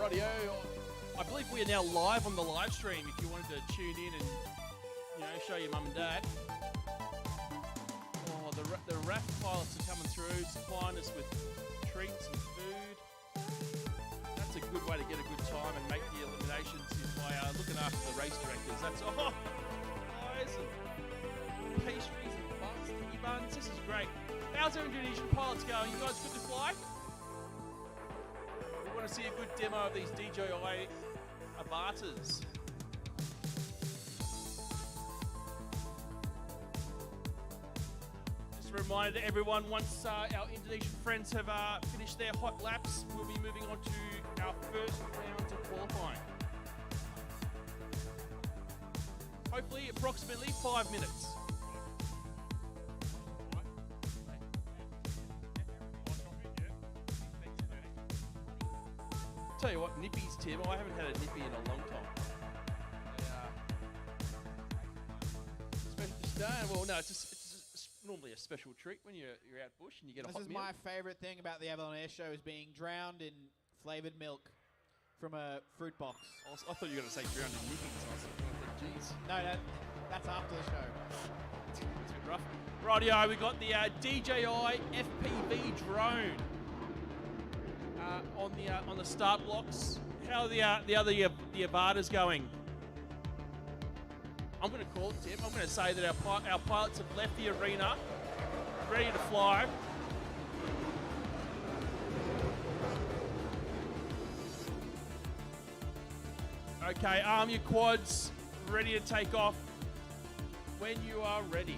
Rightio, I believe we are now live on the live stream if you wanted to tune in and, you know, show your mum and dad. Oh, the RAF pilots are coming through, supplying us with treats and food. That's a good way to get a good time and make the eliminations is by looking after the race directors. That's pies and pastries and buns, sticky buns. This is great. How's our Indonesian pilots going? You guys good to fly? We want to see a good demo of these DJI avatars. Just a reminder to everyone, once our Indonesian friends have finished their hot laps, we'll be moving on to our first round of qualifying. Hopefully, approximately 5 minutes. Tell you what, nippies, Tim. I haven't had a nippy in a long time. Well, no, it's normally a special treat when you're out bush and you get a hot meal. This is my favourite thing about the Avalon Airshow is being drowned in flavoured milk from a fruit box. I thought you were going to say drowned in nippies. I was like, geez. No, that's after the show. It's a bit rough. Rightio, we got the DJI FPV drone. On the start blocks. How are the avatars going? I'm going to call it, Tim. I'm going to say that our pilots have left the arena, ready to fly. Okay, arm your quads, ready to take off when you are ready.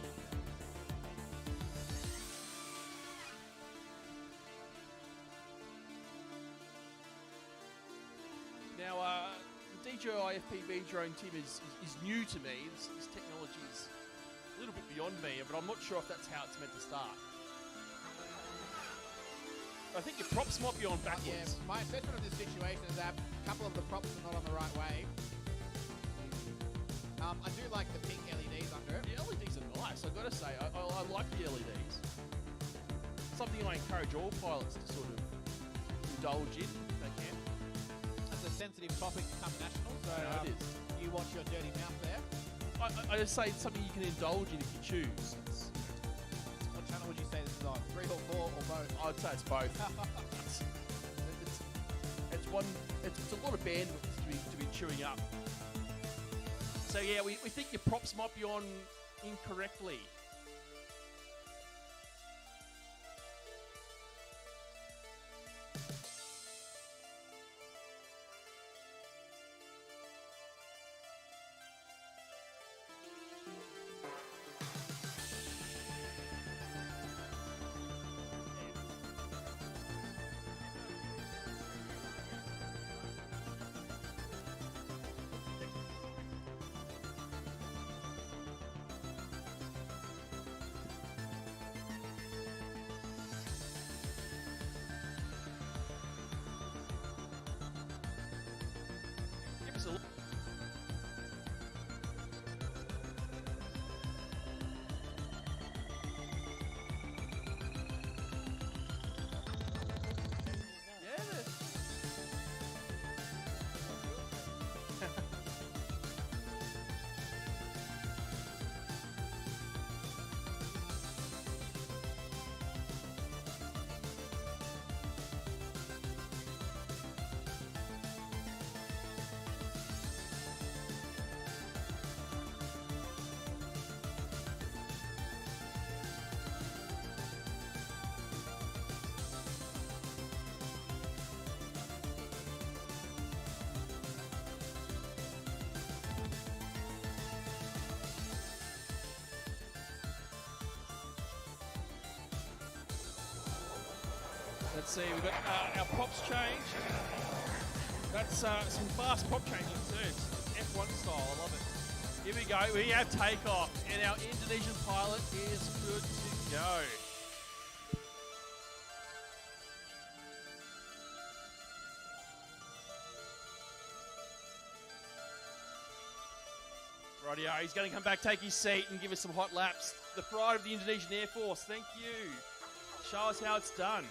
Now, the DJI FPV drone, Tim, is new to me. This technology is a little bit beyond me, but I'm not sure if that's how it's meant to start. I think your props might be on backwards. Yeah, my assessment of this situation is that a couple of the props are not on the right way. I do like the pink LEDs under it. The LEDs are nice, I've got to say. I like the LEDs. Something I encourage all pilots to sort of indulge in if they can. That's a sensitive topic to come national, so it is. You watch your dirty mouth there. I just say it's something you can indulge in if you choose. What channel would you say this is on? 3 or 4 or both? I'd say it's both. It's a lot of bandwidth to be chewing up. So yeah, we think your props might be on incorrectly. Let's see, we've got our props change. That's some fast prop changing too. It's F1 style, I love it. Here we go, we have takeoff, and our Indonesian pilot is good to go. Rightio, he's going to come back, take his seat, and give us some hot laps. The pride of the Indonesian Air Force, thank you. Show us how it's done.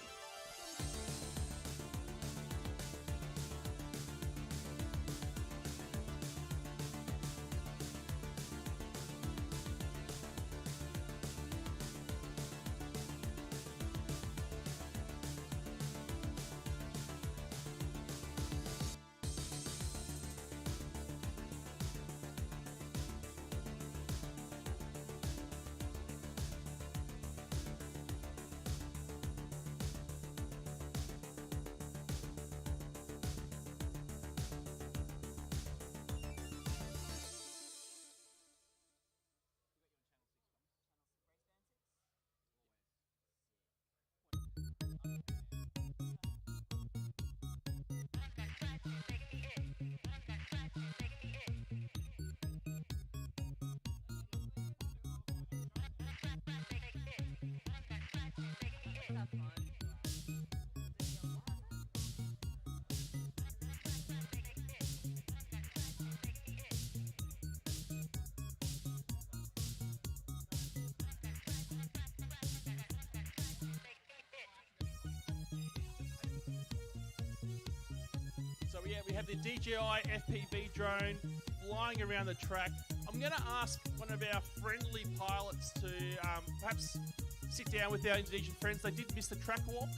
So yeah, we have the DJI FPV drone flying around the track. I'm going to ask one of our friendly pilots to perhaps sit down with our Indonesian friends. They did miss the track walk.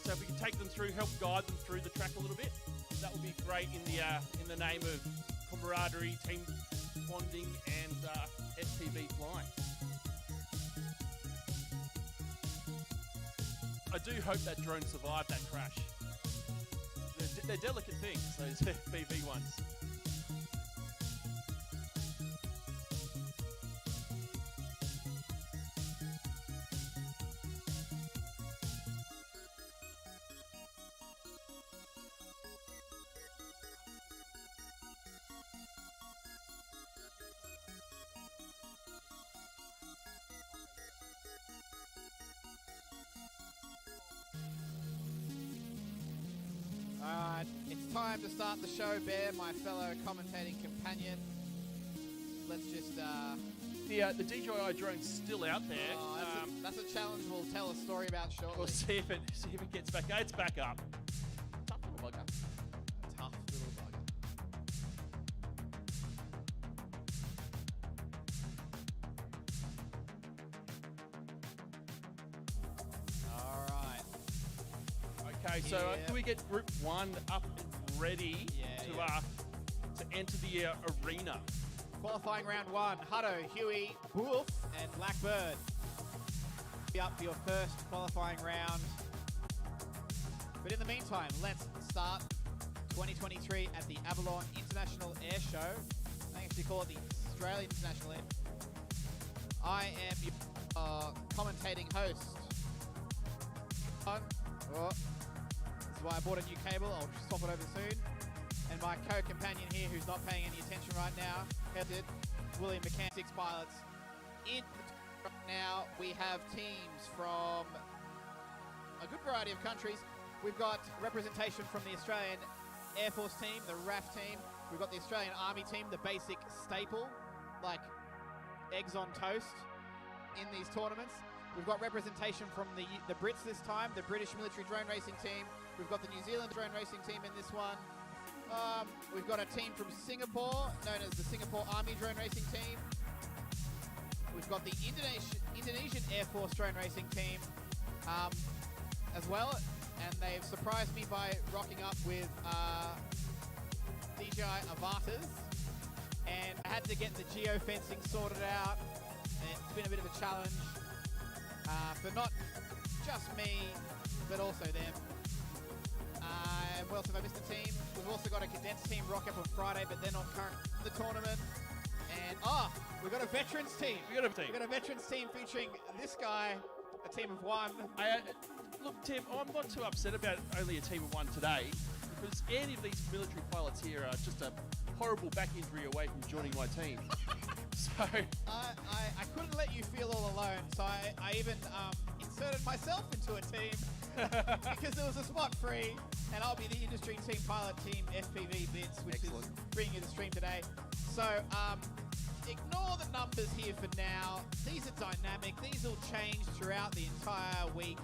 So if we can take them through, help guide them through the track a little bit, that would be great in the name of camaraderie, team bonding, and FPV flying. I do hope that drone survived that crash. They're delicate things, those FPV ones. Alright, it's time to start the show, Bear, my fellow commentating companion. Let's just, The DJI drone's still out there. Oh, that's a challenge we'll tell a story about shortly. We'll see if it gets back. It's back up. Tough little bugger. Tough little bugger. Alright. Okay, so Yeah. can we get Group 1 up and ready to enter the arena? Qualifying round 1, Hutto, Huey, Wolf, and Blackbird. Be up for your first qualifying round. But in the meantime, let's start 2023 at the Avalon International Airshow. I actually call it the Australian International Air. I am your commentating host. Oh, this is why I bought a new cable. I'll swap it over soon. And my co-companion here, who's not paying any attention right now, headed William McCann, 6 pilots. In right now, we have teams from a good variety of countries. We've got representation from the Australian Air Force team, the RAF team. We've got the Australian Army team, the basic staple, like eggs on toast in these tournaments. We've got representation from the Brits this time, the British military drone racing team. We've got the New Zealand drone racing team in this one. We've got a team from Singapore, known as the Singapore Army Drone Racing Team. We've got the Indonesian Air Force Drone Racing Team as well. And they've surprised me by rocking up with DJI Avatars. And I had to get the geofencing sorted out. It's been a bit of a challenge for not just me, but also them. What else have I missed a team? We've also got a condensed team rock up on Friday, but they're not current in the tournament. And we've got a veterans team. We've got a veterans team featuring this guy, a team of 1. Look, Tim, I'm not too upset about only a team of 1 today, because any of these military pilots here are just a horrible back injury away from joining my team. So I couldn't let you feel all alone, so I even inserted myself into a team because there was a spot free, and I'll be the industry team pilot, team FPV Bits, which is bringing you the stream today. So ignore the numbers here for now. These are dynamic. These will change throughout the entire week,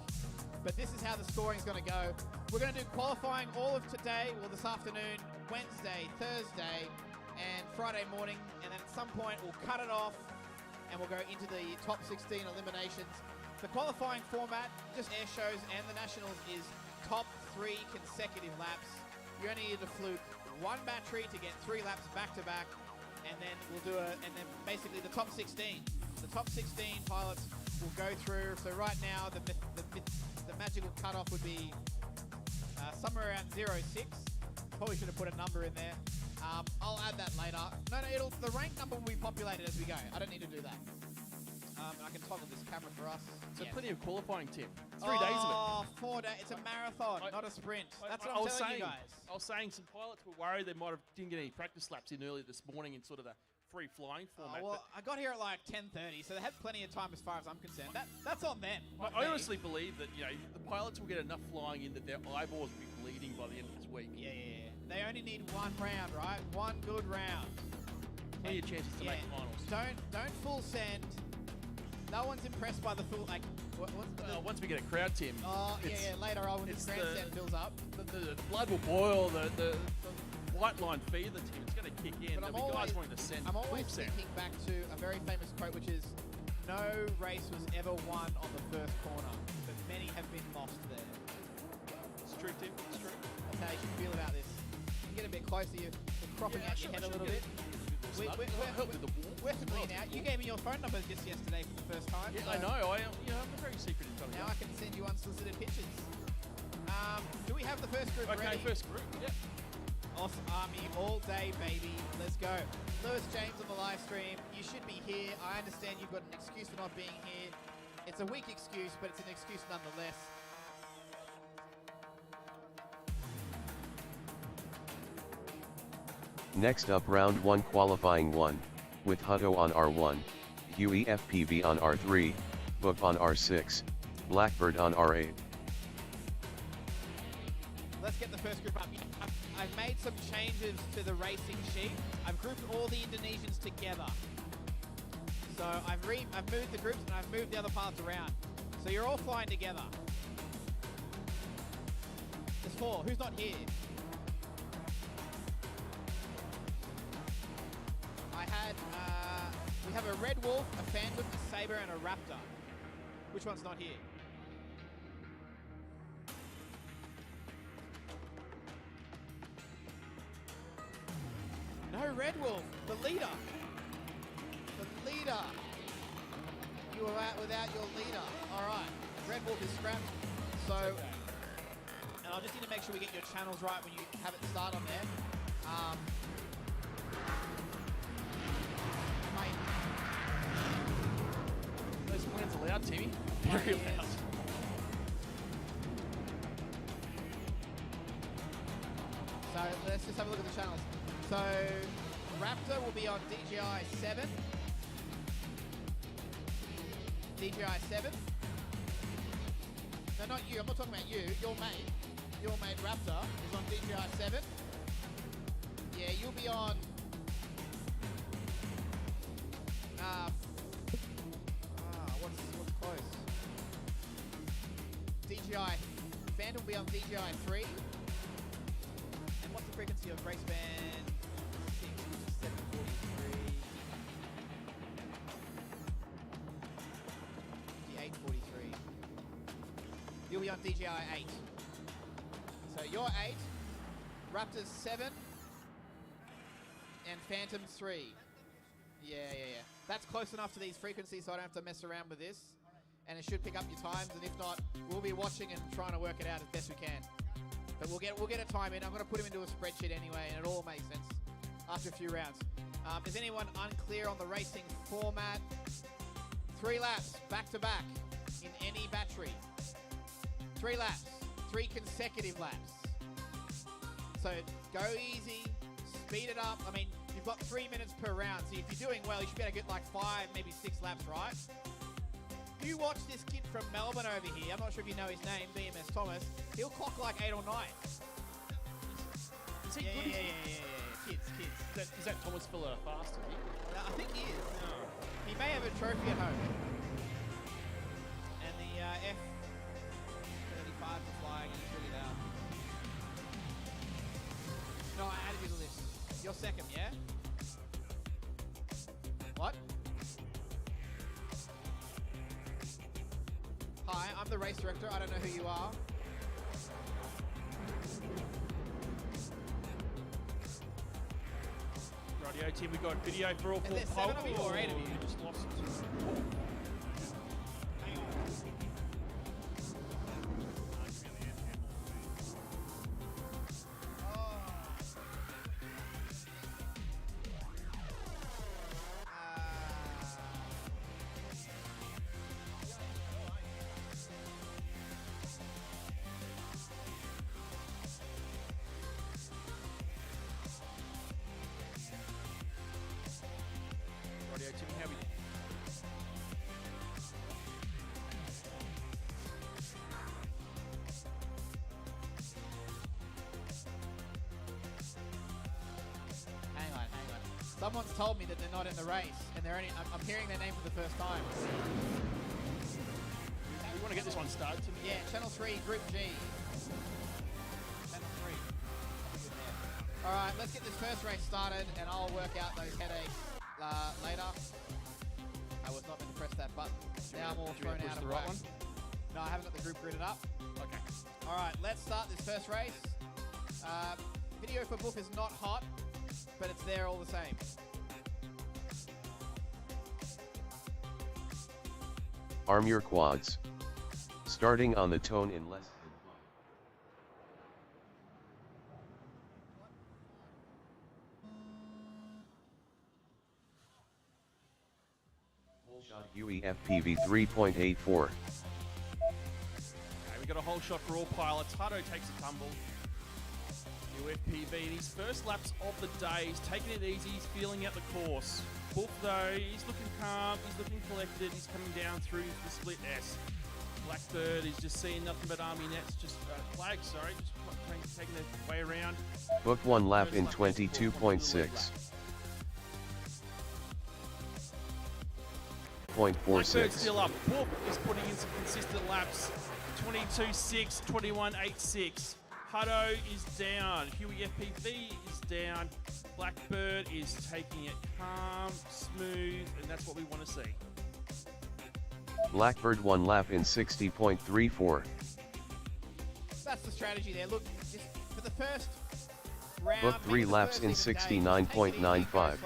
but this is how the scoring is going to go. We're going to do qualifying all of today, well, this afternoon, Wednesday, Thursday, and Friday morning, and then at some point we'll cut it off and we'll go into the top 16 eliminations. The qualifying format, just air shows and the nationals, is top 3 consecutive laps. You only need to fluke 1 battery to get 3 laps back to back, and then we'll do and then basically the top 16. The top 16 pilots will go through. So right now the magical cutoff would be somewhere around 0.6. Probably should have put a number in there. I'll add that later. No, the rank number will be populated as we go. I don't need to do that. I can toggle this camera for us. So plenty of qualifying, Tim. 3 days of it. Oh, 4 days. It's a marathon, not a sprint. That's what I'm telling you guys. I was saying some pilots were worried they didn't get any practice laps in early this morning in sort of the free flying format. well, I got here at like 10:30, so they had plenty of time as far as I'm concerned. That's on them. But I honestly believe that the pilots will get enough flying in that their eyeballs will be bleeding by the end of this week. Yeah. They only need one round, right? One good round. Plenty of chances to make finals. Don't full send. No one's impressed by the full like. Once we get a crowd, Tim. Oh yeah. Later on, when the grandstand fills up, the blood will boil. The white line fever, Tim. It's going to kick in. But There'll be guys wanting to send. I'm always thinking back to a very famous quote, which is, "No race was ever won on the first corner, but many have been lost there." It's true, Tim. It's true. That's how you should feel about this. You get a bit closer, you're cropping out your head a little bit. We're familiar now. You gave me your phone number just yesterday for the first time. Yeah, so I know. I'm a very secretive fellow. now I can send you unsolicited pictures. Do we have the first group ready? Okay, first group. Yep. Awesome Army all day, baby. Let's go. Lewis James on the live stream. You should be here. I understand you've got an excuse for not being here. It's a weak excuse, but it's an excuse nonetheless. Next up, round 1 qualifying 1, with Hutto on R1, Huey FPV on R3, Book on R6, Blackbird on R8. Let's get the first group up. I've made some changes to the racing sheet. I've grouped all the Indonesians together. So I've moved the groups and I've moved the other parts around. So you're all flying together. There's 4. Who's not here? We have a Red Wolf, a Phantom, a Sabre, and a Raptor. Which one's not here? No, Red Wolf, the leader. The leader. You are out without your leader. All right, Red Wolf is scrapped. So, and I'll just need to make sure we get your channels right when you have it start on there. Those plans are loud, Timmy. Very loud. So let's just have a look at the channels. So Raptor will be on DJI 7. DJI 7. No, not you. I'm not talking about you. Your mate. Your mate Raptor is on DJI 7. Yeah, you'll be on... what's close? DJI Phantom will be on DJI 3. And what's the frequency of race band 6, which is 743? The 843. You'll be on DJI 8. So you're 8, Raptors 7, and Phantom 3. Yeah. That's close enough to these frequencies so I don't have to mess around with this. And it should pick up your times, and if not, we'll be watching and trying to work it out as best we can. But we'll get a time in. I'm going to put him into a spreadsheet anyway, and it all makes sense after a few rounds. Is anyone unclear on the racing format? 3 laps, back to back, in any battery. 3 laps, 3 consecutive laps. So go easy, speed it up. I mean, you've got 3 minutes per round, so if you're doing well, you should be able to get like 5, maybe 6 laps, right? You watch this kid from Melbourne over here. I'm not sure if you know his name, BMS Thomas. He'll clock like 8 or 9. Is he good? Yeah. Kids. Is that Thomas Filler faster? I think he is. He may have a trophy at home. And the F-35 is flying, and he's really loud. No, I added you to the list. You're second, yeah? What? Hi, I'm the race director. I don't know who you are. Radio team, we got video for all 4 Is there 7 of you or 8 of you? You just lost it. Hang on. Someone's told me that they're not in the race, and I'm hearing their name for the first time. We want to get this one started. Yeah, Channel 3, Group G. Channel 3. All right, let's get this first race started, and I'll work out those headaches later. I was not meant to press that button. Now I'm all thrown out of the right one. No, I haven't got the group gridded up. Okay. All right, let's start this first race. Video for book is not hot, but it's there all the same. Arm your quads. Starting on the tone in less than 5. Whole shot UE FPV 3.84. Okay, we got a whole shot for all pilots. Hutto takes a tumble. UFPV in his first laps of the day. He's taking it easy. He's feeling out the course. Book though, he's looking calm. He's looking collected. He's coming down through the split S. Blackbird is just seeing nothing but army nets. Just flags, sorry. Just taking their way around. Book 1 lap in 22.6. Blackbird's still up. Book is putting in some consistent laps. 22.6, 21.86. Hutto is down. Huey FPV is down. Blackbird is taking it calm, smooth, and that's what we want to see. Blackbird 1 lap in 60.34. That's the strategy there. Look, just for the first round, Book 3 laps in 69.95.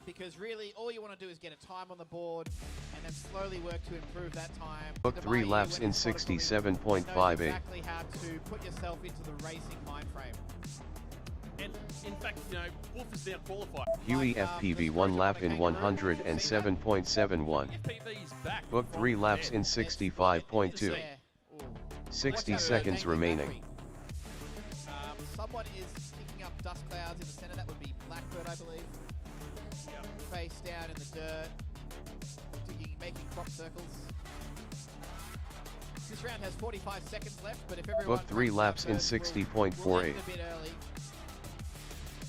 Because really, all you want to do is get a time on the board and then slowly work to improve that time. Book 3 laps in 67.58. Exactly how to put yourself into the racing mind frame. And in fact, you know, Wolf is now qualified. Huey FPV 1 lap in 107.71. FPV is back. Book 3 laps in 65.2. 60 seconds remaining. Someone is kicking up dust clouds in the center. That would be Blackbird, I believe. Yep. Face down in the dirt, making crop circles. This round has 45 seconds left, but if everyone Book 3 laps in 60.48. We'll end a bit early,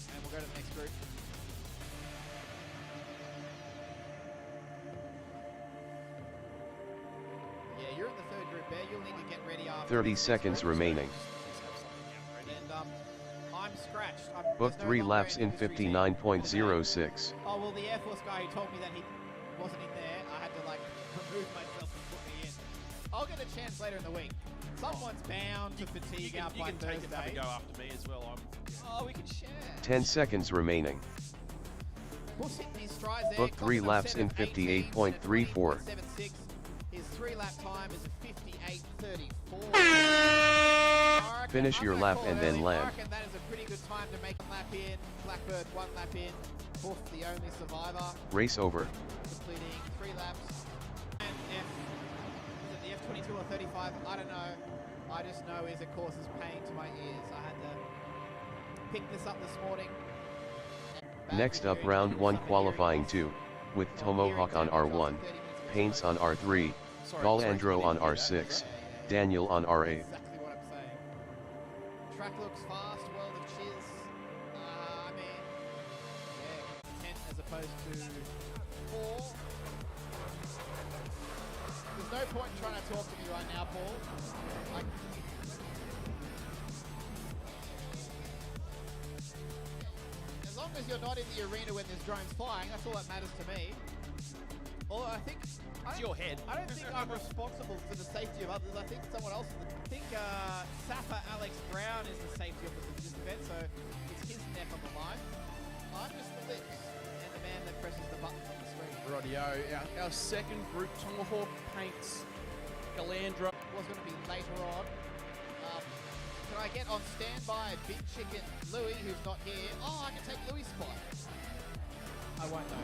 and we'll go to the next group. Yeah, you're in the third group there. You'll need to get ready after 30 seconds remaining. And I'm scratched. Book 3 laps in 59.06. Oh, well, the Air Force guy who told me that he wasn't in there, I had to, like, remove myself and put me in. I'll get a chance later in the week. Someone's bound to fatigue out by Thursday. You can take it and go after me as well. Oh, we can share. 10 seconds remaining. Bull's hitting his strides there. Book 3 laps in 58.34. His 3-lap time is 58.34. Finish your lap and then land. I reckon that is a pretty good time to make a lap in. Blackbird 1 lap in. Buff the only survivor. Race over. Completing 3 laps. And is it the F22 or 35? I don't know. I just know is it causes pain to my ears. I had to pick this up this morning. Next up, round 1 qualifying 2, with Tomohawk on R1, Paints on R3, Galandro on R6, Daniel on R8. Exactly what I'm saying. Track looks fast, world of chiz. I mean, yeah, 10 as opposed to 4. There's no point in trying to talk to me right now, Paul. As long as you're not in the arena when there's drones flying, that's all that matters to me. Or I think It's your head. I don't think I'm responsible for the safety of others. I think someone else. I think Sapper Alex Brown is the safety officer for this event, so it's his neck on the line. I'm just the lips and the man that presses the buttons on the screen. Rightio. Our second group, Tomahawk, Paints, Galandro. Was going to be later on. Can I get on standby Big Chicken Louis, who's not here? Oh, I can take Louis' spot. I won't though.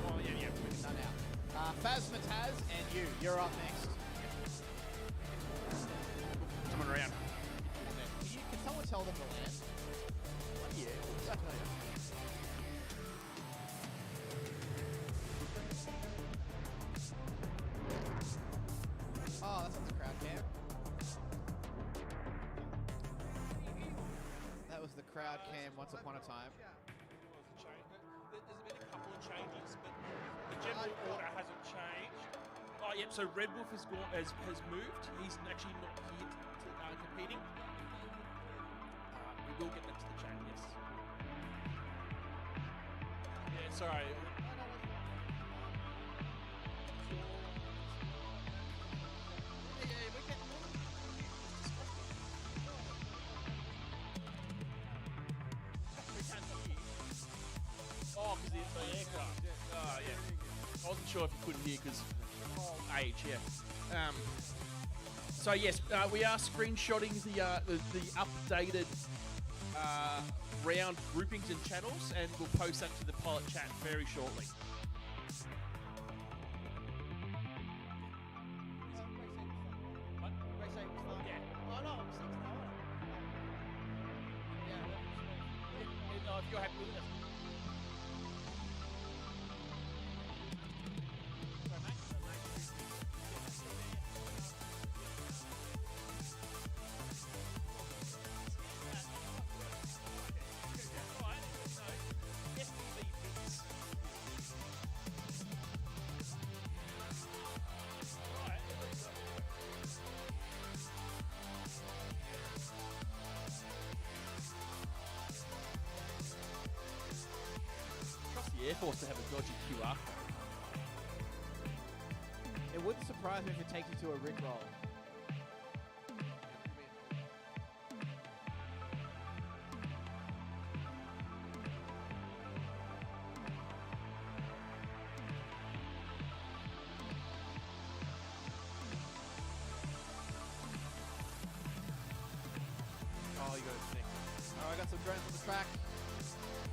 Oh, yeah. We can none out. Phasmataz and you're up next. Coming around. Can someone tell them to land? Yeah. Definitely. Oh, that's not the crowd cam. That was the crowd cam once upon a time. changes, but the general order hasn't changed. Oh, yep. So Red Wolf has moved. He's actually not here competing. We will get them to the chain. Yes. Yeah. Sorry. Oh, because the aircraft. Oh, yeah. I wasn't sure if you couldn't hear because age, yeah. So yes, we are screenshotting the updated round groupings and channels, and we'll post that to the pilot chat very shortly. If you're happy with it. Air Force to have a dodgy QR code. It wouldn't surprise me if it takes you to a rig roll. Oh, you got it next. Alright, I got some drones on the track.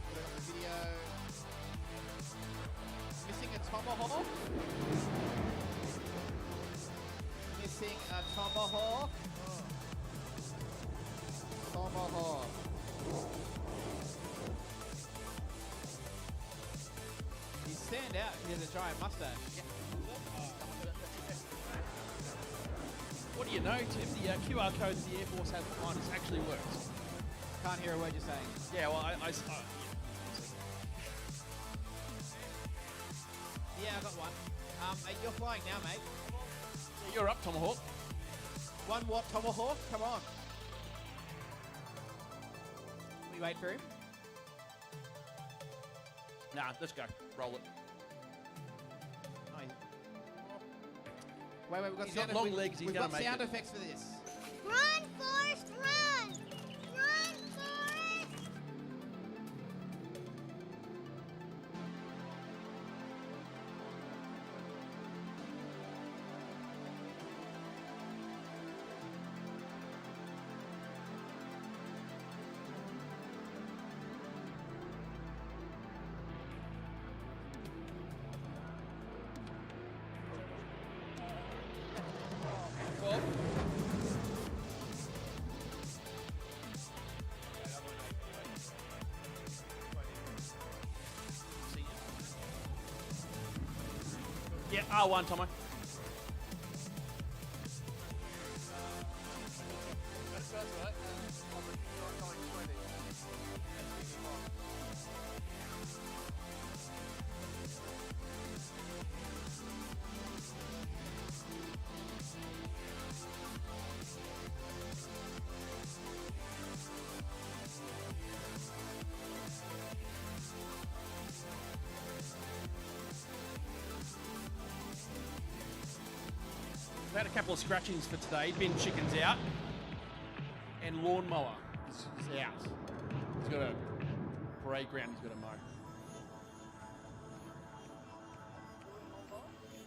Put it on the video. Missing a tomahawk. Missing a tomahawk. Tomahawk. He stand out. He has a giant mustache. Yeah. What do you know, Tim? The QR code that the Air Force has behind us actually works. Can't hear a word you're saying. Yeah, well, Yeah, I got one. You're flying now, mate. Yeah, you're up, Tomahawk. One what, Tomahawk? Come on. We wait for him? Nah, let's go. Roll it. Oh, wait, we've got He's got long legs. He's we've gonna got make sound it. effects for this. Run, Forrest, run! Run, Forrest! Well, yeah, R1, Tomo. We've had a couple of scratchings for today. Bin chicken's out. And lawnmower is out. He's got a parade ground he's got to mow.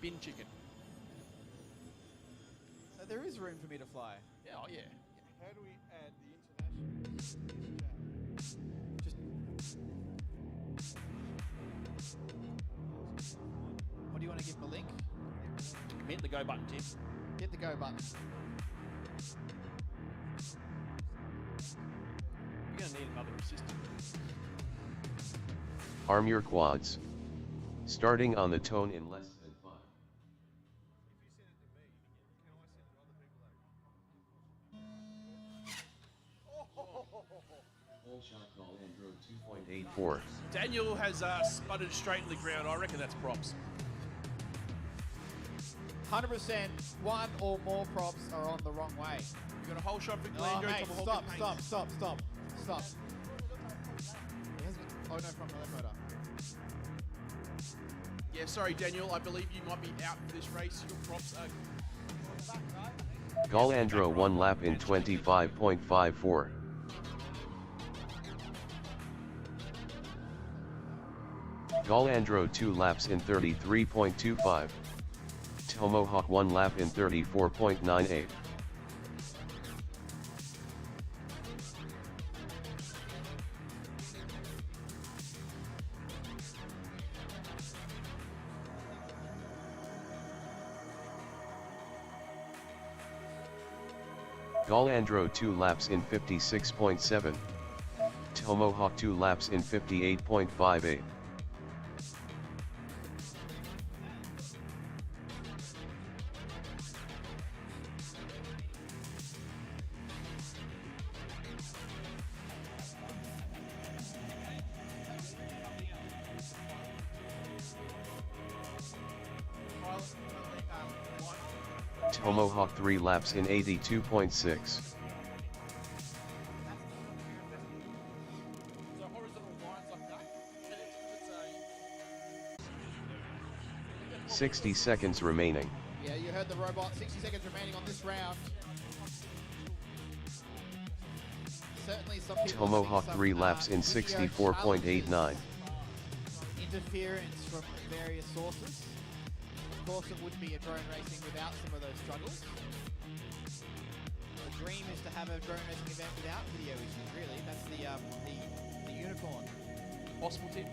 Bin chicken. So there is room for me to fly. Yeah, oh yeah. How do we add the international? What do you want to give him a link? Hit the go button, Tim. Hit the go button. You're going to need another assistant. Arm your quads. Starting on the tone in less than 5. Whole shot call Andro 2 .84. Daniel has sputtered straight in the ground. I reckon that's props. 100%, one or more props are on the wrong way. You got a whole shot for Oh, Glendro, mate, Tomahawk, and stop. Paints. Oh, no, from the left motor. Yeah, sorry, Daniel. I believe you might be out for this race. Your props are... Galandro 1 lap in 25.54. Galandro 2 laps in 33.25. Tomahawk 1 lap in 34.98. Galandro 2 laps in 56.7. Tomahawk 2 laps in 58.58. Tomahawk 3 laps in 82.6. So horizontal lines like that. And it's 60 seconds remaining. Yeah, you heard the robot. 60 seconds remaining on this round. Certainly some people Tomahawk see some, 3 laps in video 64.89. challenges, interference from various sources. Of course, it wouldn't be a drone racing without some of those struggles. The dream is to have a drone racing event without video issues, really. That's the unicorn. possible tip.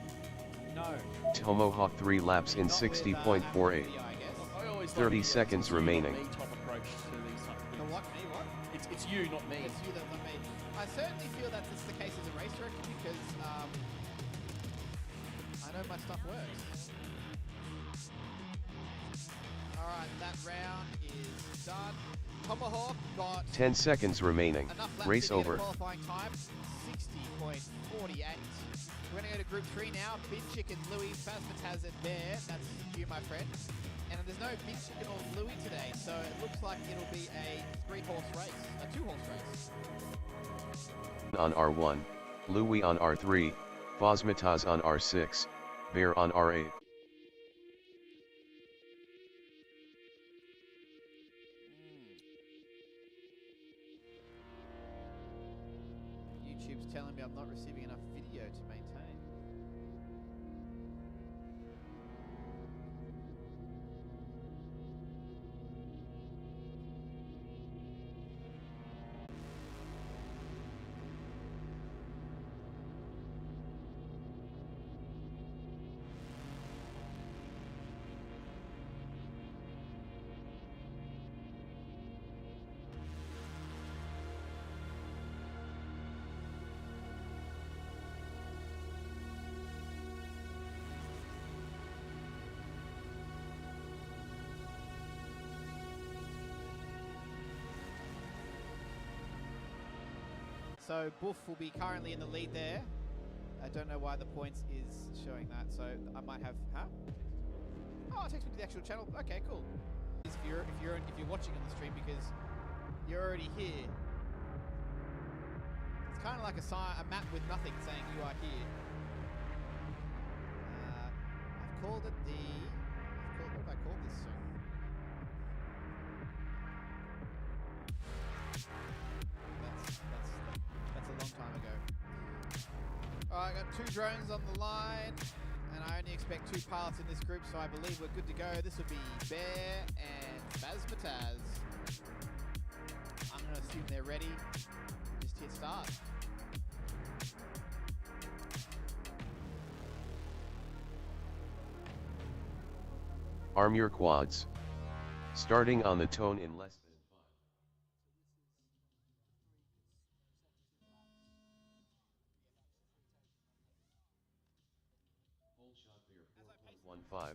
No. Tomahawk 3 laps in Not with, 60.48. video, I guess. I always 30 like seconds it's a you, not remaining. me type approach to these type of The things. what? Me what? It's you, not me. It's you that not me. I certainly feel that it's the case as a race director because I know my stuff works. Alright, that round is done. Tomahawk got 10 seconds remaining. enough laps Race to get over. a qualifying time, 60.48. We're going to go to Group 3 now. Big Chicken, Louis, Phasmataz and Bear. That's you, my friend. And there's no Big Chicken or Louis today, so it looks like it'll be a 3-horse race, a 2-horse race. On R1, Louis on R3, Phasmataz on R6, Bear on R8. YouTube's telling me I'm not receiving enough video to maintain. So Boof will be currently in the lead there. I don't know why the points is showing that, so I might have, huh? Oh, it takes me to the actual channel. Okay, cool. If you're watching on the stream because you're already here. It's kind of like a map with nothing saying you are here. I've called it the. What have I called this soon? That's a long time ago. Alright, I got 2 drones on the line, and I only expect 2 pilots in this group, so I believe we're good to go. This will be Bear and Phasmataz. I'm going to assume they're ready. Just hit start. Arm your quads. Starting on the tone in less than 5. Hold shot clear 4.15.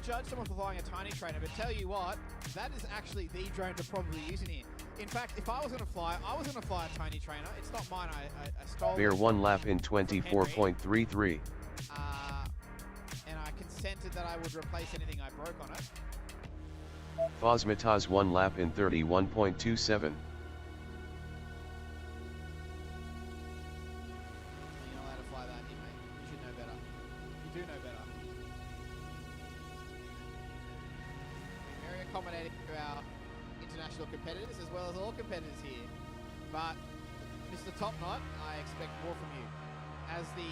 judge someone for flying a tiny trainer, but tell you what, that is actually the drone to probably use in here. In fact, if I was going to fly, I was going to fly a tiny trainer. It's not mine. I stole Bear it. one lap in 24.33. And I consented that I would replace anything I broke on it. Fosmataz one lap in 31.27. You're not allowed to fly that, you mate. You should know better. You do know better. We're very accommodating to our international competitors as well as all competitors here. But, Mr. Topknot, I expect more from you. As the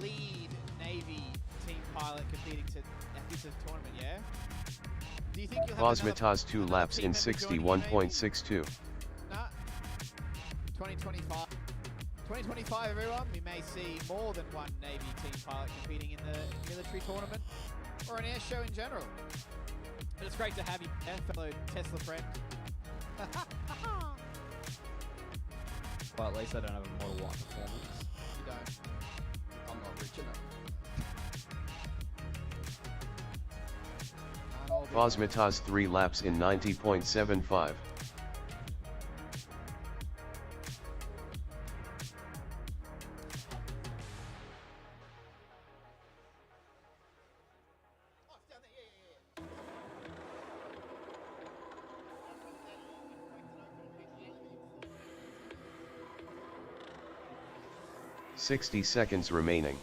lead Navy team pilot competing at this tournament, yeah? Do you think you'll have Fosmataz 2 another laps team in member joining you, maybe? 61.62. Nah. 2025. 2025, everyone. We may see more than one Navy team pilot competing in the military tournament or an air show in general. But it's great to have you, fellow Tesla friend. Well, at least I don't have a Model Y performance. You don't. I'm not rich enough. Fosmataz 3 laps in 90.75. 60 seconds remaining.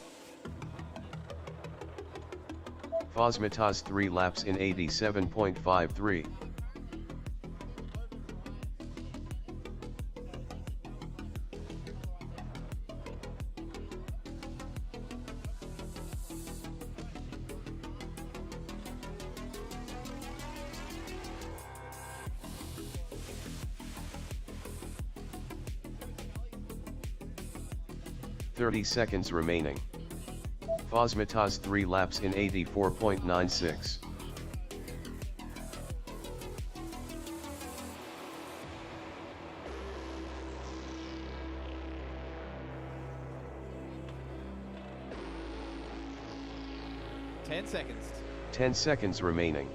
Fosmataz 3 laps in 87.53. Seconds remaining. Fosmataz 3 laps in 84.96. Ten seconds. 10 seconds remaining.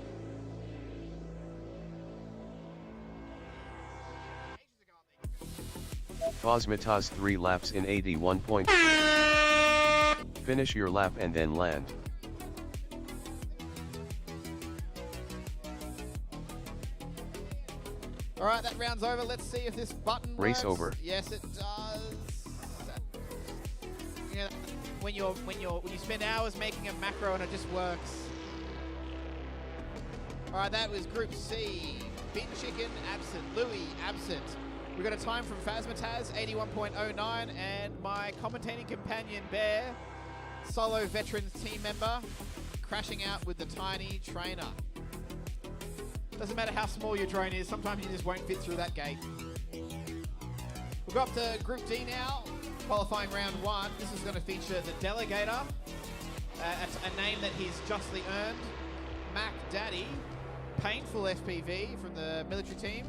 Fosmataz 3 laps in 81. Finish your lap and then land. All right, that round's over. Let's see if this button Race works. over. Yes, it does. You know, when you spend hours making a macro and it just works. All right, that was Group C. Bin Chicken absent. Louis absent. We got a time from Fosmataz 81.09, and my commentating companion Bear, solo veterans team member, crashing out with the tiny trainer. Doesn't matter how small your drone is, sometimes you just won't fit through that gate. We'll go up to Group D now, qualifying round 1. This is going to feature the Delegator, a name that he's justly earned, Mac Daddy, Painful FPV from the military team,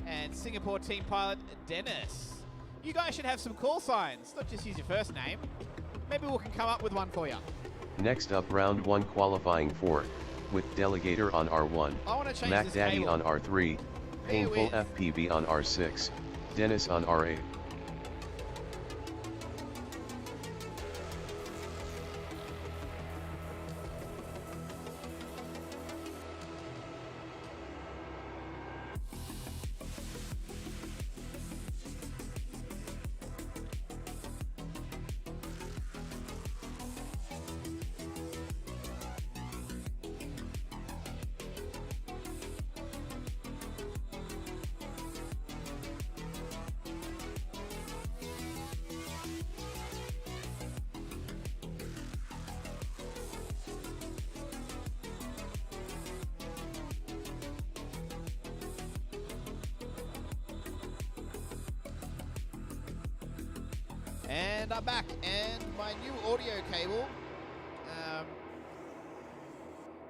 and Singapore team pilot Dennis. You guys should have some call signs, not just use your first name. Maybe we can come up with one for you. Next up, round 1 qualifying 4, with Delegator on R1, I want to change Mac this Daddy cable. on R3, Painful FPV on R6, Dennis on R8. And I'm back, and my new audio cable.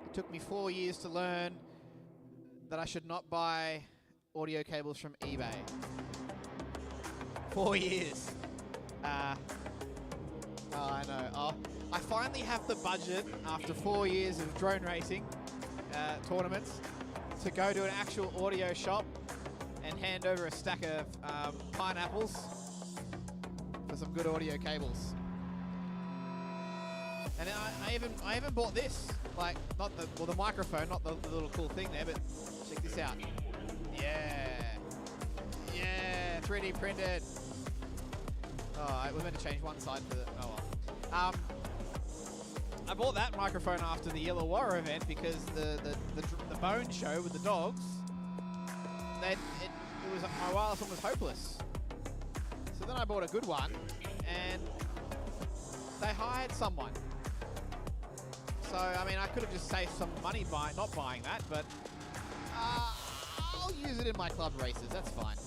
It took me 4 years to learn that I should not buy audio cables from eBay. 4 years. Oh, I know. Oh, I finally have the budget after 4 years of drone racing tournaments to go to an actual audio shop and hand over a stack of pineapples for some good audio cables. And I even bought this, like not the microphone, not the little cool thing there, but check this out. Yeah, 3D printed. Oh, we're meant to change one side for the. Oh well. I bought that microphone after the Illawarra event because the bone show with the dogs. My wireless one was hopeless. So then I bought a good one, and they hired someone. So I mean, I could have just saved some money by not buying that, but I'll use it in my club races. That's fine.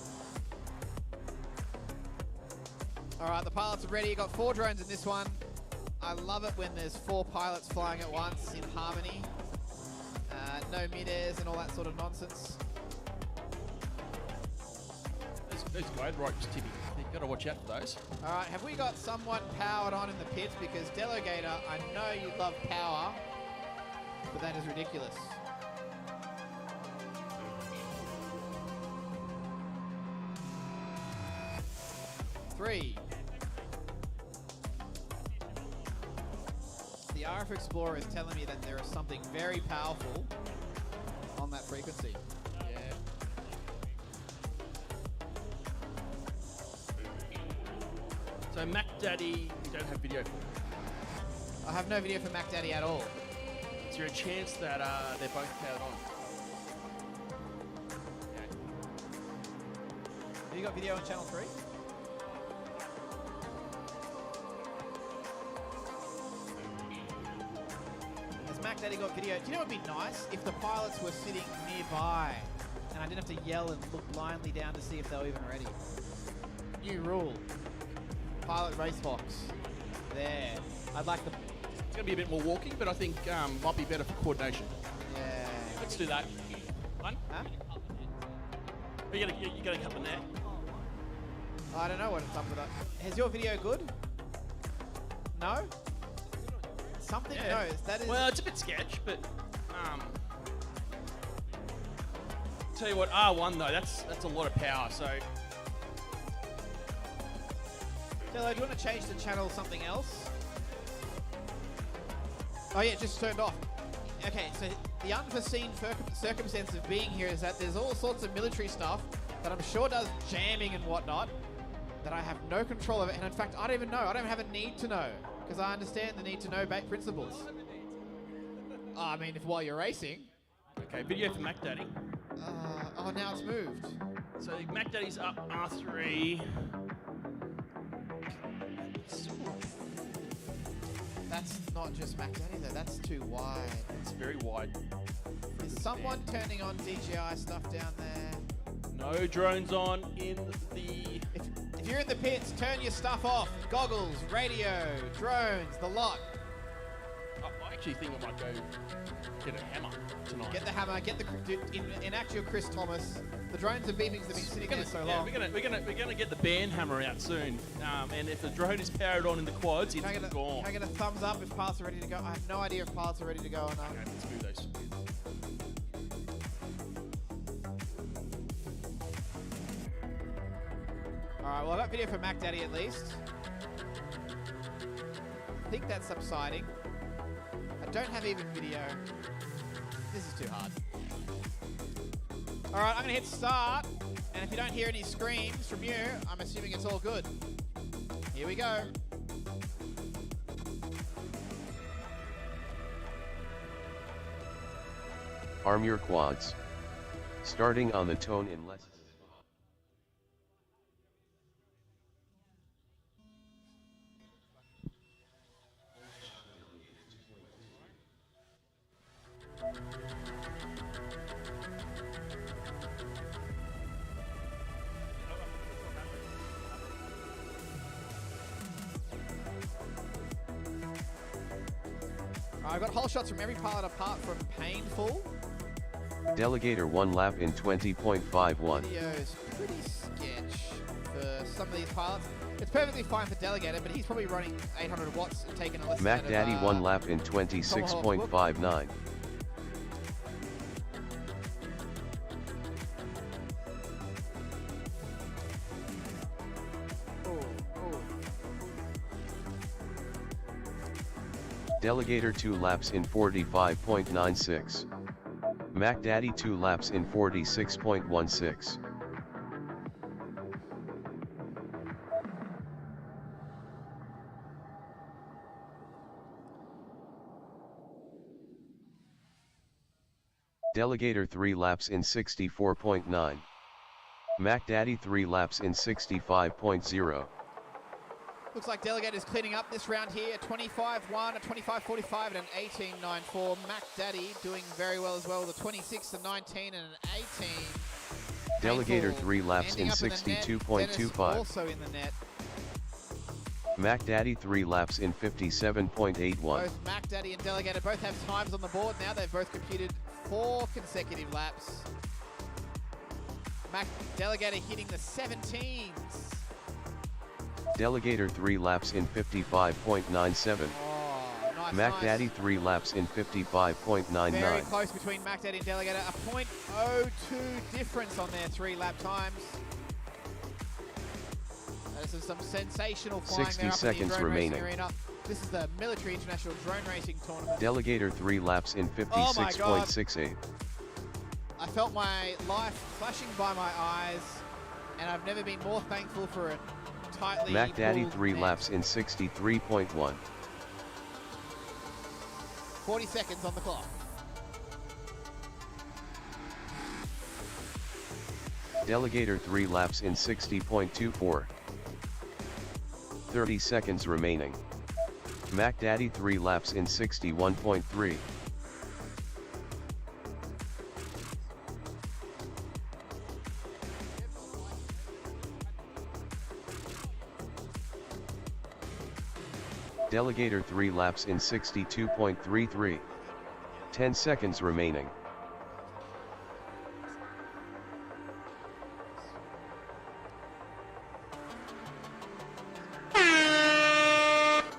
All right, the pilots are ready. Got 4 drones in this one. I love it when there's 4 pilots flying at once in harmony. No mid-airs and all that sort of nonsense. Those glide ropes, Timmy. You've got to watch out for those. All right, have we got someone powered on in the pits? Because Delegator, I know you love power, but that is ridiculous. Three. The RF Explorer is telling me that there is something very powerful on that frequency. Yeah. So Mac Daddy, you don't have video for. I have no video for Mac Daddy at all. Is there a chance that they're both powered on? Okay. Have you got video on channel 3? Has Mac Daddy got video? Do you know what would be nice? If the pilots were sitting nearby and I didn't have to yell and look blindly down to see if they were even ready. New rule. Pilot race box. There. I'd like the... It's going to be a bit more walking, but I think might be better for coordination. Yeah. Let's do that. One. Huh? You're going to cut the net. I don't know what it's up with that. Is your video good? No? Something knows. That is... Well, it's a bit sketch, but tell you what, R1 though, that's a lot of power. So, Jello, do you want to change the channel something else? Oh yeah, it just turned off. Okay, so the unforeseen circumstance of being here is that there's all sorts of military stuff that I'm sure does jamming and whatnot that I have no control over. And in fact, I don't even know. I don't have a need to know because I understand the need to know principles. Oh, I mean, if while you're racing. okay, video for Mac Daddy. Oh, now it's moved. So Mac Daddy's up R3. That's not just Mac Daddy though, that's too wide. It's very wide. Is someone turning on DJI stuff down there? No drones on in the... If you're in the pits, turn your stuff off. Goggles, radio, drones, the lot. I actually think I might go get a hammer tonight. Get the hammer, get the... Dude, in actual Chris Thomas, the drones and beamings have been sitting there so long. We're gonna get the band hammer out soon. And if the drone is powered on in the quads, it's gone. Can I get a thumbs up if pilots are ready to go? I have no idea if pilots are ready to go or not. Okay, let's move those. Alright, well I got video for Mac Daddy at least. I think that's subsiding. I don't have even video. This is too hard. Alright, I'm gonna hit start. And if you don't hear any screams from you, I'm assuming it's all good. Here we go. Arm your quads. Starting on the tone in less. I've got whole shots from every pilot apart from painful. Delegator 1 lap in 20.51. Video's pretty sketch for some of these pilots. It's perfectly fine for Delegated, but he's probably running 800 watts and taking a lesson Mac out of, Daddy 1 lap in 26.59. Delegator 2 laps in 45.96. Mac Daddy 2 laps in 46.16. Delegator 3 laps in 64.9. Mac Daddy 3 laps in 65.0. Looks like Delegate is cleaning up this round here. A 25.1, a 25.45, and an 18.94. Mac Daddy doing very well as well with a 26.19 and an 18. Delegator Painful 3 laps in ending up the net. 62.25. Dennis also in the net. Mac Daddy 3 laps in 57.81. Both Mac Daddy and Delegator both have times on the board now. They've both computed 4 consecutive laps. Mac Delegator hitting the 17s. Delegator 3 laps in 55.97. Oh, nice, Mac nice. Daddy 3 laps in 55.99. Very close between Mac Daddy and Delegator. A .02 difference on their 3 lap times. This is some sensational flying 60 there up seconds in the drone remaining. racing arena. This is the Military International Drone Racing Tournament. Delegator 3 laps in Oh my God. 56.68. I felt my life flashing by my eyes, and I've never been more thankful for it. Tightly Mac Daddy pulled 3 net. laps in 63.1. 40 seconds on the clock. Delegator 3 laps in 60.24. 30 seconds remaining. Mac Daddy 3 laps in 61.3. Delegator 3 laps in 62.33. 10 seconds remaining.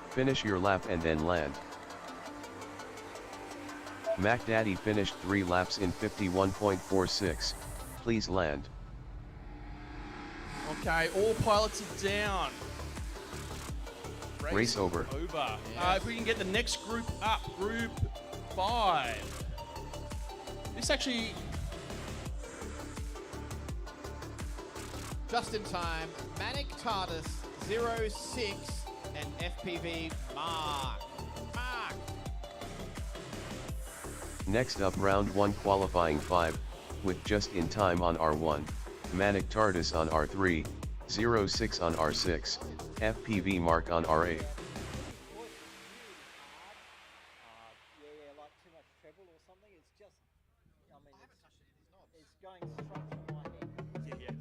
Finish your lap and then land. Mac Daddy finished 3 laps in 51.46. Please land. Okay, all pilots are down. Race over. If we can get the next group up, group 5. This actually, Just in time, Manic TARDIS 06 and FPV Mark. Next up round 1 qualifying 5, with just in time on R1, Manic TARDIS on R3, 06 on R6, FPV Mark on R8. Yeah, like too much treble or something. It's just, I mean, it's going straight from my head. yeah.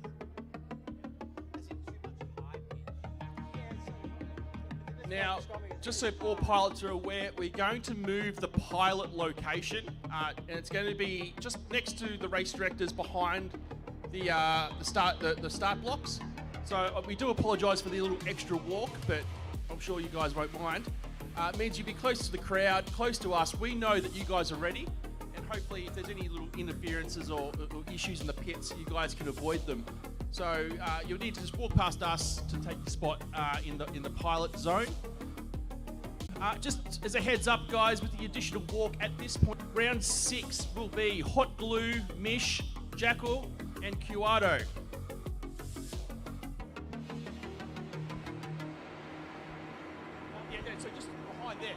Now, just so all pilots are aware, we're going to move the pilot location, and it's going to be just next to the race directors behind the start blocks. So we do apologise for the little extra walk, but I'm sure you guys won't mind. It means you'll be close to the crowd, close to us. We know that you guys are ready, and hopefully if there's any little interferences or issues in the pits, you guys can avoid them. So you'll need to just walk past us to take your spot in the pilot zone. Just as a heads up, guys, with the additional walk at this point, round 6 will be Hot Glue, Mish, Jackal, and Cuado. Yeah, so just behind there.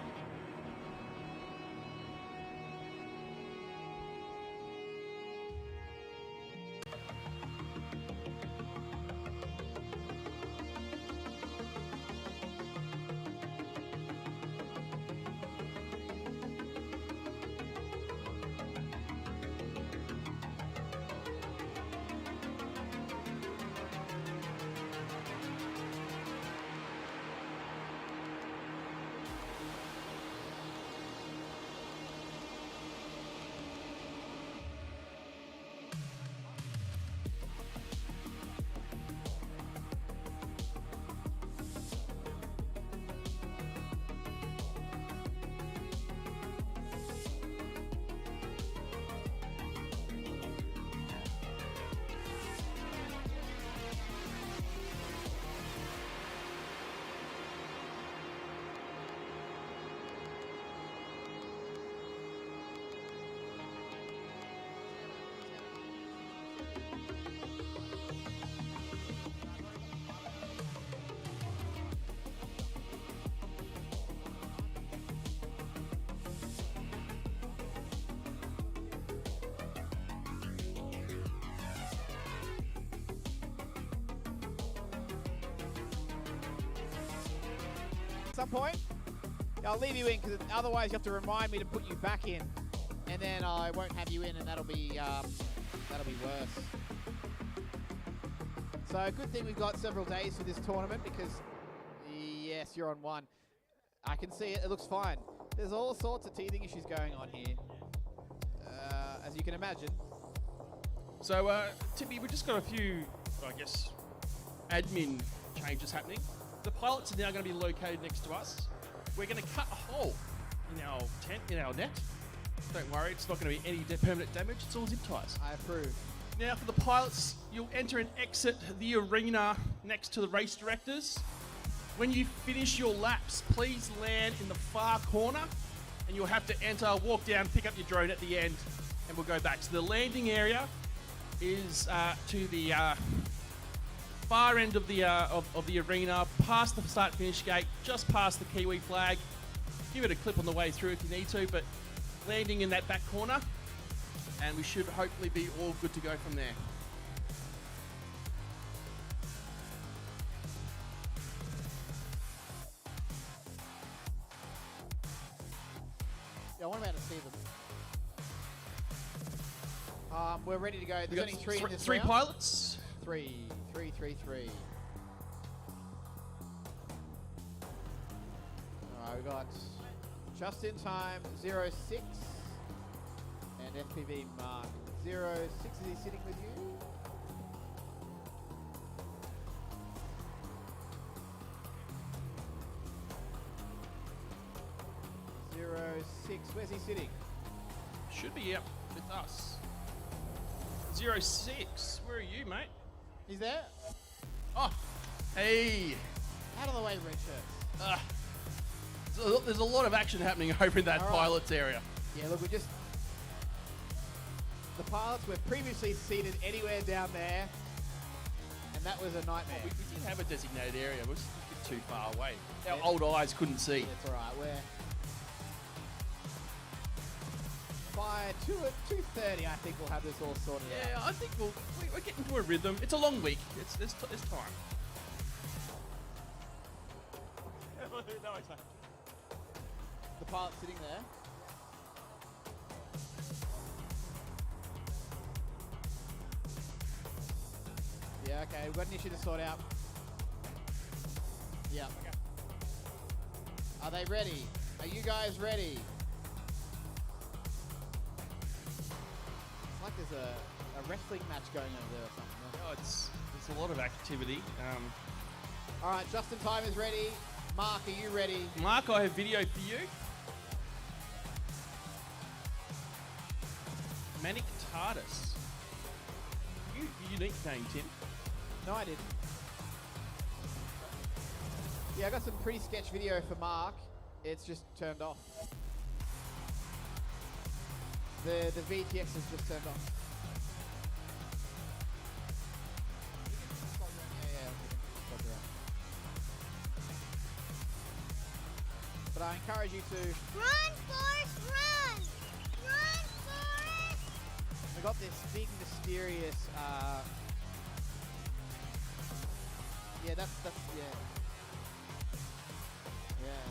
some point? I'll leave you in because otherwise you have to remind me to put you back in, and then I won't have you in, and that'll be worse. So good thing we've got several days for this tournament because yes, you're on one. I can see it. It looks fine. There's all sorts of teething issues going on here, as you can imagine. So, Tippy, we've just got a few, I guess, admin changes happening. The pilots are now going to be located next to us. We're going to cut a hole in our tent, in our net. Don't worry, it's not going to be any permanent damage. It's all zip ties. I approve. Now, for the pilots, you'll enter and exit the arena next to the race directors. When you finish your laps, please land in the far corner, and you'll have to enter, walk down, pick up your drone at the end, and we'll go back. So the landing area is to the far end of the arena, past the start-finish gate, just past the Kiwi flag. Give it a clip on the way through if you need to, but landing in that back corner, and we should hopefully be all good to go from there. Yeah, I want to be able to see them. We're ready to go. We've There's got only three in this three round. pilots. Three. Alright, we got just in time 06 and FPV Mark 06. Is he sitting with you? Where's he sitting? Should be up with us. 06. Where are you, mate? He's there? Oh, hey. Out of the way, red shirts. There's a lot of action happening over in that All right. pilots area. Yeah, look, the pilots were previously seated anywhere down there, and that was a nightmare. We did have a designated area. We're just a bit too far away. Our Yeah. old eyes couldn't see. It's all right. By 2:30, I think we'll have this all sorted out. Yeah, I think we're getting to a rhythm. It's a long week. It's time. No, it's not. The pilot sitting there. Yeah, okay, we've got an issue to sort out. Yeah. Okay. Are they ready? Are you guys ready? It's like there's a wrestling match going over there or something. Oh, there's a lot of activity. All right, Justin Time is ready. Mark, are you ready? Mark, I have video for you. Manic TARDIS. Unique name, Tim. No, I didn't. Yeah, I got some pretty sketch video for Mark. It's just turned off. The VTX is just turned off. But I encourage you to. Run, Forrest, run! Run, Forrest! We got this big mysterious. Yeah, that's yeah. Yeah.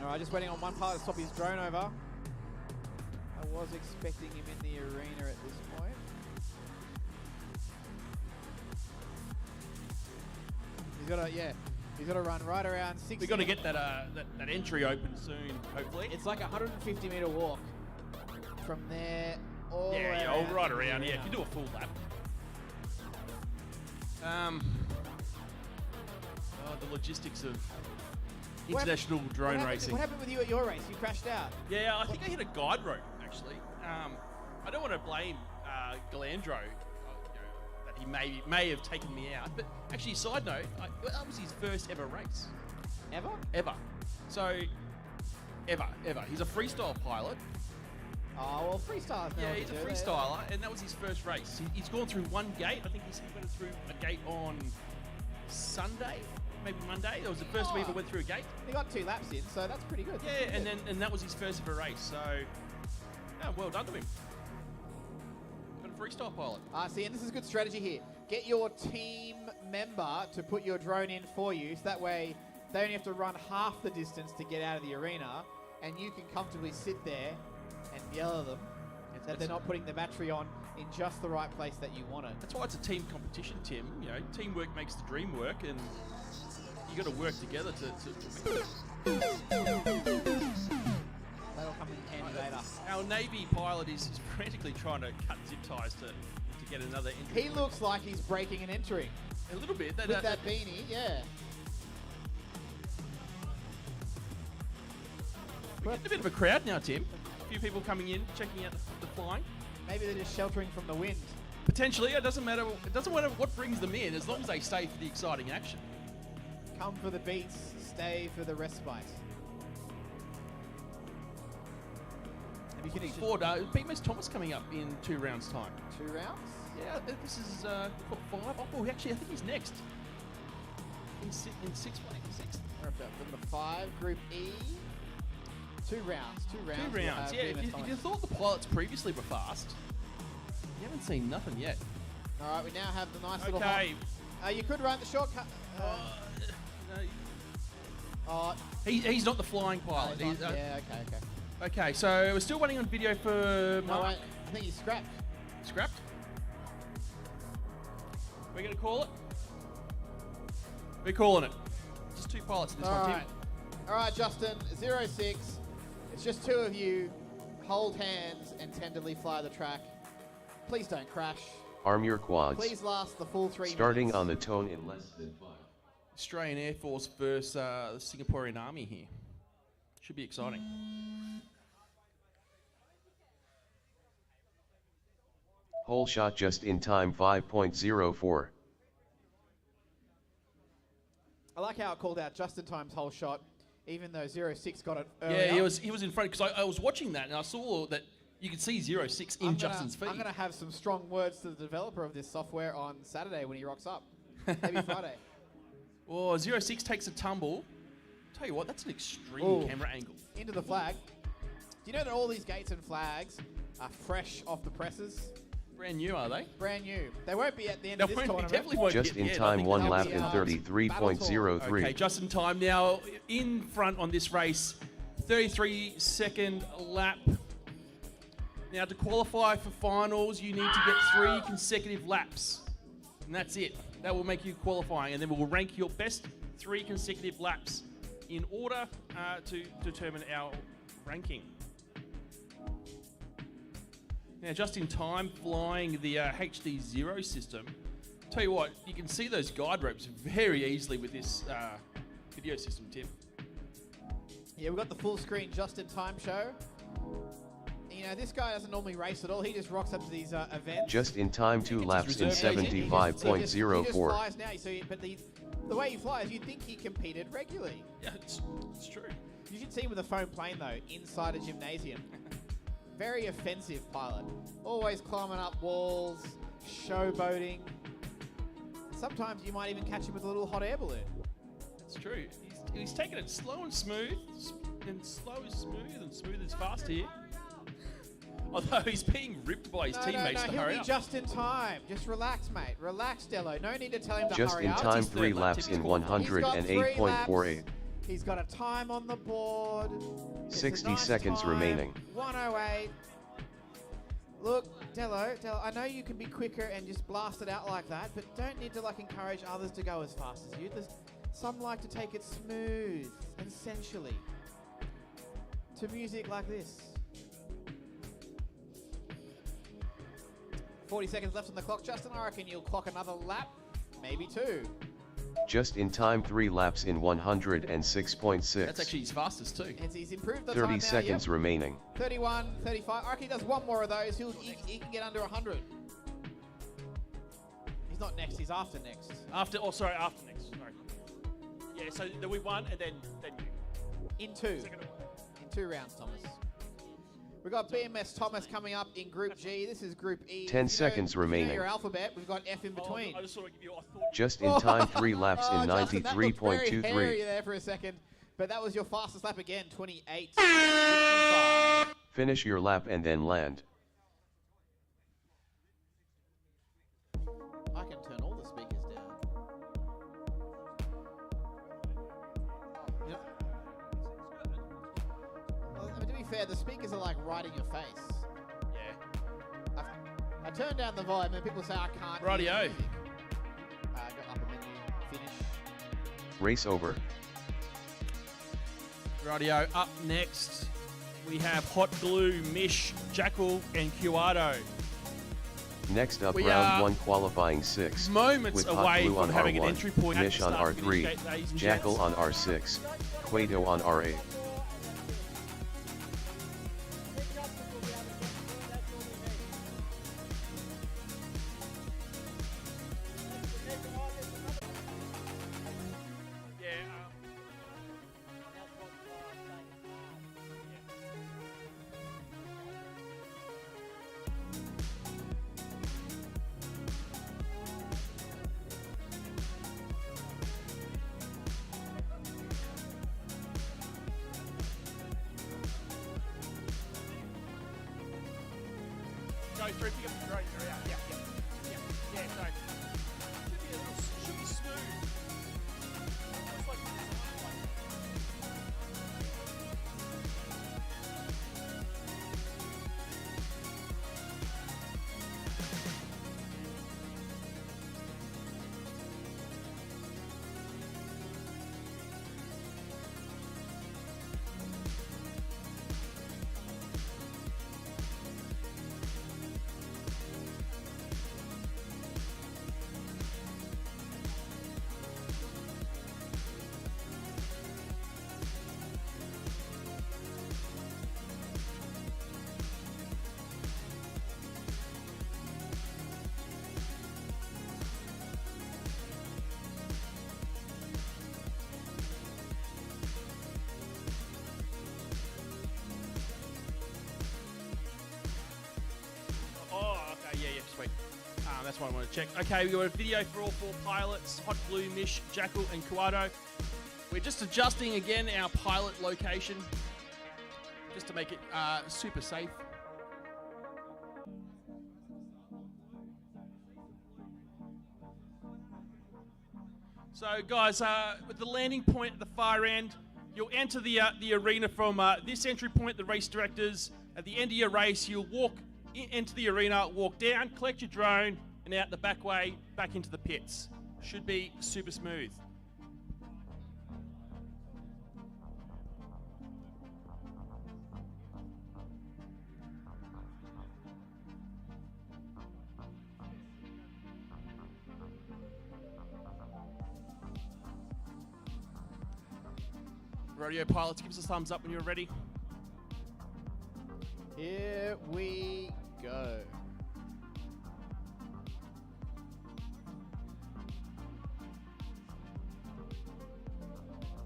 Alright, just waiting on one pilot to stop his drone over. I was expecting him in the arena at this point. He's got to run right around 60. We've got to get that entry open soon, hopefully. It's like a 150 meter walk from there all the way all right the around. Yeah, arena. if you do a full lap. The logistics of international drone racing. What happened with you at your race? You crashed out. Yeah, I think I hit a guide rope actually. I don't want to blame Galandro, that he may have taken me out, but actually, side note, that was his first ever race. Ever? So, ever. He's a freestyle pilot. Oh, well, freestylers. Yeah, he's a freestyler, and that was his first race. He's gone through one gate. I think he went through a gate on Sunday, maybe Monday. That was the first time he ever went through a gate. He got 2 laps in, so that's pretty good. Yeah, and that was his first ever race. So, yeah, well done to him. Been a freestyle pilot. See, and this is good strategy here. Get your team member to put your drone in for you, so that way they only have to run half the distance to get out of the arena, and you can comfortably sit there and yell at them that they're not putting the battery on in just the right place that you want it. That's why it's a team competition, Tim. You know, teamwork makes the dream work, and you got to work together to That'll come in handy later. Our Navy pilot is frantically trying to cut zip ties to get another entry. He looks like he's breaking and entering. A little bit. With that beanie, yeah. We're getting a bit of a crowd now, Tim. A few people coming in, checking out the flying. Maybe they're just sheltering from the wind. Potentially, it doesn't matter. It doesn't matter what brings them in, as long as they stay for the exciting action. Come for the beats, stay for the respite. Have you finished Ford, BMS Thomas coming up in 2 rounds' time. 2 rounds? Yeah, this is what, 5. Oh, actually, I think he's next. In 6th place. 6th. Number 5, Group E. 2 rounds. 2 rounds. 2 rounds. Yeah, if you thought the pilots previously were fast, you haven't seen nothing yet. All right, we now have the nice little. Okay. You could run the shortcut. He's not the flying pilot. Yeah, okay. Okay, so we're still waiting on video for No, Mark. wait, I think he's scrapped. Scrapped? We're going to call it? We're calling it. Just 2 pilots in this one, Tim. All right, Justin, 06. It's just 2 of you. Hold hands and tenderly fly the track. Please don't crash. Arm your quads. Please last the full 3 Starting minutes. on the tone in less than 5. Australian Air Force versus the Singaporean Army here. Should be exciting. Whole shot just in time 5.04. I like how it called out Justin Time's whole shot, even though 06 got it earlier. Yeah, he was in front, because I was watching that and I saw that you could see 06 in Justin's feed. I'm going to have some strong words to the developer of this software on Saturday when he rocks up. Maybe Friday. Oh, 06 takes a tumble. Tell you what, that's an extreme camera angle. Into the flag. Do you know that all these gates and flags are fresh off the presses? Brand new, are they? Brand new. They won't be at the end of this tournament. Definitely won't Just be in at the time, end. 1 lap be, in uh, 33.03. Okay, just in time now. In front on this race, 33-second lap. Now, to qualify for finals, you need to get 3 consecutive laps. And that's it. That will make you qualifying. And then we'll rank your best 3 consecutive laps in order to determine our ranking. Now, just in time, flying the HD0 system. Tell you what, you can see those guide ropes very easily with this video system, Tim. Yeah, we've got the full screen just in time show. You know, this guy doesn't normally race at all. He just rocks up to these events. Just in time 2 laps in reserve agent. He just 75.04. flies now. So, but the way he flies, you'd think he competed regularly. Yeah, it's true. You should see him with a foam plane, though, inside a gymnasium. Very offensive pilot. Always climbing up walls, showboating. Sometimes you might even catch him with a little hot air balloon. That's true. He's taking it slow and smooth, and slow is smooth, and smooth is fast here. Although he's being ripped by his teammates to he'll hurry be up. just in time. Just relax, mate. Relax, Dello. No need to tell him to Just hurry in up. time Just 3 third laps lap, in typical. He's got 3 108.48. laps. He's got a time on the board. It's a 60 nice seconds time. remaining. 108. Look, Dello, I know you can be quicker and just blast it out like that, but don't need to encourage others to go as fast as you. Some like to take it smooth and sensually to music like this. 40 seconds left on the clock. Justin, I reckon you'll clock another lap, maybe 2. Just in time 3 laps in 106.6. That's actually his fastest too. He's improved the 30 time now, seconds yep. remaining. 31, 35. I reckon he does one more of those. He can get under 100. He's not next, he's after next. After next. Sorry. Yeah, so then we won and then you. In 2. In 2 rounds, Thomas. We've got BMS Thomas coming up in Group G. This is Group E. 10 seconds remaining. Your alphabet, we've got F in between. I just thought I'd give you. I thought Just in time 3 laps in Justin, that looked very hairy 93.23. there for a second, but that was your fastest lap again, 28.65. Finish your lap and then land. I can turn all the speakers down. Yep. Well, I mean, to be fair, the speakers are like right in your face. Yeah. I turn down the volume and people say I can't hear Rightio. the music. Go upper menu, finish. Race over. Radio. Up next, we have Hot Glue, Mish, Jackal, and Cuado. Next up, We round are 1 qualifying 6. Moments with Hot away Glue from on having R1, an entry point Mish at the on start of the R3, gate, ladies and Jackal gents. on R6, Quato on R8. Go through, pick up the drone. Yeah, so should be smooth. Almost like sweet. That's what I want to check. Okay, we got a video for all 4 pilots, Hot Glue, Mish, Jackal, and Cuado. We're just adjusting again our pilot location, just to make it super safe. So guys, with the landing point at the far end, you'll enter the arena from this entry point, the race directors. At the end of your race, you'll walk into the arena, walk down, collect your drone, and out the back way, back into the pits. Should be super smooth. Rodeo pilots, give us a thumbs up when you're ready. Here we go.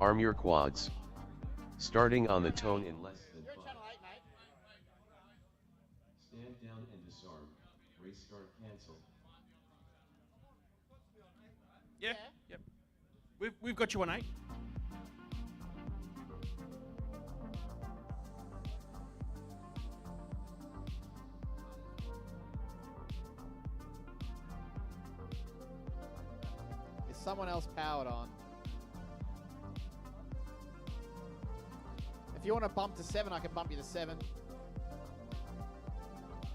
Arm your quads. Starting on the tone in less than 5. Stand down and disarm. Race start cancelled. Yeah? Yep. We've got you on 8. Is someone else powered on? If you want to bump to 7, I can bump you to 7.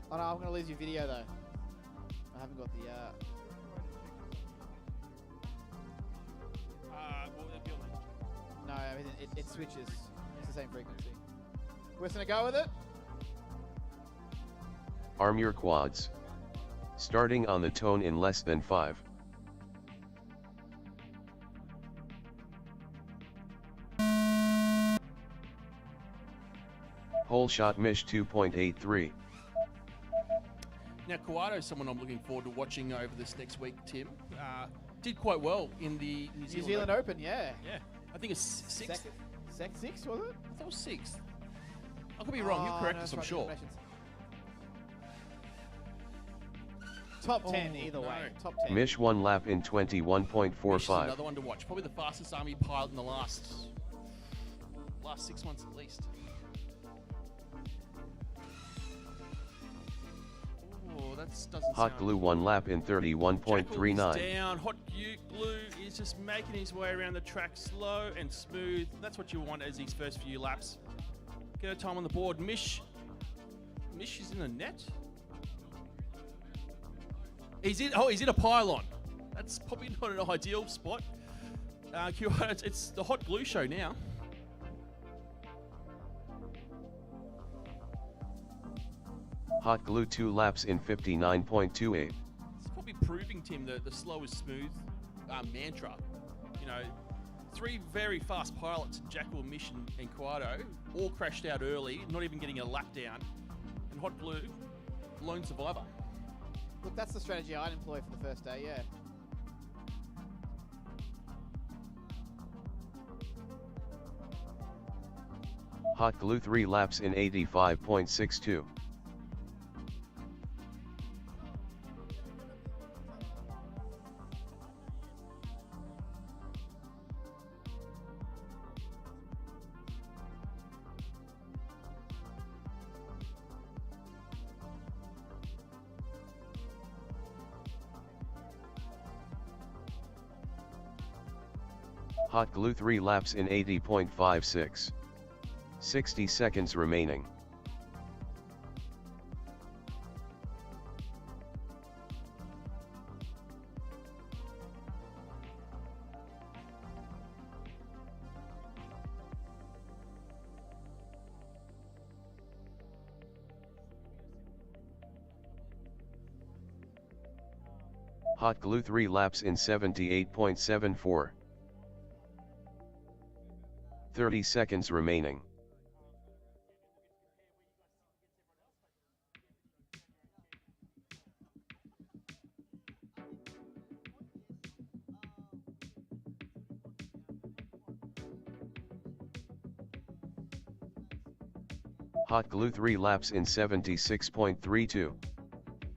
Oh no, I'm going to lose your video though. I haven't got the... No, I mean, it switches. It's the same frequency. We're just going to go with it? Arm your quads. Starting on the tone in less than 5. Hole shot Mish 2.83. Now, Kawato is someone I'm looking forward to watching over this next week, Tim. Did quite well in the New Zealand Open, yeah. Yeah. I think it's sixth. Sixth, was it? I thought it was sixth. I could be wrong. He'll correct us, I'm sure. Top 10 either way. Top 10. Mish 1 lap in Mish is 21.45. another one to watch. Probably the fastest Army pilot in the last 6 months at least. Oh, that doesn't Hot sound... Glue 1 lap in Jackal is 31.39. down. Hot Glue is just making his way around the track slow and smooth. That's what you want as his first few laps. Get a time on the board. Mish is in the net. He's in a pylon. That's probably not an ideal spot. It's the Hot Glue show now. Hot Glue 2 laps in 59.28. It's probably proving, Tim, the slow is smooth mantra. You know, 3 very fast pilots, Jackal, Mish, and Quado, all crashed out early, not even getting a lap down. And Hot Glue, lone survivor. Look, that's the strategy I'd employ for the first day, yeah. Hot Glue 3 laps in 85.62. Hot Glue 3 laps in 80.56. 60 seconds remaining. Hot Glue 3 laps in 78.74. 30 seconds remaining. Hot Glue 3 laps in 76.32.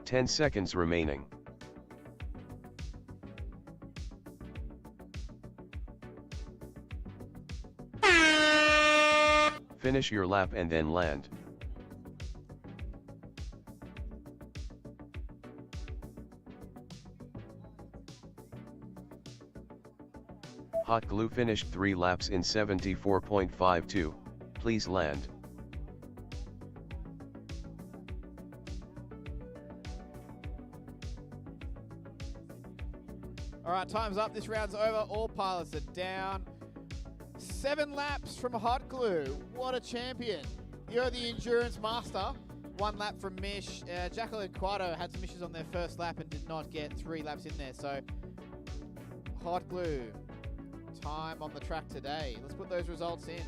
10 seconds remaining. Finish your lap and then land. Hot Glue finished 3 laps in 74.52. Please land. All right, time's up. This round's over. All pilots are down. 7 laps from Hot Glue. What a champion. You're the endurance master. 1 lap from Mish. Jackal and Quado had some issues on their first lap and did not get 3 laps in there. So, Hot Glue, time on the track today. Let's put those results in.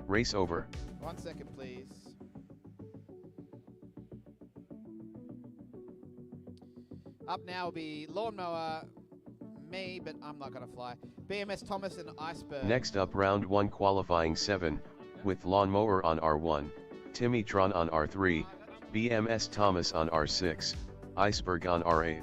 Race over. 1 second, please. Up now will be Lawnmower, me, but I'm not going to fly. BMS Thomas and Iceberg. Next up, round 1 qualifying 7, with Lawnmower on R1, Timmytron on R3, BMS Thomas on R6, Iceberg on R8.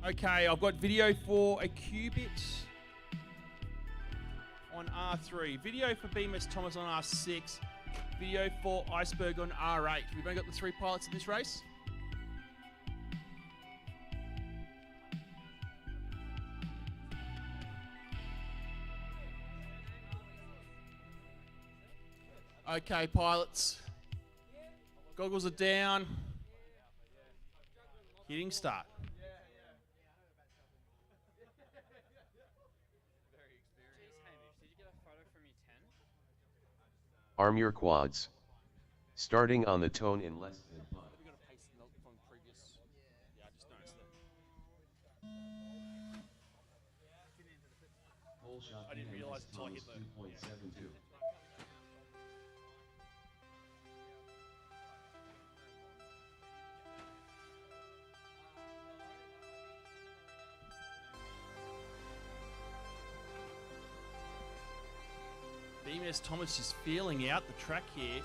Okay, I've got video for a Qubit on R3. Video for BMS Thomas on R6. Video for Iceberg on R8. We've only got the 3 pilots in this race. Okay, pilots. Goggles are down. Hitting start. Arm your quads. Starting on the tone in less than 5. We've got a pace from previous. Yeah, I just noticed that. I didn't realise until I hit the 2.72. BMS Thomas is feeling out the track here.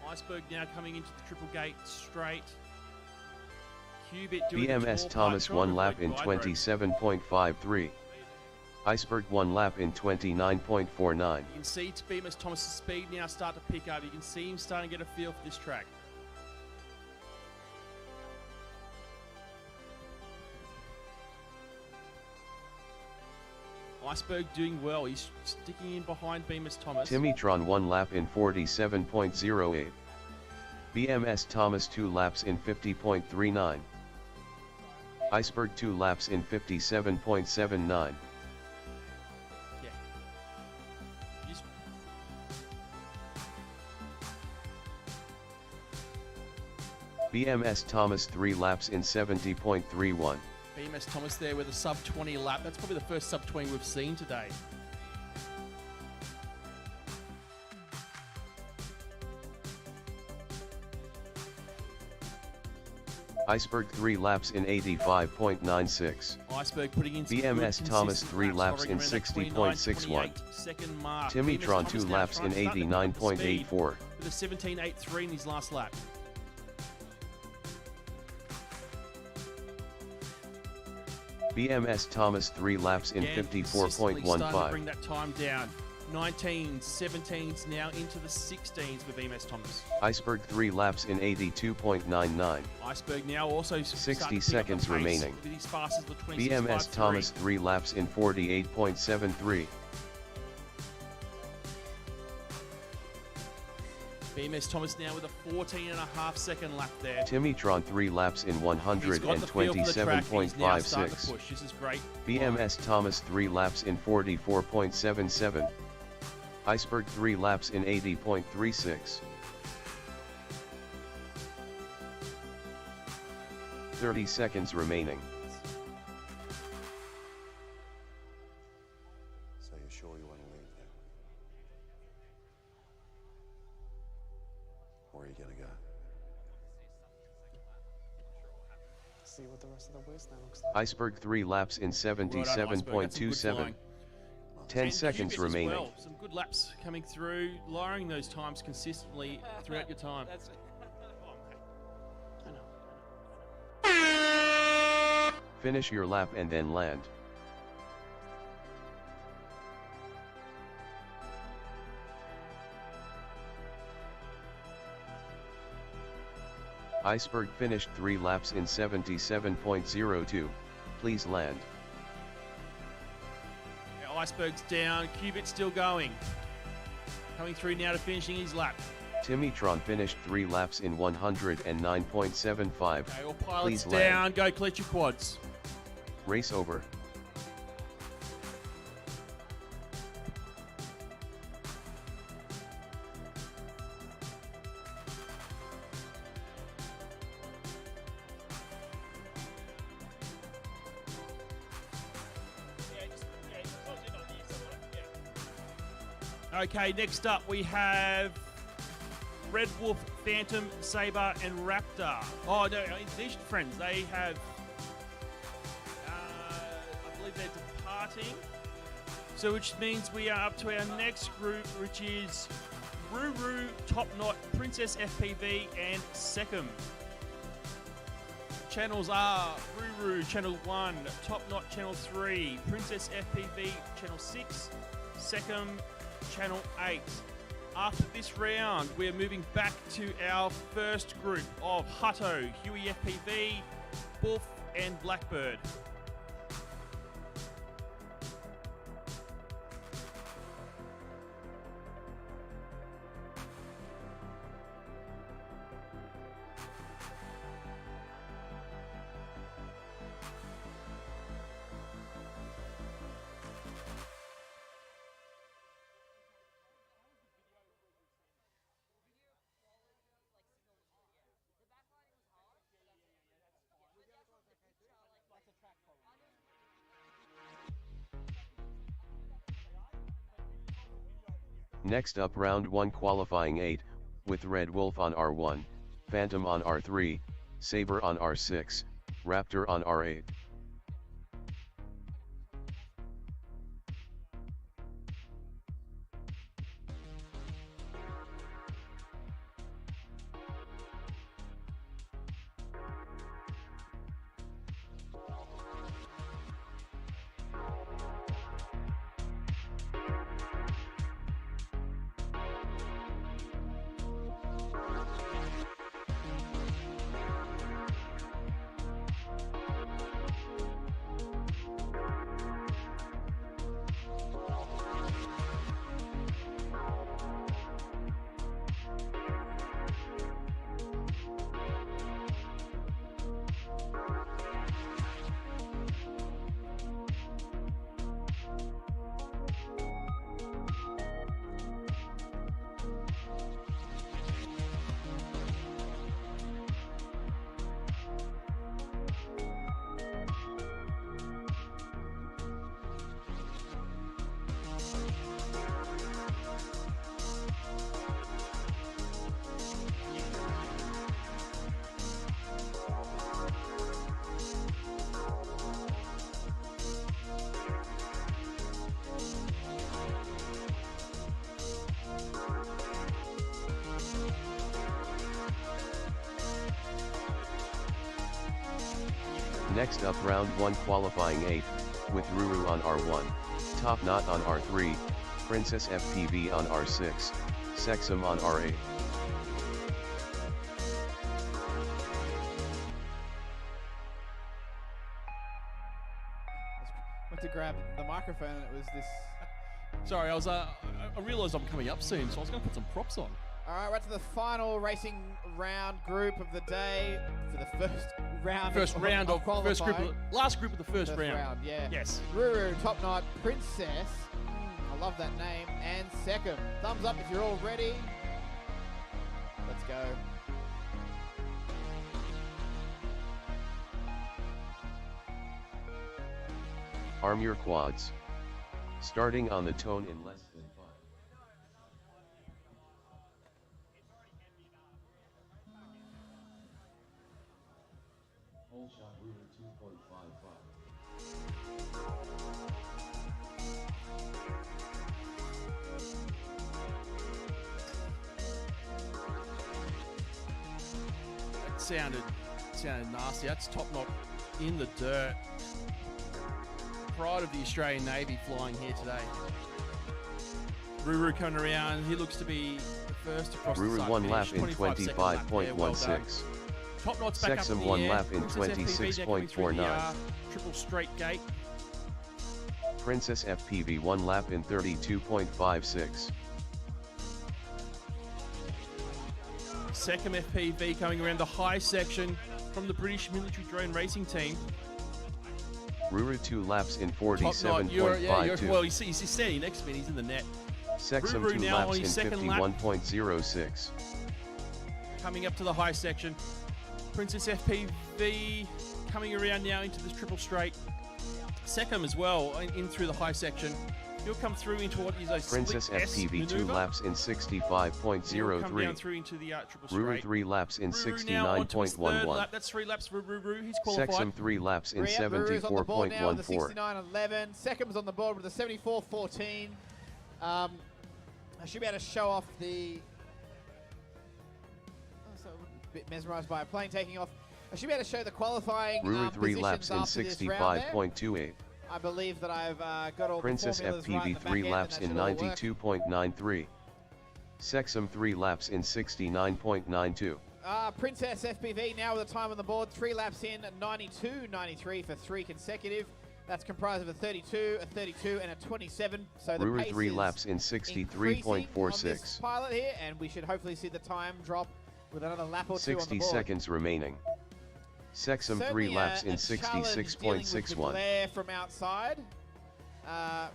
Iceberg now coming into the triple gate straight. Qubit doing BMS Thomas 1 lap in 27.53. Iceberg 1 lap in 29.49. You can see BMS Thomas' speed now start to pick up. You can see him starting to get a feel for this track. Iceberg doing well. He's sticking in behind BMS Thomas. Timitron 1 lap in 47.08. BMS Thomas 2 laps in 50.39. Iceberg 2 laps in 57.79. Yeah. Just- BMS Thomas 3 laps in 70.31. BMS Thomas there with a sub 20 lap. That's probably the first sub 20 we've seen today. Iceberg 3 laps in 85.96. Iceberg putting in some BMS good, Thomas consistent 3 laps in hovering around that 60.61. 29-28 second mark. Timitron BMS 2 Thomas now laps in trying to start to pick up speed 89.84. with a 17.83 in his last lap. BMS Thomas 3 laps in Again, consistently starting to 54.15. bring that time down. 19s, 17s, now into the 16s for BMS Thomas. Iceberg 3 laps in 82.99. Iceberg now also 60 seconds remaining. With his fastest of 26.53. BMS Thomas 3 laps in 48.73. BMS Thomas now with a 14.5 second lap there. Timitron 3 laps in He's got the feel for the track. He's now starting to 127.56. push. This is great. BMS Thomas 3 laps in 44.77. Iceberg 3 laps in 80.36. 30 seconds remaining. So you're sure you want to leave now? Where are you gonna go? See what the rest of the wasteland looks like. Iceberg 3 laps in 77.27. 10 seconds Qubit as remaining. well. Some good laps coming through, lowering those times consistently throughout your time. Finish your lap and then land. Iceberg finished 3 laps in 77.02. Please land. Yeah, Iceberg's down, Qubit's still going. Coming through now to finishing his lap. Timitron finished 3 laps in 109.75. Okay, all pilots Please land. down, go collect your quads. Race over. Okay, next up we have Red Wolf, Phantom, Sabre, and Raptor. Oh no, Indonesian friends, they have, I believe they're departing. So which means we are up to our next group, which is Ruru, Top Knot, Princess FPV, and Secum. channels are Ruru Channel 1, Top Knot Channel 3, Princess FPV Channel 6, Secom Channel 8. After this round, we're moving back to our first group of Hutto, Huey FPV, Wolf, and Blackbird. Next up, round 1 qualifying 8, with Red Wolf on R1, Phantom on R3, Saber on R6, Raptor on R8. Next up, round 1 qualifying 8, with Ruru on R1, Top Knot on R3, Princess FPV on R6, Sexum on R8. Went to grab the microphone and it was this. Sorry, I realised I'm coming up soon, so I was going to put some props on. All right, we're to the final racing round group of the day for the first round. Last group of the first round. Yeah. Yes. Ruru, Top Knot, Princess. I love that name. And Second. Thumbs up if you're all ready. Let's go. Arm your quads. Starting on the tone in less than 5. Whole shot Ruru 2.55. That sounded nasty. That's Top Knot in the dirt. Pride of the Australian Navy flying here today. Ruru coming around. He looks to be the first across the Ruru start 1 finish. lap in 25.16. Top Knot's back up in Sexum the 1 air. lap in Princess FPV, they're coming through the, 26.49. triple straight gate. Princess FPV 1 lap in 32.56. Second FPV coming around the high section from the British military drone racing team. Ruru 2 laps in Top Knot, 47.52. well, he's standing next to me. He's in the net. Sexum Ruru 2 now on laps in his second lap. 51.06. Coming up to the high section. Princess FPV coming around now into this triple straight. Second as well in through the high section. He'll come through into what is a Princess split S FPV 2 maneuver. laps in He'll come down 65.03. through into the triple Ruru straight. 3 laps in Ruru now onto his third 69.11. lap. That's 3 laps for Ruru. He's qualified. Sexum 3 laps in Ruru's on the board now with a 74.14. 69.11. Second's on the board with a 74.14. I should be able to show off the... So a bit mesmerised by a plane taking off. I should be able to show the qualifying Ruru 3 positions laps in after this round there. 65.28. I believe that I've got all Princess the formulas right FPV in the 3 back laps end, in and that should all work. 92.93. Sexum 3 laps in 69.92. Princess FPV now with a time on the board, 3 laps in, 92.93 for 3 consecutive. That's comprised of a 32, a 32, and a 27. So the Ruru pace 3 is laps in increasing on this 63.46. pilot here, and we should hopefully see the time drop with another lap or two on the 60 board. seconds remaining. Sexum 3 Certainly laps in a challenge dealing with the 66.61. glare from outside. I'm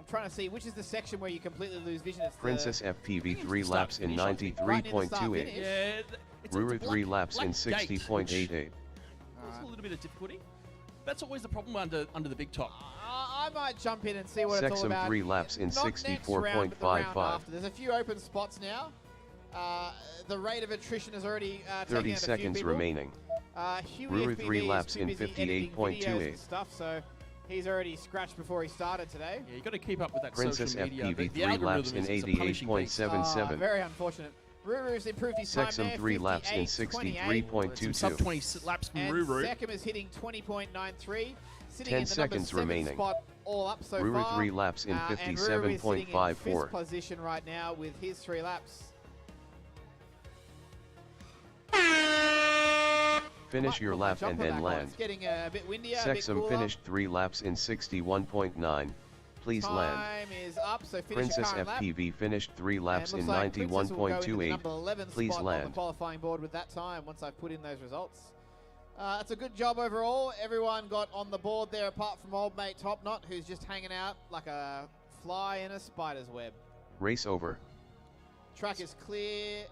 trying to see which is the section where you completely lose vision. It's Princess the FPV It's 3 the laps start in finish, I think. right near the start 93.28. finish. Yeah, it's Ruru a 3 laps in black gate, which 60.88. There's a little bit of difficulty. That's always the problem under the big top. I might jump in and see what it's all Sexum about. 3 laps in Not next round, but the round 64.55. after. There's a few open spots now. The rate of attrition has already 30 taken out a few seconds people. remaining. Huey Ruru FPV 3 is laps too in busy editing videos 58.28. and stuff, so he's already scratched before he started today. Yeah, you got to keep up with that Princess social media. FPV The 3 algorithm laps in is a punishing beast. 88.77. Very unfortunate. Ruru's improved his time Sexum there, 3 laps in 58.28. Some sub 63.22. 20 laps from And Ruru. Second is hitting 20.93. Sitting 10 in the seconds number 7 remaining. spot all up so Ruru far. 3 laps in And Ruru is sitting in 57.54. 5th position right now with his 3 laps. Finish your lap and then land. It's getting a bit windier, a bit Sexum cooler. finished 3 laps in 61.9. Please land. Time is up, so finish Princess your current lap. FPV finished 3 And laps looks in like Princess will go into the 91.28. number 11 Please spot on the land. qualifying board with that time once I've put in those results. It's a good job overall. Everyone got on the board there apart from old mate Top Knot, who's just hanging out like a fly in a spider's web. Race over. Track is clear.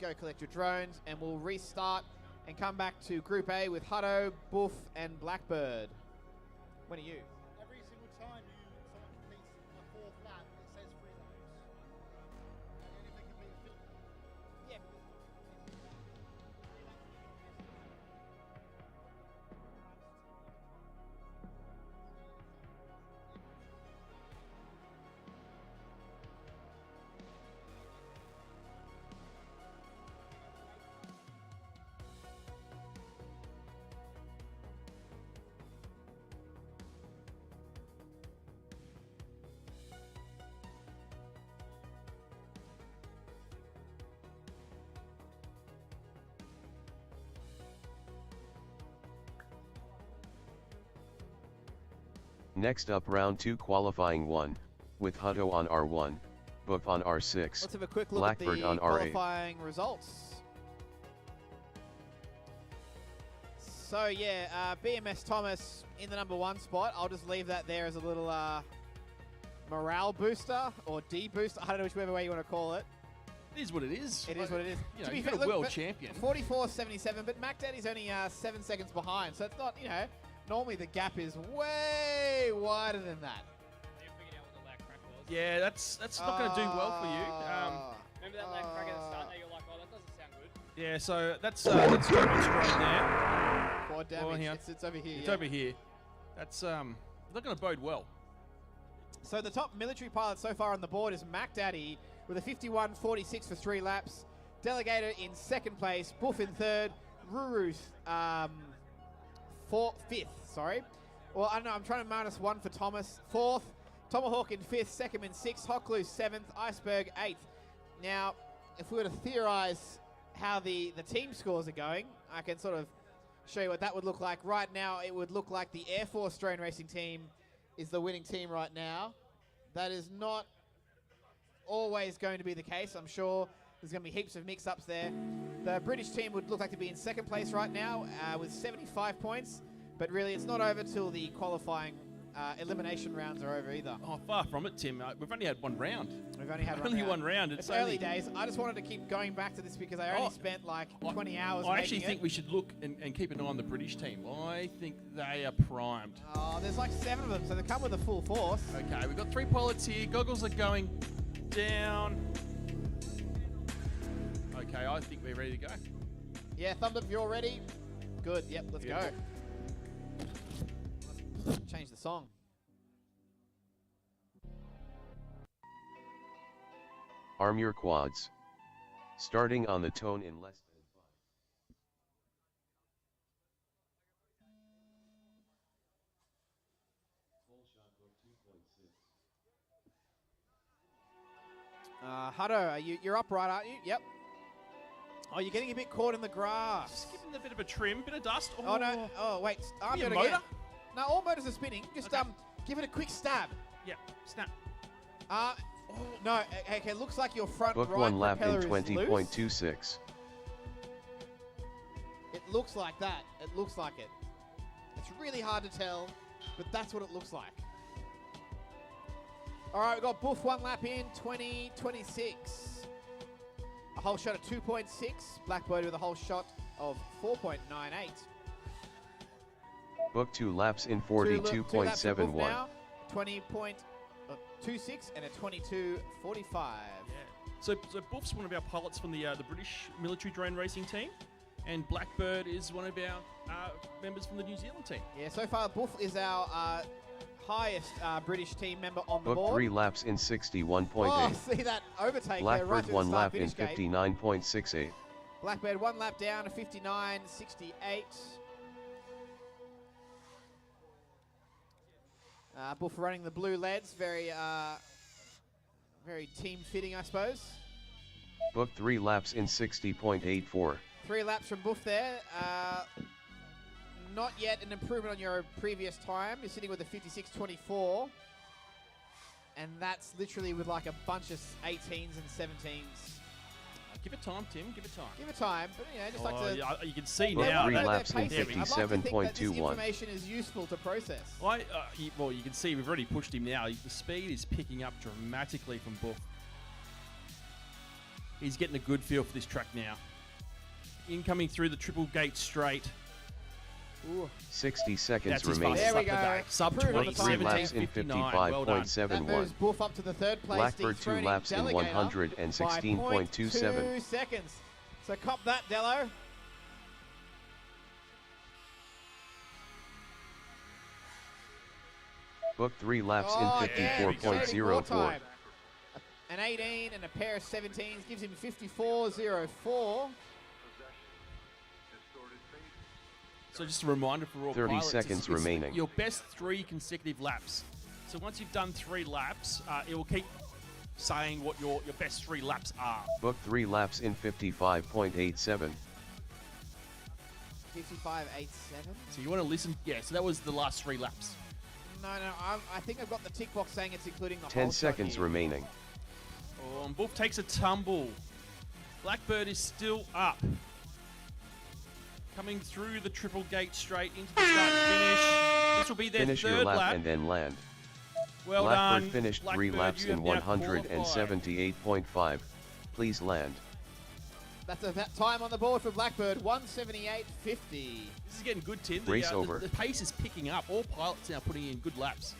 Go collect your drones, and we'll restart and come back to Group A with Hutto, Boof, and Blackbird. When are you? Every single time someone completes a 4th lap, it says 3 laps. And then if they complete a 5th lap. Yeah. Next up round 2 qualifying 1, with Hutto on R1, Boof on R6, Let's have a quick look Blackbird at the on R8. qualifying results. So yeah, BMS Thomas in the number 1 spot. I'll just leave that there as a little morale booster or D-booster. I don't know whichever way you want to call it. It is what it is. It is what it is. You To know, be you've got fair, a look, world but champion. 44.77, but Mac Daddy's only 7 seconds behind, so it's not, you know, normally the gap is way wider than that. Yeah, that's not going to do well for you. Remember that lag crack at the start that you're like, oh, that doesn't sound good? Yeah, so that's on screen there. Quad Oh, damage. hang on. It's over here. It's yeah. over here. That's not going to bode well. So the top military pilot so far on the board is Mac Daddy with a 51.46 for 3 laps. Delegator in 2nd place, Boof in 3rd, Ruru 5th, sorry. Well, I don't know, I'm trying to -1 for Thomas. 4th, Tomahawk in 5th, Second in 6th, Hocklu 7th, Iceberg 8th. Now, if we were to theorize how the team scores are going, I can sort of show you what that would look like. Right now, it would look like the Air Force drone racing team is the winning team right now. That is not always going to be the case. I'm sure there's going to be heaps of mix-ups there. The British team would look like to be in 2nd place right now with 75 points, but really it's not over till the qualifying elimination rounds are over either. Oh, far from it, Tim. We've only had 1 round. We've only had Only one round. It's early days. I just wanted to keep going back to this because I only spent like 20 hours I actually making think it. we should look and keep an eye on the British team. I think they are primed. Oh, there's like 7 of them, so they come with a full force. Okay, we've got 3 pilots here. Goggles are going down. Okay, I think we're ready to go. Yeah, thumbs up if you're ready. Good, yep, let's go. Let's change the song. Arm your quads. Starting on the tone in less than Hutto, you're upright, aren't you? Yep. Oh, you're getting a bit caught in the grass. Just give him a bit of a trim, bit of dust. Oh, no. Oh, wait. I'm Give me going a to motor. No, all motors are spinning. Just Okay. give it a quick stab. Yeah, snap. No, okay, looks like your front Book right 1 lap in propeller is loose. 20.26. It looks like that. It looks like it. It's really hard to tell, but that's what it looks like. All right, we've got Boof 1 lap in 20.26. A whole shot at 2.6. Blackbird with a whole shot of 4.98. Book 2 laps in Two laps for Boof 42.71. now, 20.26 and a 22.45. Yeah. So Buff's one of our pilots from the British military drone racing team, and Blackbird is one of our members from the New Zealand team. Yeah, so far Boof is our highest British team member on the Book board. 3 laps in 61.8. Oh, see that overtake there right Blackbird through 1 the lap in start-finish gate. 59.68. Blackbird 1 lap down to 59.68. Boof running the blue leads, very team fitting, I suppose. Book 3 laps in 60.84. 3 laps from Boof there. Not yet an improvement on your previous time. You're sitting with a 56.24. And that's literally with like a bunch of 18s and 17s. Give it time, Tim. Give it time. Give it time, but just like to... Yeah, you can see Book now. 3 that- laps in I'd like to think that this 57.21. information is useful to process. Well, you can see we've already pushed him now. The speed is picking up dramatically from Buff. He's getting a good feel for this track now. Incoming through the triple gate straight. Ooh. 60 seconds That's his remaining. fastest There we lap of the go. day. Sub Improved on 20, the 3 time. laps in 17:59. Well done. That 55.71. moves Boof up to the third place. Blackbird 2 dethroning laps in Delegator 116.27. by 0.2 seconds. So cop that, Dello. Book 3 laps Oh, in yeah, he's getting more 54.04. time. An 18 and a pair of 17s gives him 54.04. So just a reminder for all 30 pilots, seconds it's remaining. Your best 3 consecutive laps. So once you've done 3 laps, it will keep saying what your best 3 laps are. Book 3 laps in 55.87. 55.87. So you want to listen. Yeah, so that was the last 3 laps. No, I think I've got the tick box saying it's including the 10 whole shot seconds here. remaining. Oh, and Buff takes a tumble. Blackbird is still up. Coming through the triple gate straight into the start finish. This will be their Finish your third lap lap. and then land. Well Blackbird done. finished 3 Blackbird, laps you in have now qualified. 178.5. Please land. That's a time on the board for Blackbird, 178.50. This is getting good, Tim. Race over. The pace is picking up. All pilots now putting in good laps.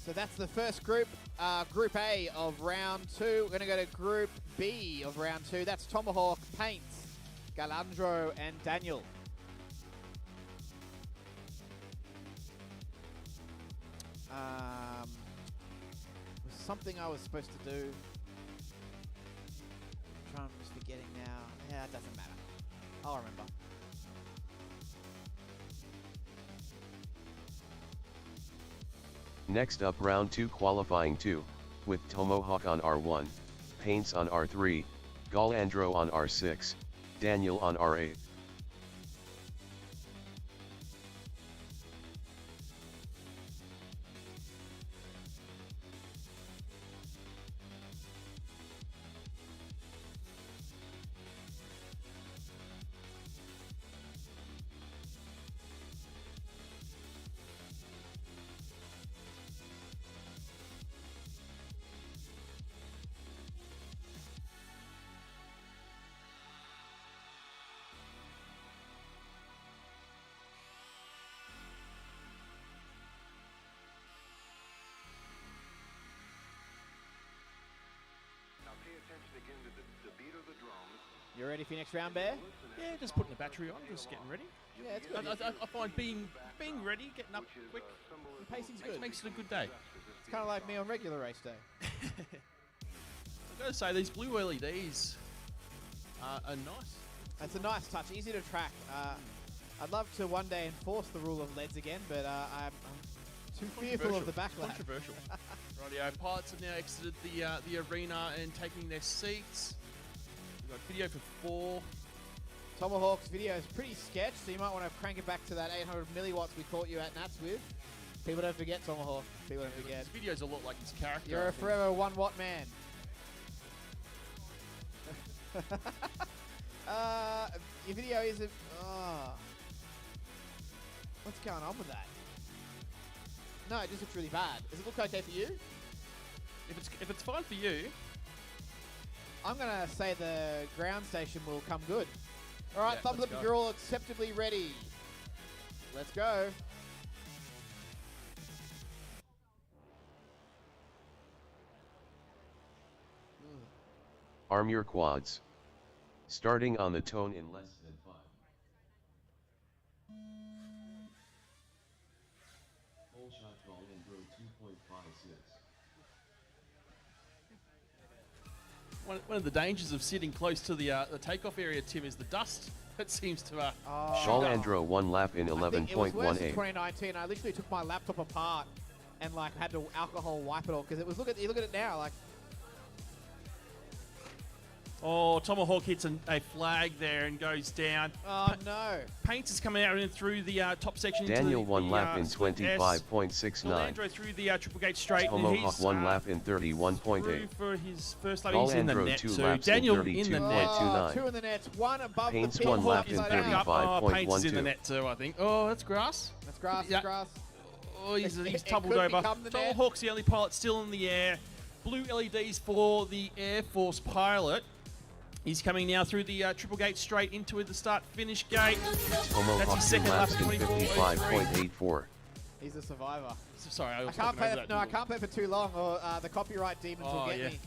So that's the first group, Group A of round 2. We're going to go to Group B of round 2. That's Tomahawk, Paints, Galandro, and Daniel. Was something I was supposed to do. I'm just forgetting now. Yeah, it doesn't matter. I'll remember. Next up round 2 qualifying 2, with Tomahawk on R1, Paints on R3, Galandro on R6, Daniel on R8. You ready for your next round, Bear? Yeah, just putting the battery on, just getting ready. Yeah, it's good. I find being ready, getting up quick, The pacing's good. makes it a good day. It's kind of like me on regular race day. I've got to say, these blue LEDs are nice. It's a nice touch, easy to track. I'd love to one day enforce the rule of leads again, but I'm too fearful of the backlash. Controversial. Rightio, pilots have now exited the arena and taking their seats. We've got video for 4. Tomahawk's video is pretty sketch, so you might want to crank it back to that 800 milliwatts we caught you at Nats with. People don't forget Tomahawk. People don't forget. This video's a lot like his character. You're a forever 1 watt man. Your video is a... Oh. What's going on with that? No, it just looks really bad. Does it look okay for you? If it's fine for you, I'm going to say the ground station will come good. All right, Yeah, thumbs up let's if go. you're all acceptably ready. Let's go. Arm your quads. Starting on the tone in less than 5. Full shot ball and grow 2.56. one of the dangers of sitting close to the takeoff area, Tim, is the dust that seems to shoot Paul up. Andro 1 lap in I think it was worse in 11.18. 2019. I literally took my laptop apart and like had to alcohol wipe it all because it was. Look at it now. Like Oh, Tomahawk hits a flag there and goes down. oh no. Paints is coming out and through the top section. Daniel into the, 1 lap in split S. 25.69. Landro through the triple gate straight. and Tomahawk he's 1 lap in through 31.8. for his first lap. Paul He's in the Andro net 2 too. laps in Daniel in the net. 32.29. 2 in the nets, 1 above Paints the pin. 1 lap Hawk in is down. Up. Oh, Paints is in the 35.12. net too, I think. Oh, that's grass. That's grass. Yeah. That's grass. Oh, he's It tumbled could over. become the net. Tomahawk's the only pilot still in the air. Blue LEDs for the Air Force pilot. He's coming now through the triple gate straight into the start-finish gate. Tomahawk That's his 2 second lap laps at in 24.83. 55.84. He's a survivor. Sorry, I I was can't talking play over that. that. No, I can't play for too long, or the copyright demons will Oh, get yeah. me.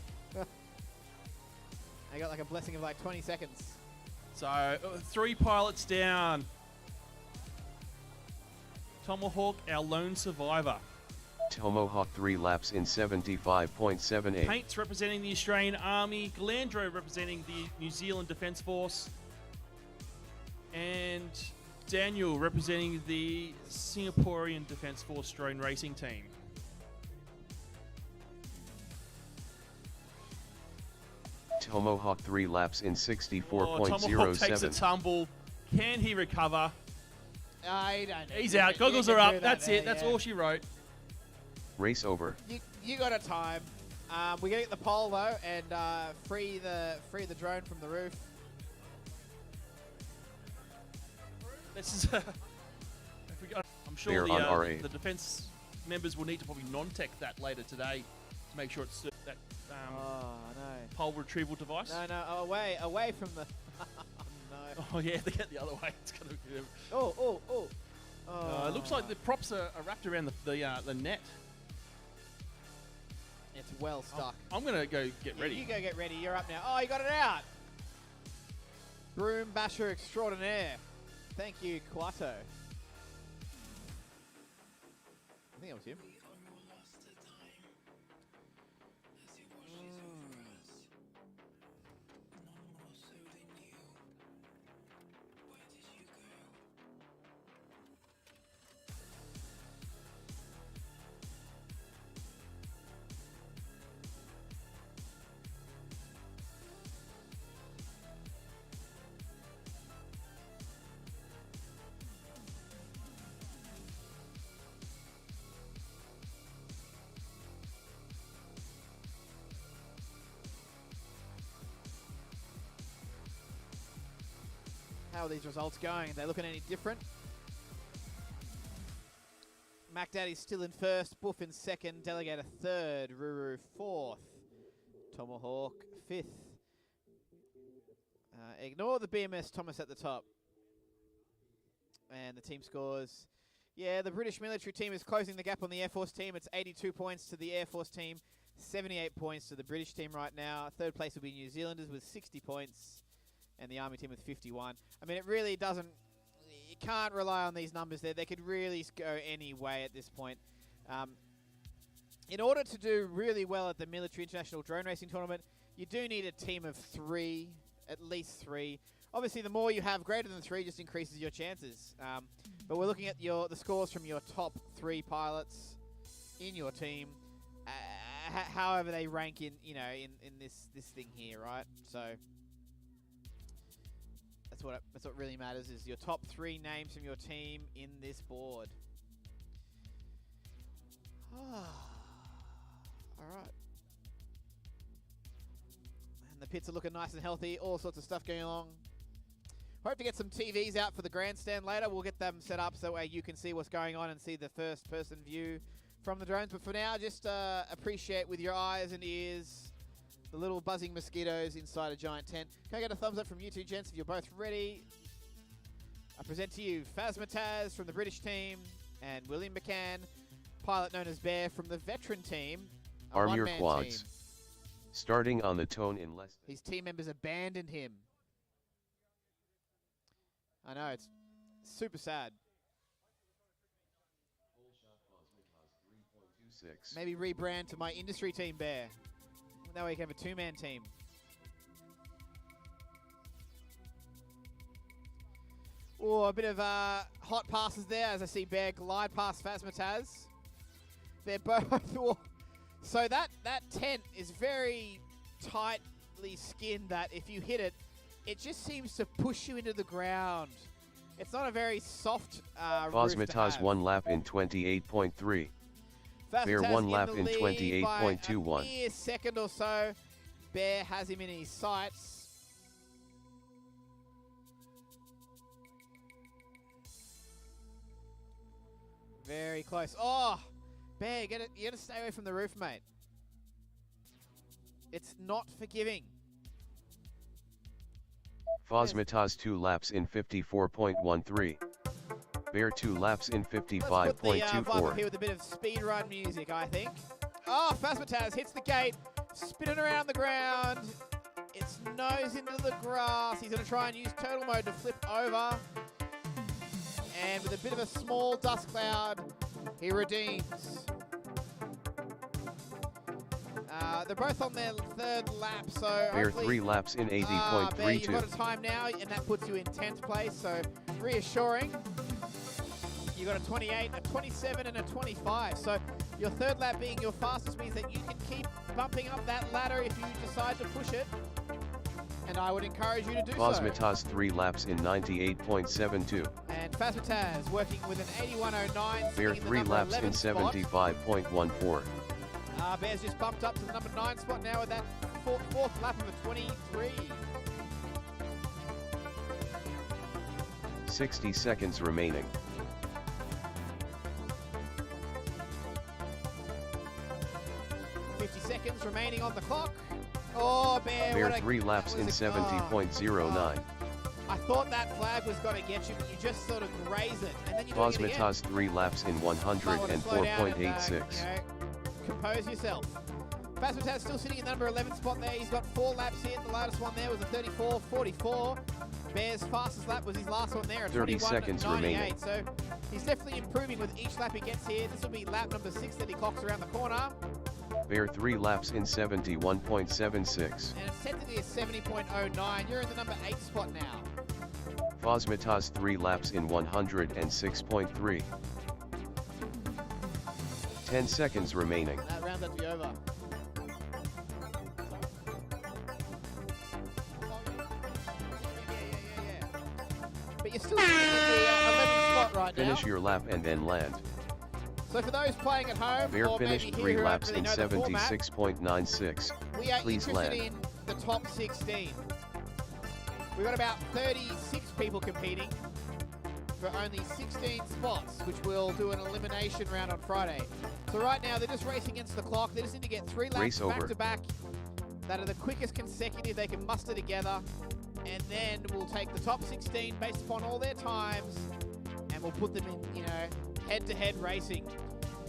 I got like a blessing of like 20 seconds. So, 3 pilots down. Tomahawk, our lone survivor. Tomahawk 3 laps in 75.78. Paints representing the Australian Army. Glandro representing the New Zealand Defence Force. And Daniel representing the Singaporean Defence Force drone racing team. Tomahawk 3 laps in Tomahawk takes a 64.07. tumble. Can he recover? I don't know. He's You out. can- Goggles you are can up. do that That's there, it. That's yeah. all she wrote. Race over. You got a time. We're gonna get the pole though, and free the drone from the roof. This is. I'm sure They're on RA. the defence members will need to probably non-tech that later today to make sure it's that Oh no. pole retrieval device. No, away from the. No. Oh yeah, they get the other way. It's gonna be. Oh. It looks like the props are wrapped around the net. It's well stuck. I'm gonna go get ready. You go get ready. You're up now. Oh, you got it out. Broom basher extraordinaire. Thank you, Quato. I think that was him. How are these results going? Are they looking any different? Mac Daddy's still in first, Boof in second, Delegator third, Ruru fourth, Tomahawk fifth. Ignore the BMS Thomas at the top. And the team scores. Yeah, the British military team is closing the gap on the Air Force team. It's 82 points to the Air Force team, 78 points to the British team right now. Third place will be New Zealanders with 60 points. And the Army team with 51. I mean, it really doesn't... You can't rely on these numbers there. They could really go any way at this point. In order to do really well at the Military International Drone Racing Tournament, you do need a team of 3, at least 3. Obviously, the more you have greater than 3 just increases your chances. But we're looking at the scores from your top 3 pilots in your team, however they rank in this thing here, right? So that's what really matters, is your top 3 names from your team in this board. All right. And the pits are looking nice and healthy. All sorts of stuff going along. Hope to get some TVs out for the grandstand later. We'll get them set up so that way you can see what's going on and see the first-person view from the drones. But for now, just appreciate with your eyes and ears the little buzzing mosquitoes inside a giant tent. Can I get a thumbs up from you two gents if you're both ready? I present to you Phasmataz from the British team and William McCann, pilot known as Bear from the veteran team. Arm your quads. Team. Starting on the tone in less than... His team members abandoned him. I know, it's super sad. Maybe rebrand to my industry team, Bear. That way you can have a 2-man team. Oh, a bit of hot passes there as I see Bear glide past Phasmataz. They're both... So that tent is very tightly skinned that if you hit it, it just seems to push you into the ground. It's not a very soft Phasmataz 1 lap in 28.3. Bear 1 lap in 28.21. A mere second or so. Bear has him in his sights. Very close. Oh, Bear, you gotta stay away from the roof, mate. It's not forgiving. Phasmataz 2 laps in 54.13. Bear 2 laps in Let's put the vibe up 55.24. here with a bit of speed run music, I think. Oh, Phasmataz hits the gate, spinning around the ground. Its nose into the grass. He's going to try and use turtle mode to flip over. And with a bit of a small dust cloud, he redeems. They're both on their 3rd lap, so Bear 3 laps in Bear, you've 80.32. got a time now, and that puts you in 10th place, so reassuring. You got a 28, a 27, and a 25. So your 3rd lap being your fastest means that you can keep bumping up that ladder if you decide to push it. And I would encourage you to do Phasmataz 3 laps in 98.72. And Phasmataz working with an 81.09. Bear 3 laps in 75.14. Bear's just bumped up to the number 9 spot now with that fourth lap of a 23. 60 seconds remaining. 50 seconds remaining on the clock. Oh, Bear. Bear 3 laps in 70.09. I thought that flag was going to get you, but you just sort of graze it. And then you do it again. Phasmataz 3 laps in 104.86. Compose yourself. Phasmataz still sitting in the number 11 spot there. He's got 4 laps here. The latest one there was a 34.44. Bear's fastest lap was his last one there, a 30 seconds remaining. So he's definitely improving with each lap he gets here. This will be lap number 6 that he clocks around the corner. Bear 3 laps in 71.76. And it's technically a 70.09. You're in the number 8 spot now. Phasmataz 3 laps in 106.3. 10 seconds remaining. That rounds up to be over. But you're still sitting in the 11th spot right now. Finish your lap and then land. So for those playing at home, Bear or finished maybe 3 here who laps don't in really know the format, 76.96. we are Please interested land. in the top 16. We've got about 36 people competing for only 16 spots, which we'll do an elimination round on Friday. So right now, they're just racing against the clock. They just need to get 3 laps back-to-back that are the quickest consecutive they can muster together. And then we'll take the top 16 based upon all their times, and we'll put them in, head-to-head racing,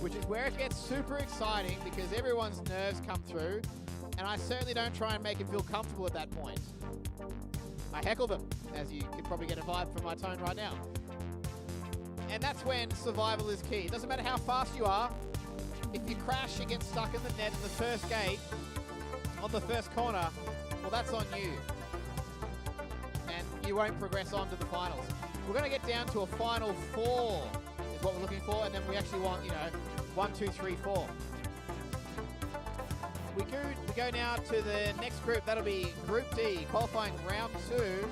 which is where it gets super exciting because everyone's nerves come through, and I certainly don't try and make them feel comfortable at that point. I heckle them, as you can probably get a vibe from my tone right now. And that's when survival is key. It doesn't matter how fast you are. If you crash and get stuck in the net in the first gate, on the first corner, well, that's on you. And you won't progress on to the finals. We're going to get down to a final 4 is what we're looking for, and then we actually want, 1, 2, 3, 4. We go now to the next group. That'll be Group D, qualifying round 2.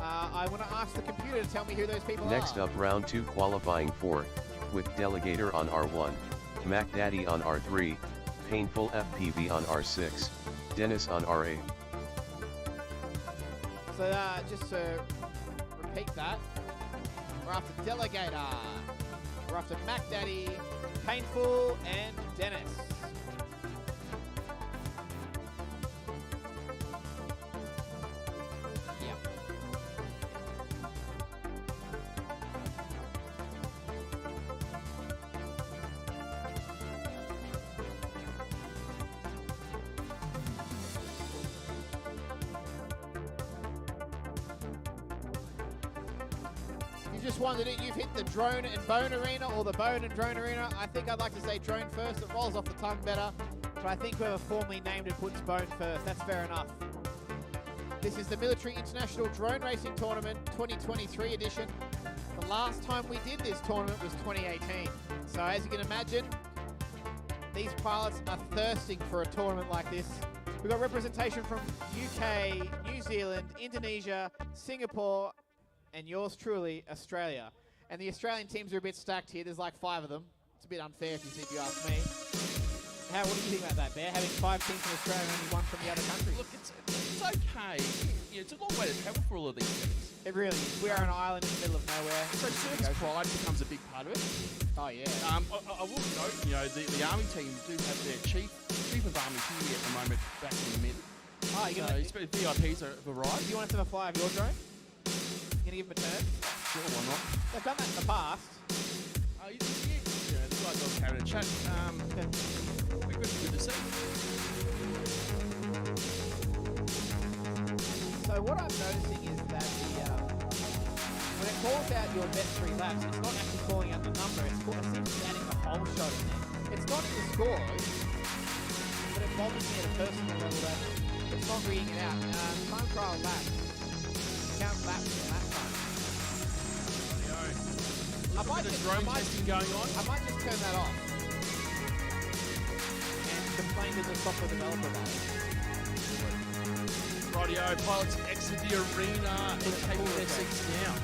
I want to ask the computer to tell me who those people Next are. up, round 2 qualifying 4, with Delegator on R1, Mac Daddy on R3, Painful FPV on R6, Dennis on R8. So just to repeat that, we're after Delegator, we're after Mac Daddy, Painful, and Dennis. Yep. You just wondered it, you've hit the drone and bone arena or the bone and drone arena. I think I'd like to say drone first. It rolls off the tongue better. But I think whoever formally named it puts bone first. That's fair enough. This is the Military International Drone Racing Tournament 2023 edition. The last time we did this tournament was 2018. So as you can imagine, these pilots are thirsting for a tournament like this. We've got representation from UK, New Zealand, Indonesia, Singapore, and yours truly, Australia. And the Australian teams are a bit stacked here. There's like 5 of them. It's a bit unfair if you ask me. What do you think about that, Bear? Having 5 teams from Australia and only 1 from the other country? Look, it's okay. It's a long way to travel for all of these things. It really is. We are an island in the middle of nowhere. So service pride becomes a big part of it. Oh, yeah. I will note, the Army team do have their chief of Army here at the moment back in the mid. Oh, VIPs have arrived. Do you want us to have a fly of your drone? You going to give him a turn? Sure, why not? They've done that in the past. The guys all having a chat. Good to see. So what I'm noticing is that when it calls out your best 3 laps, it's not actually calling out the number. It's essentially adding the whole shot in there. It's not in the scores, but it bothers me at a personal level that it's not reading it out. Time trial lap. Count laps and lap time. I might just drone testing going on. I might just turn that off and complain to the software developer about it. Rightio, pilots exit the arena and take their seats now.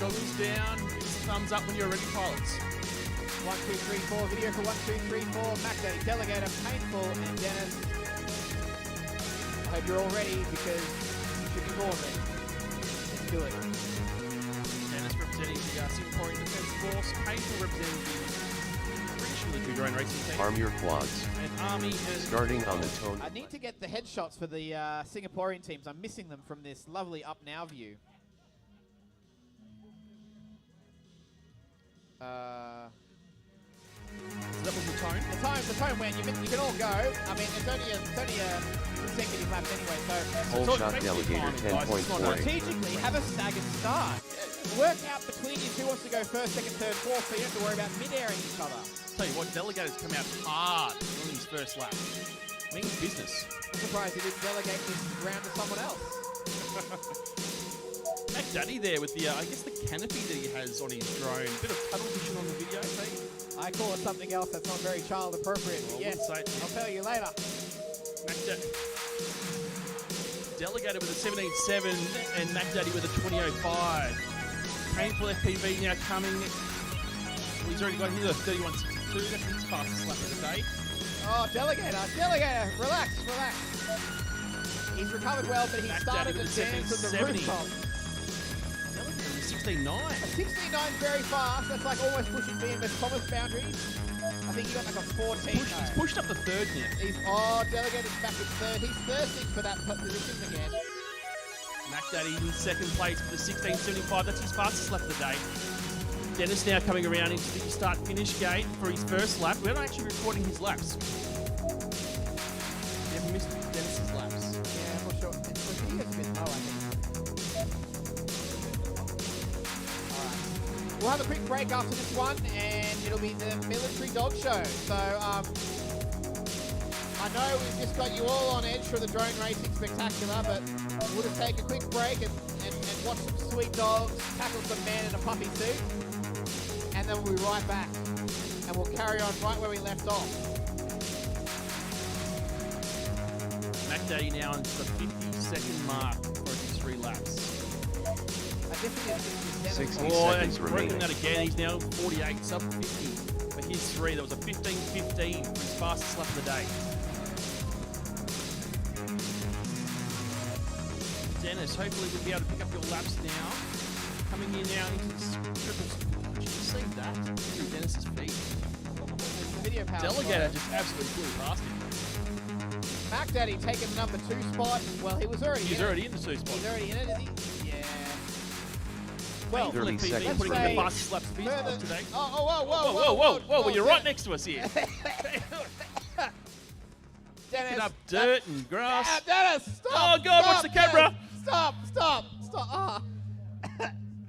Goggles down, give us a thumbs up when you're ready, pilots. 1, 2, 3, 4. Video for 1, 2, 3, 4. Mac Daddy, Delegator, Painful, and Dennis. I hope you're all ready because you should be more ready. Let's do it. Dennis representing the Singaporean Defence Force. Painful representing the British military drone racing team. Arm your quads. And Army is Starting on the tone. I need to get the headshots for the Singaporean teams. I'm missing them from this lovely up now view. That was the tone. The tone when you can all go. I mean, it's only a consecutive laps anyway, so Whole shot Delegator 10.48. strategically have a staggered start. Work out between you who wants to go first, second, third, fourth, so you don't have to worry about mid-airing each other. Tell you what, Delegator's come out hard on his first lap. Means business. I'm surprised he didn't delegate this round to someone else. Mac Daddy there with the, I guess the canopy that he has on his drone. Bit of tunnel vision on the video, Pete. I call it something else that's not very child appropriate. Well, yes, I wouldn't say it. I'll tell you later. Mac Daddy. Delegator with a 17.7 and Mac Daddy with a 20.05. Painful FPV now coming. He's already got here a 31.62. That's his fastest lap of the day. Oh, Delegator, relax. He's recovered well, but he Mac started Daddy to with a dance at the 17.70. rooftop. Delegator with a 16.9. A 69 very fast. That's like almost pushing BMS Thomas boundaries. I think he got like a 14. He's pushed up to third now. Delegator's back at third. He's thirsting for that position again. Mac Daddy in second place with a 16.75. That's his fastest lap of the day. Dennis now coming around into the start-finish gate for his first lap. We're not actually recording his laps. We have missed Dennis's laps. Yeah, I'm not sure. He gets a bit low, I think. Alright. We'll have a quick break after this one, and it'll be the military dog show. So, I know we've just got you all on edge for the drone racing spectacular, but we'll just take a quick break and watch some sweet dogs tackle some man in a puppy suit, and then we'll be right back, and we'll carry on right where we left off. Mac Daddy now on the 50-second mark for his 3 laps. I definitely think 60 Oh, and seconds broken remaining. that again. He's now 48, sub 50 for his 3. There was a 15:15 for his fastest lap of the day. Dennis, hopefully we'll be able to pick up your laps now. Coming in now into the triple. Did you see that through Dennis's feet? the video power. Delegator just absolutely flew past him. Mac Daddy taking the number 2 spot. Well, he was already. He's in already it. in the 2 spot. He's already in it, is he? Yeah. Well, 30 PB seconds putting in the remaining. fastest laps of his further. life today. Oh, whoa, whoa, Whoa, whoa, well, you're right next to us here. Dennis, Picking up dirt and grass. Dennis, stop! Oh, God, watch stop, the camera. Dennis, Stop! Ah.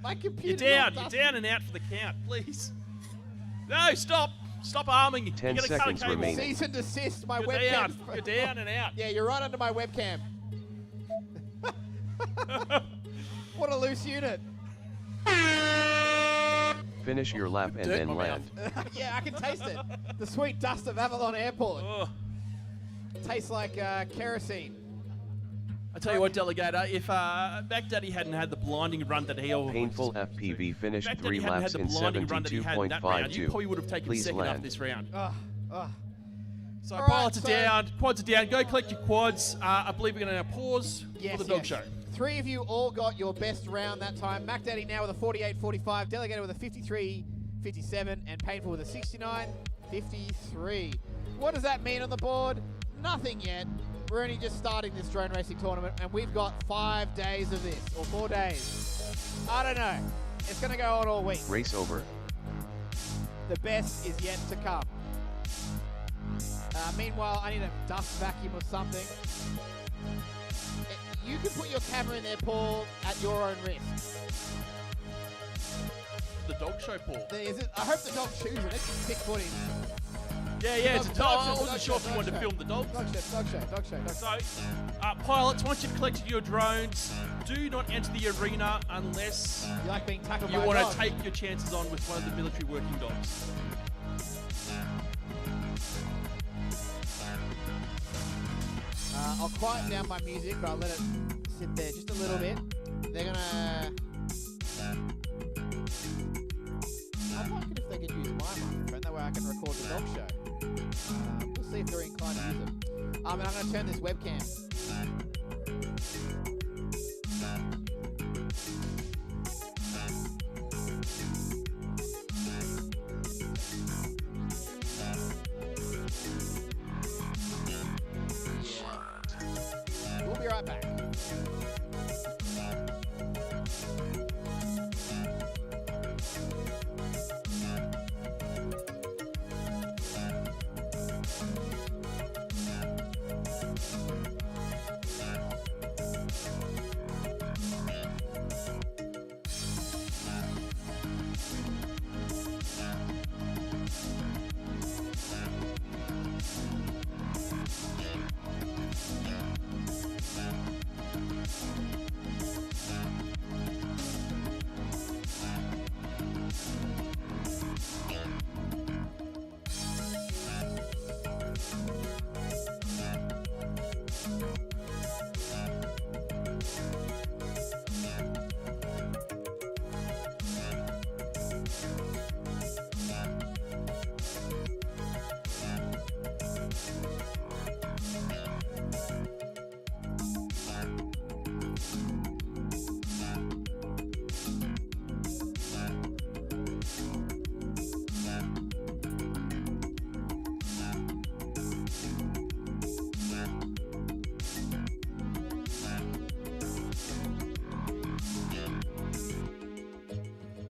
My computer. You're down and out for the count, please. No, stop arming. 10 You're gonna cut a seconds cable. remaining. Cease and desist. My You're webcam. down. You're down and out. Yeah, you're right under my webcam. What a loose unit. Finish your lap and Dirt in then my land. Yeah, I can taste it. The sweet dust of Avalon Airport. Oh. Tastes like kerosene. I tell you what, Delegator, if Mac Daddy hadn't had the blinding run that he always... Painful FPV finished Mac 3 Daddy hadn't had laps the in blinding run that he had in that round, you 72.52. probably would have taken Please second up land. this round. So All right, pilots so- are down, quads are down. Go collect your quads. I believe we're going to now pause for the dog show. 3 of you all got your best round that time. Mac Daddy now with a 48.45, Delegator with a 53.57, and Painful with a 69.53. What does that mean on the board? Nothing yet. We're only just starting this drone racing tournament, and we've got 5 days of this, or 4 days. I don't know. It's going to go on all week. Race over. The best is yet to come. Meanwhile, I need a dust vacuum or something. You can put your camera in there, Paul, at your own risk. The dog show, Paul. I hope the dog chews it. It's pick footage. Yeah, it's a Dog dog. show, I wasn't sure if you wanted to film the dog. Dog show. So, pilots, once you've collected your drones, do not enter the arena unless You like being tackled you by a want dog? to take your chances on with one of the military working dogs. I'll quieten down my music, but I'll let it sit there just a little bit. They're gonna... I'd like it if they could use my microphone, that way I can record the dog show. We'll see if they're inclined to use it. And I'm gonna turn this webcam. We'll be right back.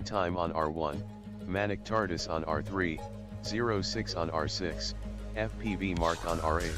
Time on R1, Manic TARDIS on R3, 06 on R6, FPV mark on R8.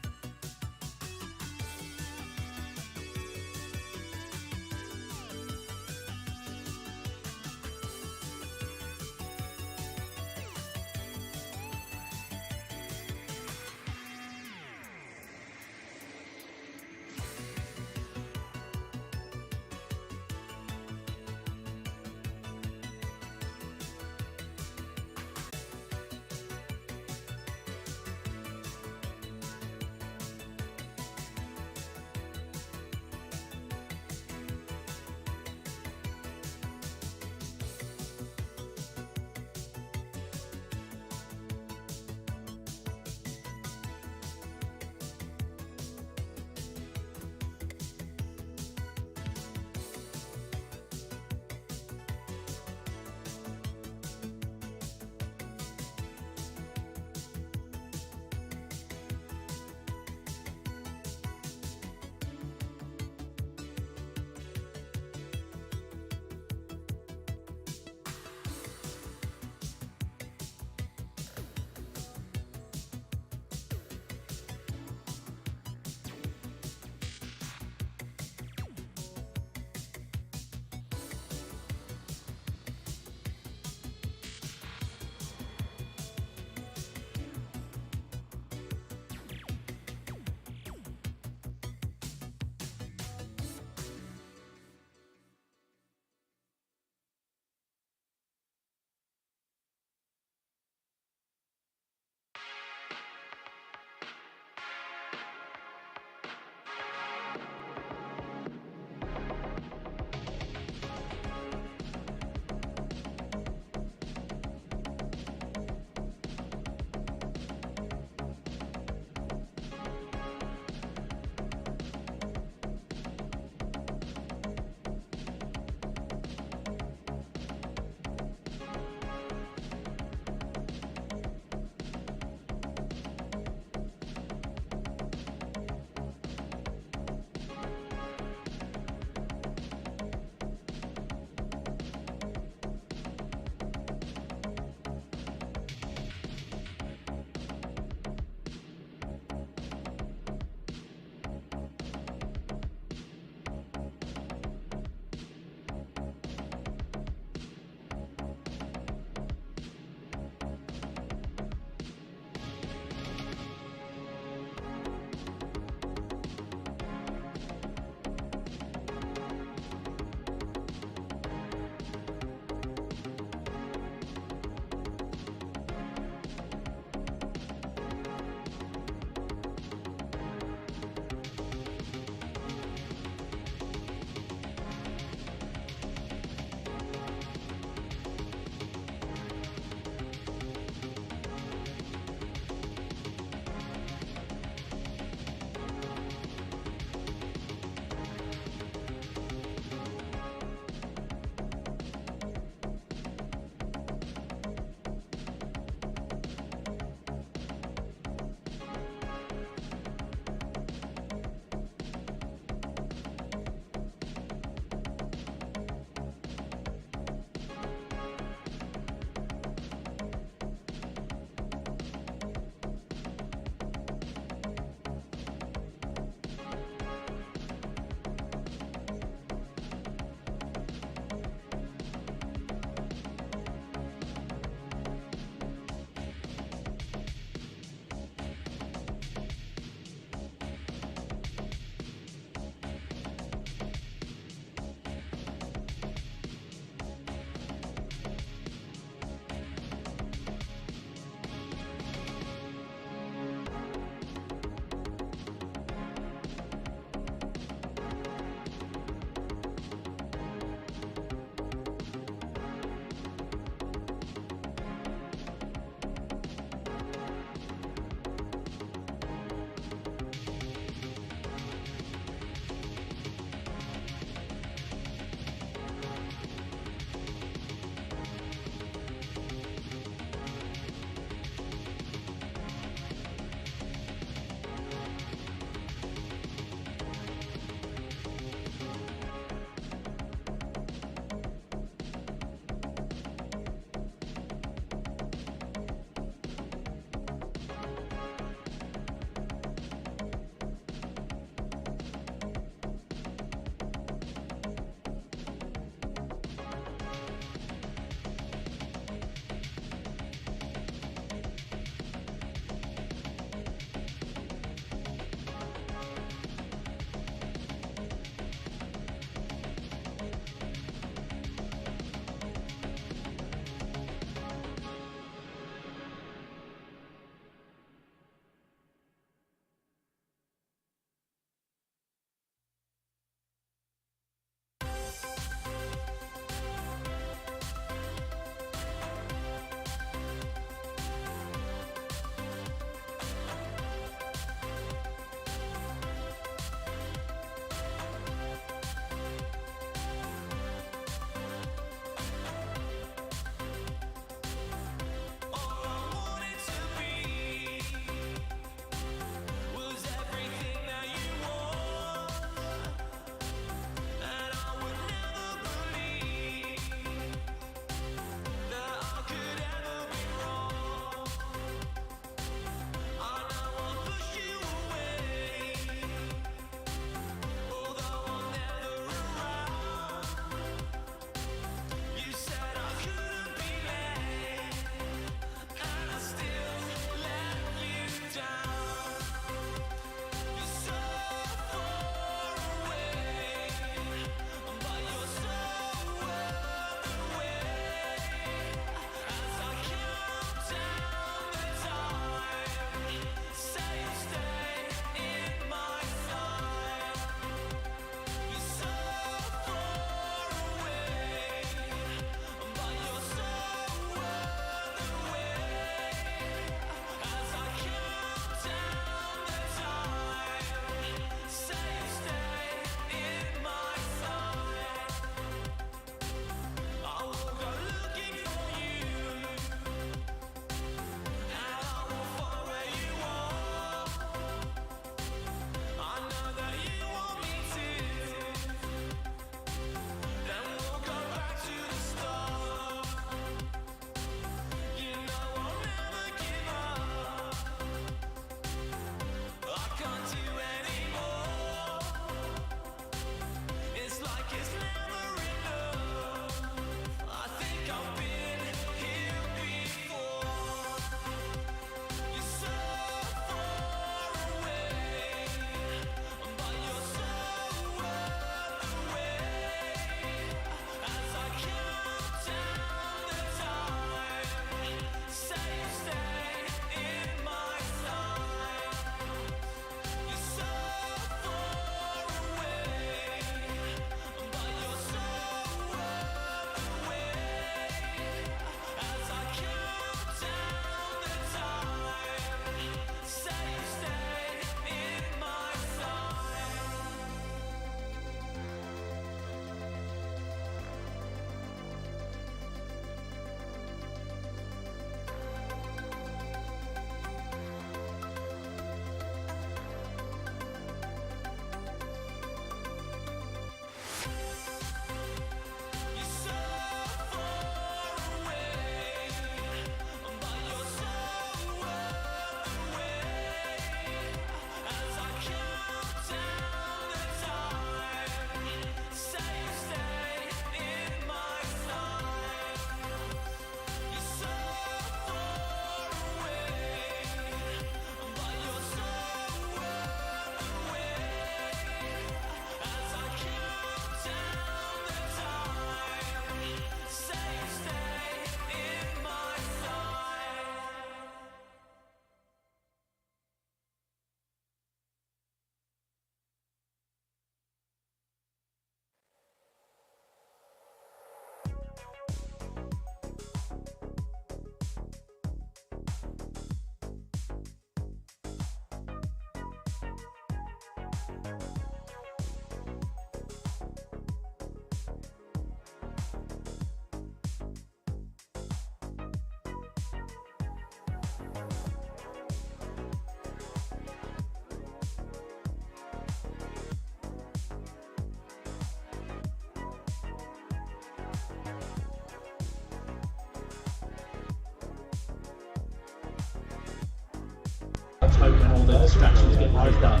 the distractions get raised up.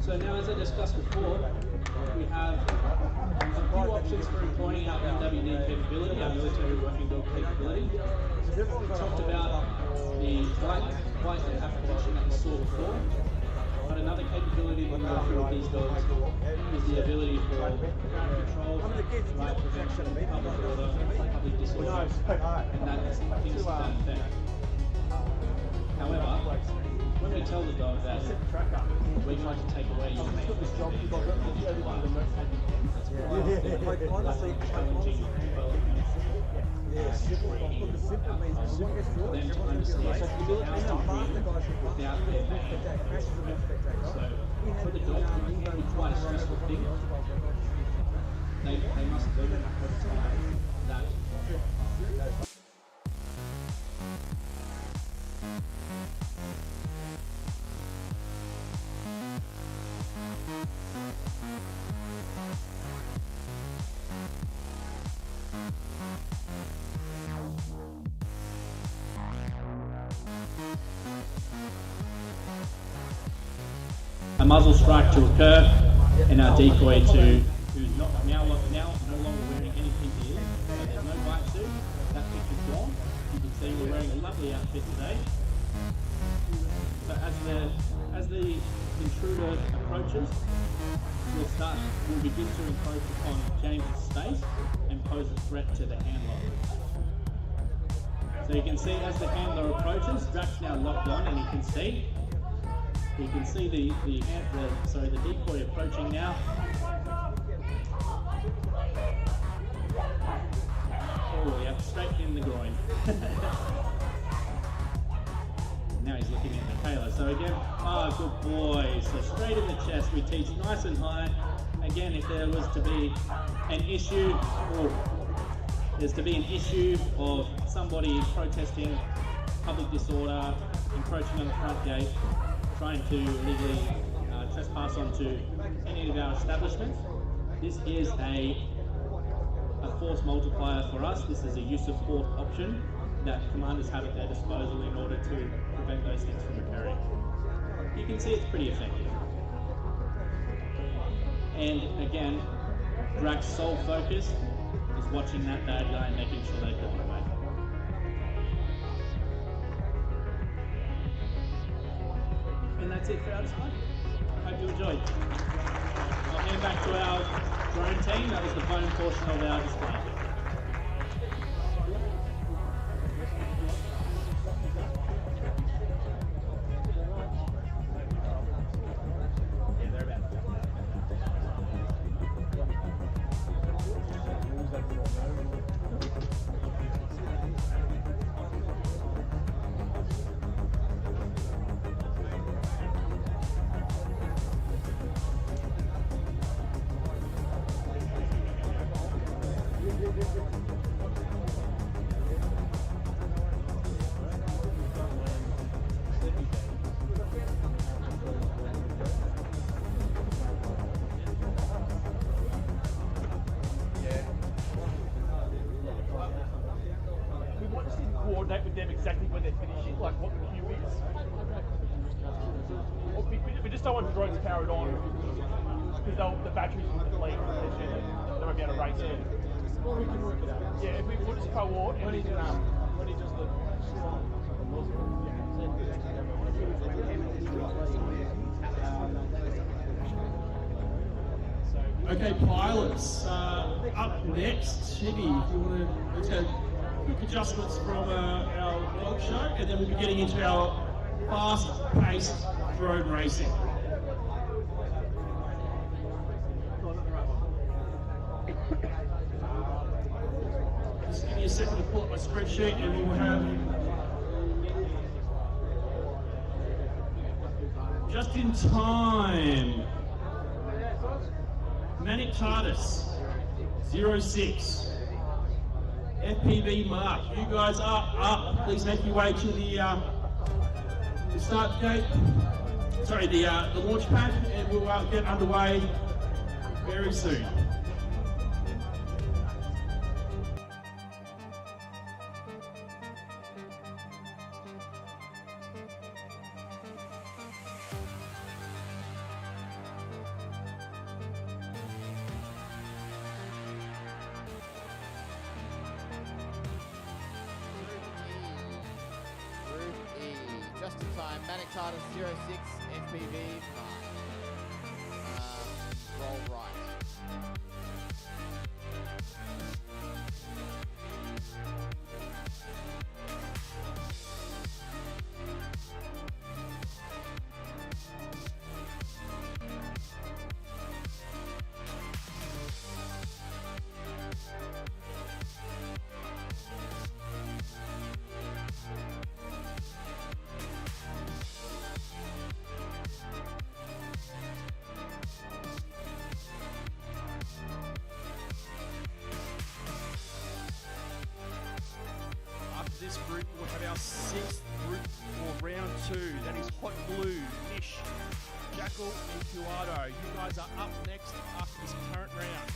So now, as I discussed before, we have a few options for employing our MWD capability, our military working dog capability. We talked about the flight and application that we saw before, but another capability that we offer with these dogs is the ability for ground control, right prevention, public order, public disorder, and that's things to that effect. However, when we tell the dog that we're going to take away your main that's challenging for them to understand how to breathe without their pain. So for the dog, it can be quite a stressful thing. They must learn over time that a muzzle strike to occur and our decoy to who's not now no longer wearing anything here. So there's no bite suit. That picture's gone. You can see we're wearing a lovely outfit today. So as the intruder approaches, we'll begin to encroach upon James's space and pose a threat to the handler. So you can see as the handler approaches, Drax now locked on, and you can see the decoy approaching now. Oh, yeah, straight in the groin. Now he's looking at Michaela. So again, good boy. So straight in the chest. We teach nice and high. Again, if there was to be an issue, of somebody protesting public disorder, encroaching on the front gate, trying to illegally trespass onto any of our establishments, this is a force multiplier for us. This is a use of force option that commanders have at their disposal in order to prevent those things from occurring. You can see it's pretty effective. And again, Drax's sole focus is watching that bad guy and making sure they're going away. And that's it for our display. Hope you enjoyed. I'll hand back to our drone team. That was the phone portion of our display. Coordinate with them exactly when they're finishing, like what the queue is. We just don't want the drones carried on because the batteries will deplete. They won't be able to race in. We can work it out. Yeah, if we'll just co-ord and when he does the Okay, pilots. Up next, Chitty, if you want to, let's go quick adjustments from our dog show, and then we'll be getting into our fast-paced drone racing. Just give me a second to pull up my spreadsheet, and we will have just in time. Manic TARDIS 06. FPV Mark, you guys up. Please make your way to the start gate. Sorry, the launch pad, and we'll get underway very soon. time. Manic Titus 06, FPV Mark. Roll right. This group will have our 6th group for round 2. That is Hot Blue, Fish, Jackal, and Cuado. You guys are up next after this current round.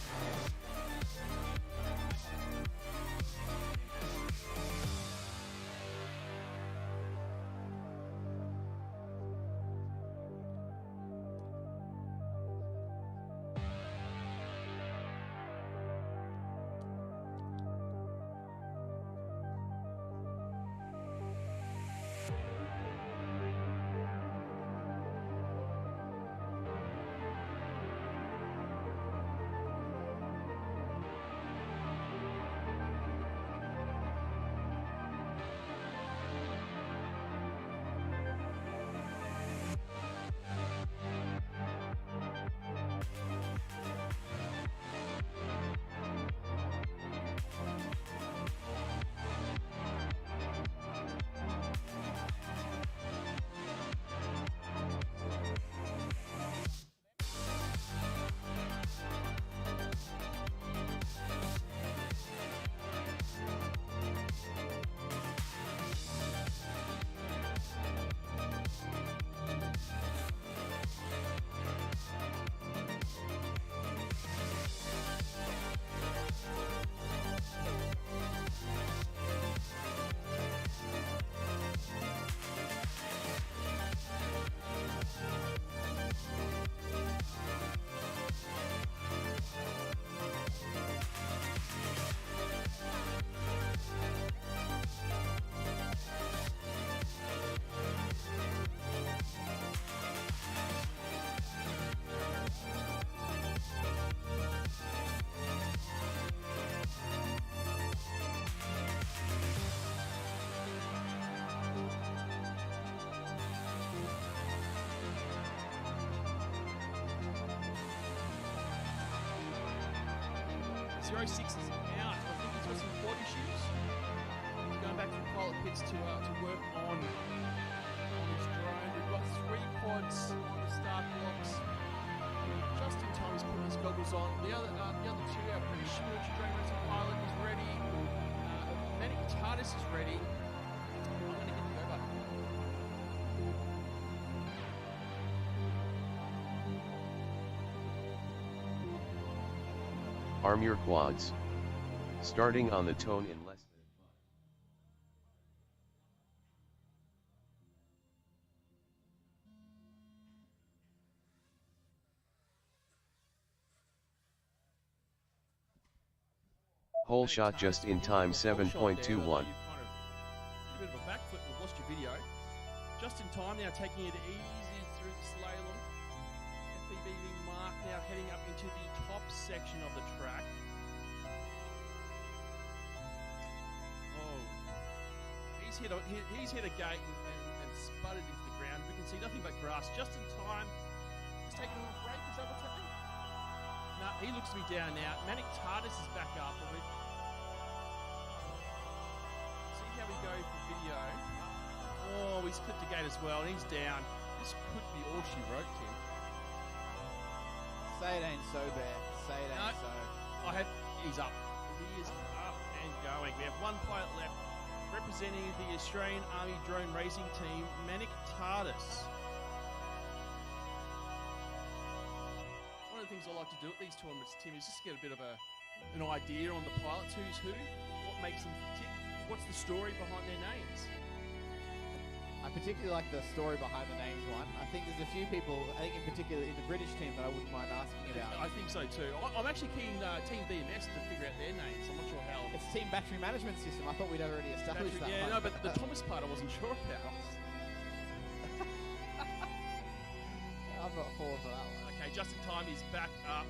Zero 06 is out. I think he's got some quad issues. He's going back to the pilot pits to work on his drone. We've got 3 quads on the start blocks. Just in time, he's putting his goggles on. The other 2, our British military drone racing pilot is ready. Manic TARDIS is ready. I'm going to get the go button. Arm your quads. Starting on the tone in less than 5. Hole shot just in time 7.21. A bit of a backflip, we've lost your video. Just in time now, taking it easy through the slalom. FPV being marked now, heading up into the top section of the track. Oh, he's hit a gate and sputtered into the ground. We can see nothing but grass. Just in time, he's taking a little break. Is that what's happening? No, he looks to be down now. Manic TARDIS is back up. See how we go for video. Oh, he's clipped the gate as well, and he's down. This could be all she wrote, Tim. Say it ain't so bad. Say it ain't so. He's up. He is up and going. We have 1 pilot left, representing the Australian Army Drone Racing Team, Manic TARDIS. One of the things I like to do at these tournaments, Tim, is just get a bit of an idea on the pilots, who's who, what makes them tick, what's the story behind their names. I particularly like the story behind the names one. I think there's a few people, I think in particular in the British team, that I wouldn't mind asking about. I think so too. I'm actually keen Team BMS to figure out their names. I'm not sure how. It's Team Battery Management System. I thought we'd already established that. Yeah, one. no, but the Thomas part I wasn't sure about. call for that one. Okay, just in time, he's back up.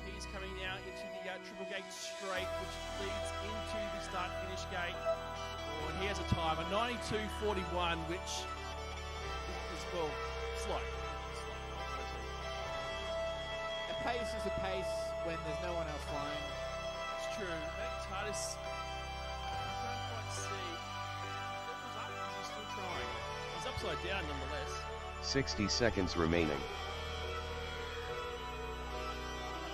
He's coming now into the triple gate straight, which leads into the start-finish gate. Oh, and he has a time, a 92.41, which is, well, slow. A pace is a pace when there's no one else flying. It's true. That TARDIS, I can't quite see. Levels up, is he still trying? He's upside down nonetheless. 60 seconds remaining.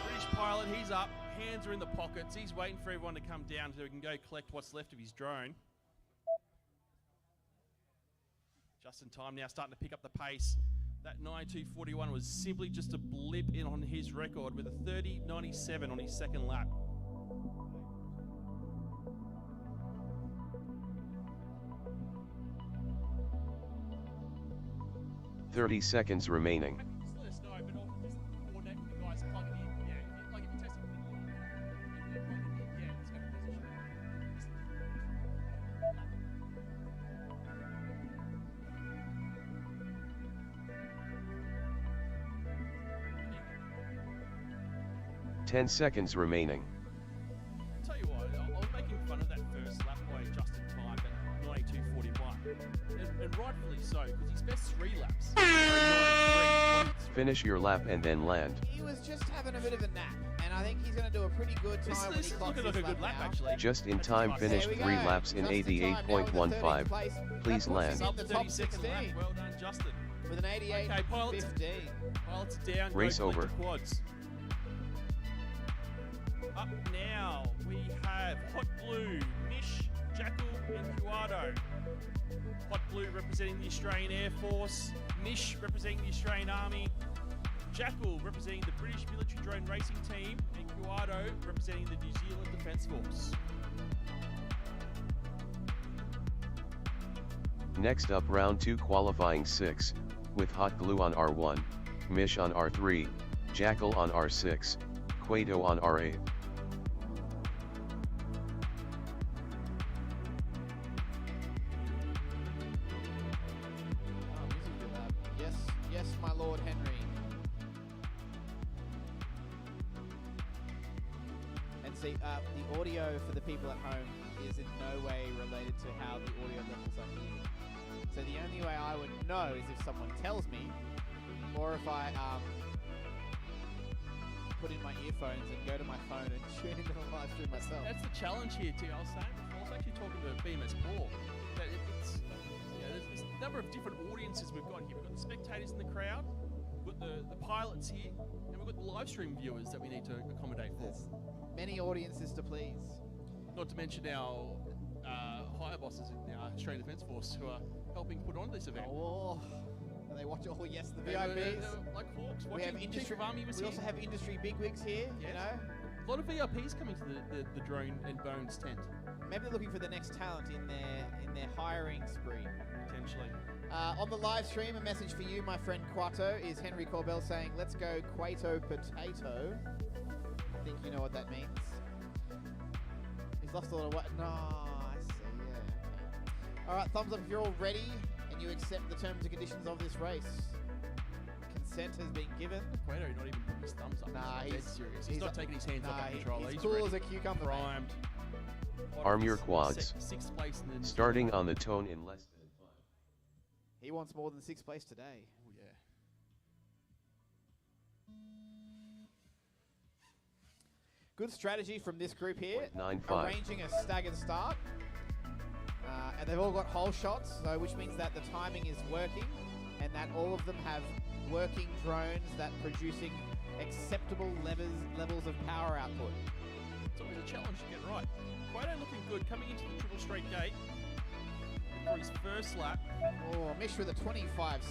British pilot, he's up. Hands are in the pockets. He's waiting for everyone to come down so he can go collect what's left of his drone. Just in time now, starting to pick up the pace. That 92.41 was simply just a blip in on his record with a 30.97 on his second lap. Thirty seconds remaining. Just let us know, but I'll just coordinate with the guys plugging in. Yeah, like if you're testing, yeah, it's going to position. 10 seconds remaining. Tell you what, I was making fun of that first lap by just in time at 92.41, and rightfully so, because his best 3 laps are 93. Finish your lap and then land. He was just having a bit of a nap, and I think he's going to do a pretty good time when he This is clocks looking like this a good lap, now. actually. Just in time finished There we 3 go. laps in Just in time now with the 88.15. 13th place. Please That puts land. him Sub in the the top 32nd lap. 16 Well done, Justin. with an 88.15. Okay, pilots down. Race go collect over. the quads. Up now, we have Hot Blue, Mish, Jackal, and Cuado. Hot Blue representing the Australian Air Force, Mish representing the Australian Army, Jackal representing the British Military Drone Racing Team, and Cuado representing the New Zealand Defence Force. Next up, round 2 qualifying 6, with Hot Glue on R1, Mish on R3, Jackal on R6, Cuado on R8. Yes, yes, my Lord Henry. And see, the audio for the people at home is in no way related to how the audio levels are here. So the only way I would know is if someone tells me, or if I put in my earphones and go to my phone and tune into the live stream myself. That's the challenge here too. I was saying before, I was actually talking to BMS Paul, that it's, you know, there's a number of different audiences we've got here. We've got the spectators in the crowd, we've got the pilots here, and we've got the live stream viewers that we need to accommodate for. There's many audiences to please. Not to mention our higher bosses in our Australian Defence Force who are helping put on this event. Oh, and they watch it. Oh, yes, the They're VIPs. like hawks We watching. have industry. Chief of Army was We here. also have industry bigwigs here. Yes. You know, A lot of VIPs coming to the Drone and Bones tent, maybe they're looking for the next talent in their hiring spree. potentially. On the live stream, a message for you, my friend Quato, is Henry Corbell saying, "Let's go Quato Potato." I think you know what that means. He's lost a lot of weight. No, I see. Yeah. Okay. All right, thumbs up if you're all ready and you accept the terms and conditions of this race. Consent has been given. Quato not even putting his thumbs up. Nah, He's dead he's- serious. he's He's not up- taking his hands off Nah, that controller. he's He's cool ready. as a cucumber, mate. Primed. Arm your quads. Sixth place in the Starting on the tone in less than 5. He wants more than 6th place today. Oh, yeah. Good strategy from this group here. 0.95. Arranging a staggered start. And they've all got hole shots, so which means that the timing is working and that all of them have working drones that producing acceptable levels of power output. It's always a challenge to get right. Quato looking good coming into the triple straight gate for his first lap. Oh, Mish with a 25.6.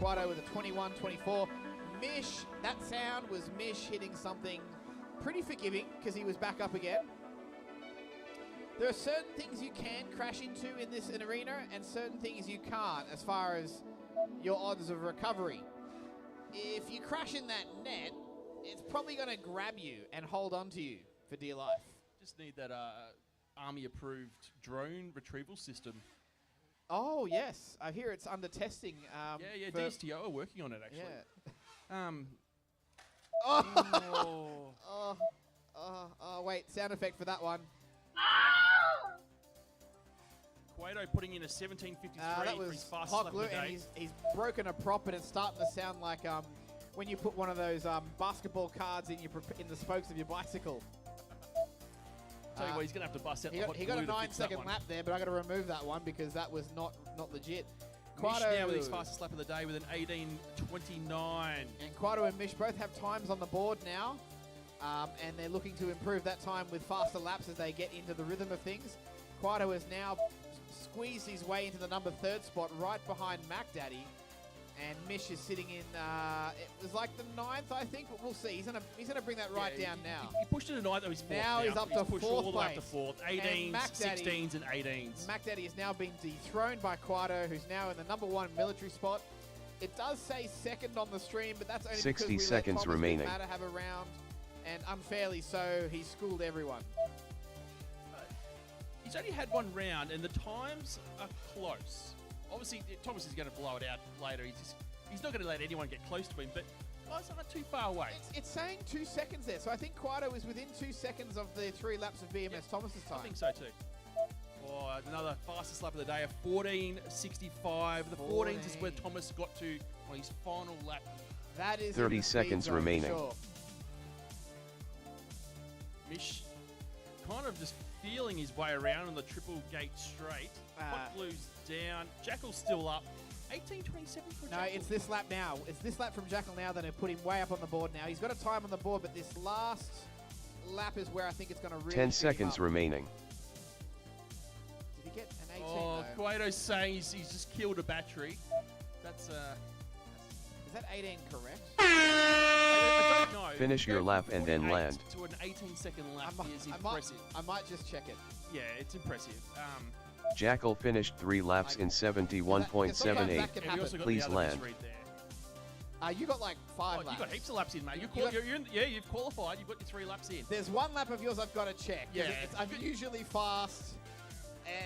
Quato with a 21.24. Mish, that sound was Mish hitting something pretty forgiving because he was back up again. There are certain things you can crash into in this arena and certain things you can't as far as your odds of recovery. If you crash in that net, it's probably going to grab you and hold on to you for dear life. Just need that Army-approved drone retrieval system Oh, yes. I hear it's under testing. Yeah, for- DSTO are working on it, actually. Yeah. Oh. Wait, sound effect for that one. Cueto putting in a 17.53 That for his was fastest hot lap glue, of the and day. he's broken a prop, and it's starting to sound like when you put one of those basketball cards in the spokes of your bicycle. Tell you what, he's going to have to bust out He the got, hot he got a glue to fix that 9-second one. lap there, but I got to remove that one because that was not legit. Mish Quado now with his fastest lap of the day with an 18.29. and Quado and Mish both have times on the board now, and they're looking to improve that time with faster laps as they get into the rhythm of things. Quado has now squeezed his way into the number 3rd spot right behind Mac Daddy, and Mish is sitting in, it was like the 9th, I think, but we'll see. He's gonna bring that right down now. He pushed it to 9th, though he's 4th Now he's up to pushed 4th all the way up to place. 4th. And 18s, Mac Daddy- 16s, and 18s. Mac Daddy has now been dethroned by Quado, who's now in the number 1 military spot. It does say 2nd on the stream, but that's only 60 because we seconds let Thomas remaining. Matter have a round, and unfairly so, he schooled everyone. He's only had one round, and the times are close. Obviously, Thomas is going to blow it out later. He's not going to let anyone get close to him, but it's not too far away. It's saying 2 seconds there, so I think Quado is within 2 seconds of the 3 laps of BMS Thomas's time. I think so too. Oh, another fastest lap of the day, a 14.65. The 14s is where Thomas got to on his final lap. That is 30 in the speed seconds zone, for remaining. Sure. Mish kind of just feeling his way around on the triple gate straight. Hot glue's down. Jackal's still up. 18.27 for No, Jackal. it's this lap now. It's this lap from Jackal now that have put him way up on the board now. He's got a time on the board, but this last lap is where I think it's going to really 10 shoot him seconds up. remaining. Did he get an 18 Oh, though? Cueto's saying he's just killed a battery. That's Is that 18 correct? I don't know. Finish your lap and then 48 land. To an 18-second lap is I impressive. might just check it. Yeah, it's impressive. Jackal finished 3 laps in 71.78. that can happen. Please land. You got like 5 Oh, laps. you got heaps of laps in, mate. You've qualified. You've got your 3 laps in. There's 1 lap of yours I've got to check. 'Cause Yeah. It's unusually fast, and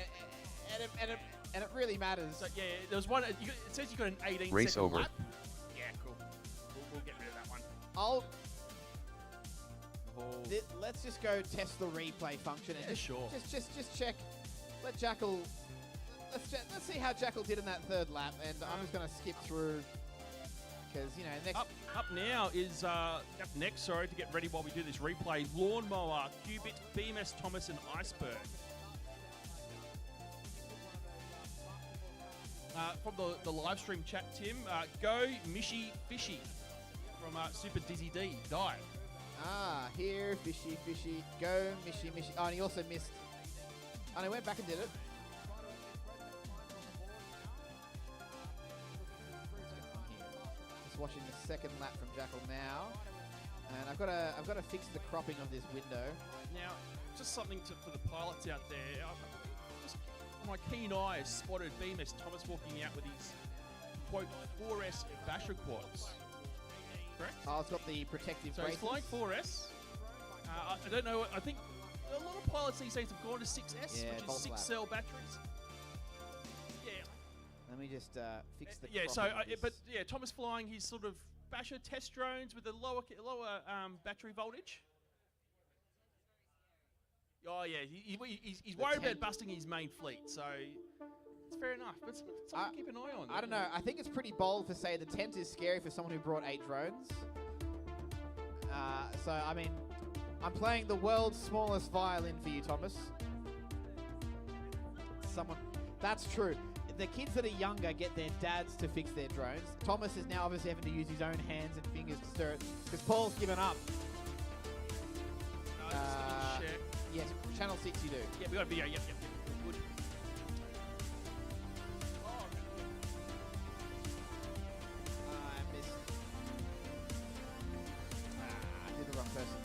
it really matters. So yeah, there was one. It says you got an 18 Race second over. lap. Yeah, cool. We'll get rid of that one. Let's just go test the replay function and just check. Let Jackal. Let's see how Jackal did in that 3rd lap, and I'm just going to skip through because next. Up now is up next. Sorry to get ready while we do this replay. Lawnmower, Qubit, BMS Thomas, and Iceberg. From the live stream chat, Tim, go Mishy Fishy from Super Dizzy D. Dive. Here, fishy, go, mishy. Oh, and he also missed. Oh, and he went back and did it. Just watching the 2nd lap from Jackal now, and I've got to fix the cropping of this window. Now, just something for the pilots out there. Just my keen eye has spotted BMS Thomas walking out with his quote 4S basher quads. Correct? Oh, it's got the protective So he's braces. flying 4S. I don't know. I think a lot of pilots these days have gone to 6S, Yeah, which is false 6 lap. cell batteries. Yeah. Let me just fix the. Yeah. So, cropping of but this. yeah, Thomas flying his sort of basher test drones with a lower battery voltage. Oh yeah, he's worried about busting his main fleet, so it's fair enough. But something to keep an eye on. I don't know. I think it's pretty bold to say the tent is scary for someone who brought 8 drones. So I mean, I'm playing the world's smallest violin for you, Thomas. That's true. The kids that are younger get their dads to fix their drones. Thomas is now obviously having to use his own hands and fingers to stir it because Paul's given up. No, just let me check. Yes, channel 6 you do. Yeah, we got a video. Yep. Good. I missed. I did the wrong person.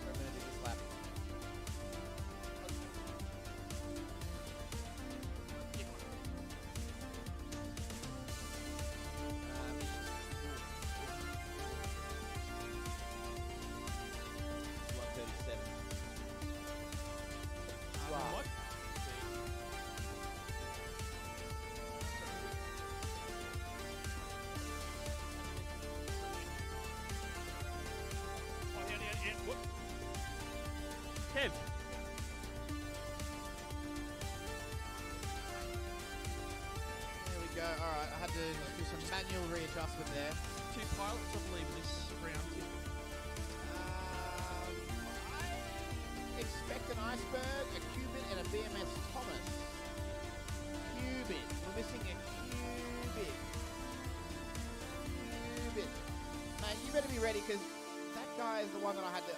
I'm gonna do this lap. go. All right, I had to do some manual readjustment there. 2 pilots, I believe, in this round. I expect an iceberg, a Cubit, and a BMS Thomas. Cubit. We're missing a Cubit. Cubit. Man, you better be ready because that guy is the one that I had to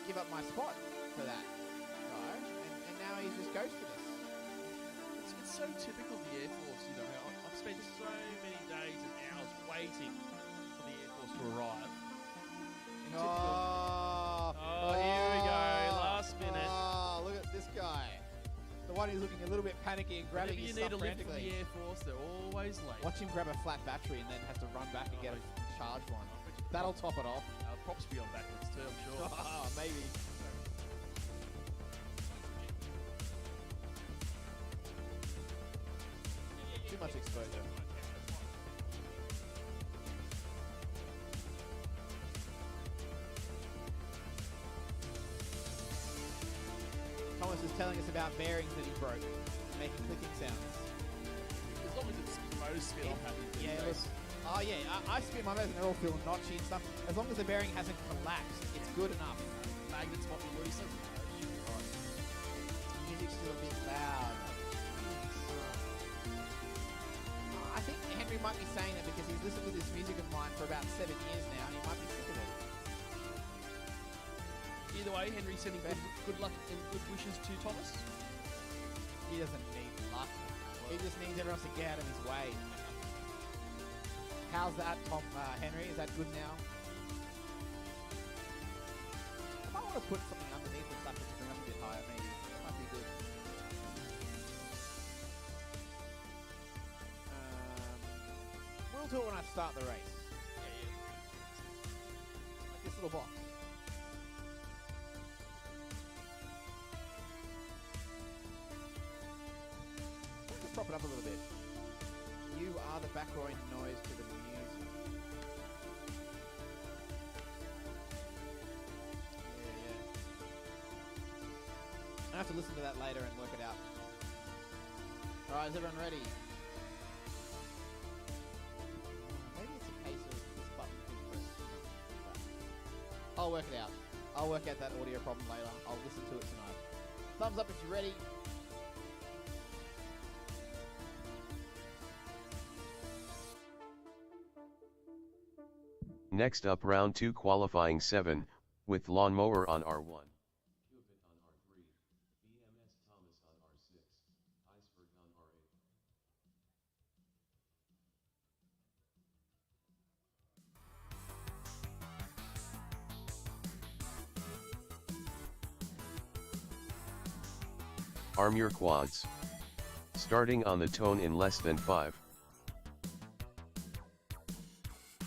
give up my spot for that guy, and now he's just ghosted us. It's so typical of the Air Force, you know. I've spent so many days and hours waiting for the Air Force to arrive. Oh, here we go, last minute. Oh, look at this guy. The one who's looking a little bit panicky and grabbing his stuff frantically. The Air Force, they're always late. Watch him grab a flat battery and then has to run back and get a charged one. That'll top it off. Props be on backwards too, I'm sure. Oh, maybe. Too much exposure. Thomas is telling us about bearings that he broke, making clicking sounds. As long as it's motor spin, I'm happy with Yeah, these. oh yeah, I spin my motors and they're all feeling notchy and stuff. As long as the bearing hasn't collapsed, it's good enough. Magnets might be loose. Music's still a bit loud. I think Henry might be saying that because he's listened to this music of mine for about 7 years now and he might be sick of it. Either way, Henry's sending good luck and good wishes to Thomas. He doesn't need luck. He just needs everyone to get out of his way. How's that, Henry? Is that good now? I might want to put something underneath the stuff to bring up a bit higher, maybe. That might be good. We'll do it when I start the race. Like this little box. Let's prop it up a little bit. You are the background noise to the music. Yeah. I have to listen to that later and work it out. Alright, is everyone ready? Maybe it's a case of this button being pressed. I'll work it out. I'll work out that audio problem later. I'll listen to it tonight. Thumbs up if you're ready. Next up, round 2, qualifying 7, with lawnmower on R1. Cupid on R3, BMS Thomas on R6, Iceberg on R8. Arm your quads. Starting on the tone in less than 5.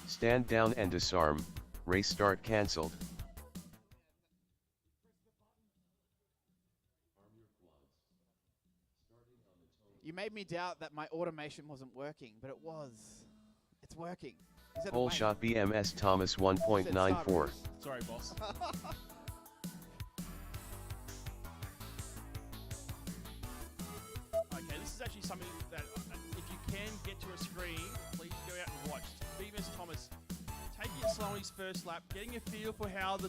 Stand down and disarm, race start cancelled. You made me doubt that my automation wasn't working, but it was. It's working. Whole shot BMS Thomas 1.94. Sorry, boss. Okay, this is actually something that if you can get to a screen, please go out and watch. BMS Thomas taking it slow on his first lap, getting a feel for how the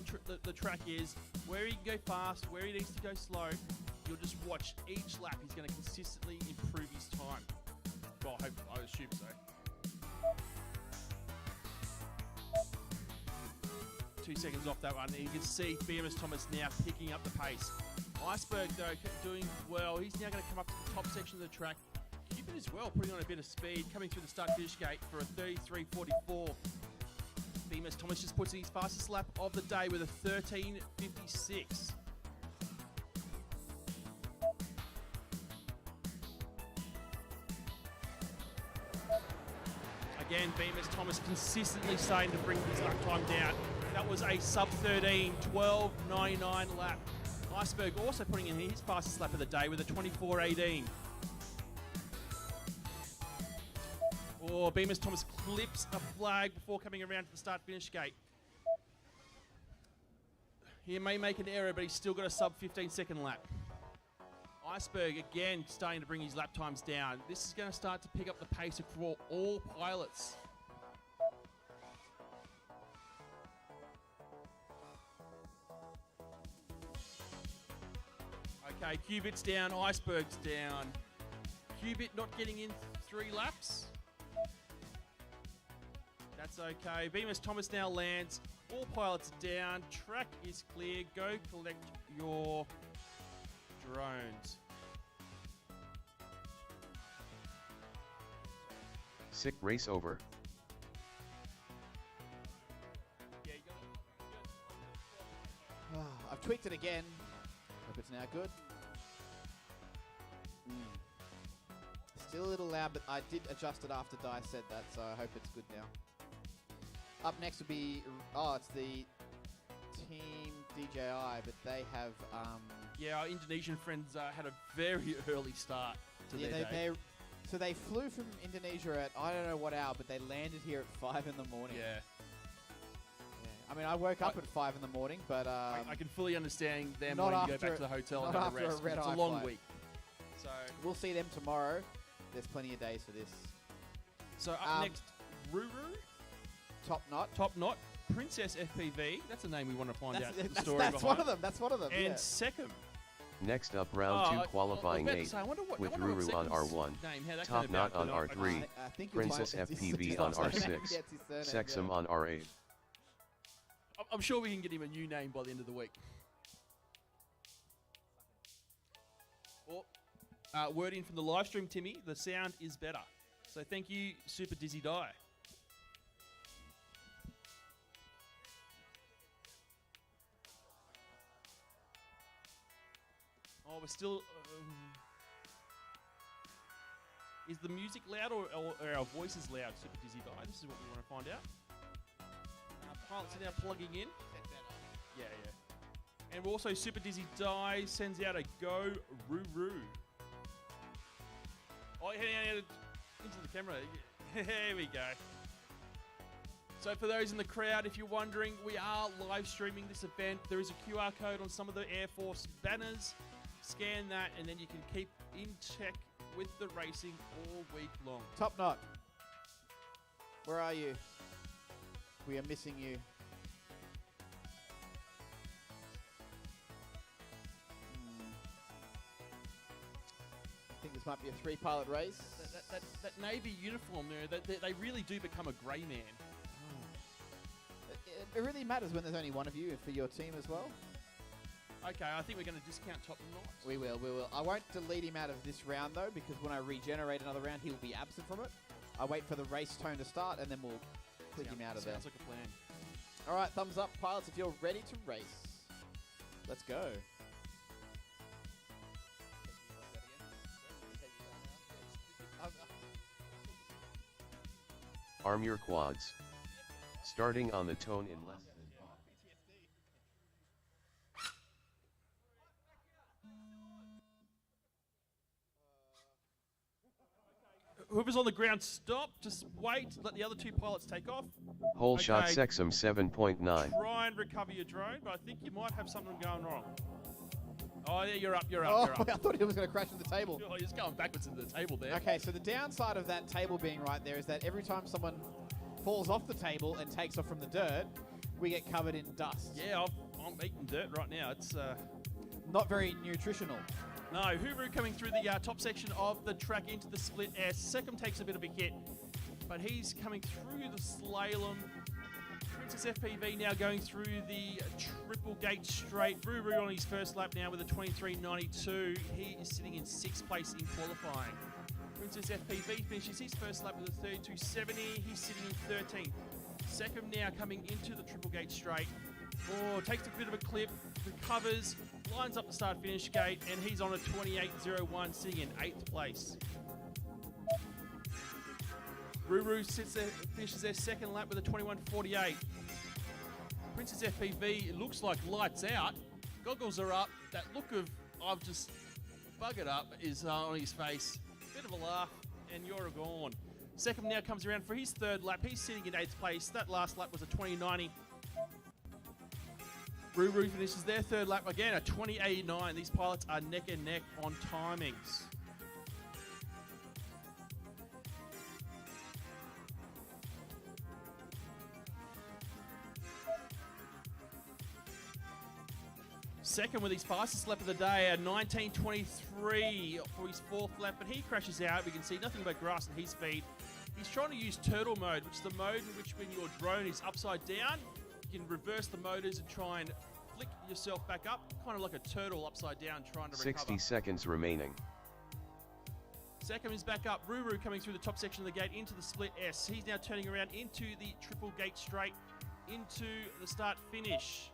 track is, where he can go fast, where he needs to go slow. You'll just watch each lap. He's going to consistently improve his time. Well, I assume so. 2 seconds off that one. And you can see BMS Thomas now picking up the pace. Iceberg, though, doing well. He's now going to come up to the top section of the track. Cupid as well, putting on a bit of speed, coming through the start-finish gate for a 33.44. BMS Thomas just puts in his fastest lap of the day with a 13.56. Again, BMS Thomas consistently starting to bring his lap time down. That was a sub-13, 12.99 lap. Iceberg also putting in his fastest lap of the day with a 24.18. Oh, BMS Thomas clips a flag before coming around to the start-finish gate. He may make an error, but he's still got a sub-15-second lap. Iceberg again starting to bring his lap times down. This is going to start to pick up the pace for all pilots. Okay, Qubit's down, Iceberg's down. Qubit not getting in 3 laps. That's okay. Bemis Thomas now lands. All pilots are down. Track is clear. Go collect your drones. Sick race over. Yeah, you I've tweaked it again. Hope it's now good. Still a little loud, but I did adjust it after Di said that, so I hope it's good now. Up next will be, it's the Team DJI, but they have... yeah, our Indonesian friends had a very early start to their day. So they flew from Indonesia at, I don't know what hour, but they landed here at 5 in the morning. Yeah. I mean, I woke up at 5 in the morning, but... I can fully understand them not wanting to go after back to the hotel and not have a after a rest. 'Cause red it's a eye long flight. week. So we'll see them tomorrow. There's plenty of days for this. So up next, Ruru. Top Knot. Top Knot. Princess FPV. That's a name we want to find out the story that's behind. one of them. That's one of them. And yeah. Second. Next up, round 2 qualifying 8 with Ruru on R1, Top Knot on R3, Princess FPV on R6, Sexum on R8. I'm sure we can get him a new name by the end of the week. Word in from the live stream, Timmy. The sound is better. So thank you, Super Dizzy Die. Oh, we're still... is the music loud or are our voices loud, Super Dizzy Die? This is what we want to find out. Pilots are now plugging in. Yeah. And also Super Dizzy Die sends out a go Ruru. Oh, yeah, into the camera. Here we go. So for those in the crowd, if you're wondering, we are live streaming this event. There is a QR code on some of the Air Force banners. Scan that, and then you can keep in check with the racing all week long. Top Knot. Where are you? We are missing you. I think this might be a 3-pilot race. That Navy uniform there, they really do become a grey man. It really matters when there's only one of you for your team as well. Okay, I think we're going to discount Top Knot. We will. I won't delete him out of this round, though, because when I regenerate another round, he'll be absent from it. I'll wait for the race tone to start, and then we'll click him out of there. Sounds like a plan. All right, thumbs up, pilots, if you're ready to race. Let's go. Arm your quads. Starting on the tone in less than 5. Whoever's on the ground, stop. Just wait. Let the other 2 pilots take off. Whole shot Sexum 7.9. Try and recover your drone, but I think you might have something going wrong. Oh, yeah, you're up. You're Oh, up. I thought he was going to crash into the table. Oh, he's going backwards into the table there. Okay, so the downside of that table being right there is that every time someone falls off the table and takes off from the dirt, we get covered in dust. Yeah, I'm eating dirt right now. It's not very nutritional. No, Huru coming through the top section of the track into the split air. Second takes a bit of a hit, but he's coming through the slalom. Princess FPV now going through the triple gate straight. Ruru on his first lap now with a 23.92. He is sitting in 6th place in qualifying. Princess FPV finishes his first lap with a 32.70. He's sitting in 13th. Second now coming into the triple gate straight. Oh, takes a bit of a clip, recovers, lines up the start-finish gate, and he's on a 28.01, sitting in 8th place. Ruru sits there, finishes their second lap with a 21.48. Princess FPV, it looks like lights out. Goggles are up. That look of, I've just buggered up, is on his face. Bit of a laugh, and you're gone. Second now comes around for his third lap. He's sitting in 8th place. That last lap was a 20.90. Ruru finishes their third lap again, a 20.89. These pilots are neck and neck on timings. Second with his fastest lap of the day, a 19.23 for his fourth lap, but he crashes out. We can see nothing but grass at his speed. He's trying to use turtle mode, which is the mode in which when your drone is upside down, you can reverse the motors and try and flick yourself back up, kind of like a turtle upside down trying to 60 recover. seconds remaining. Second is back up. Ruru coming through the top section of the gate into the split S. He's now turning around into the triple gate straight, into the start finish.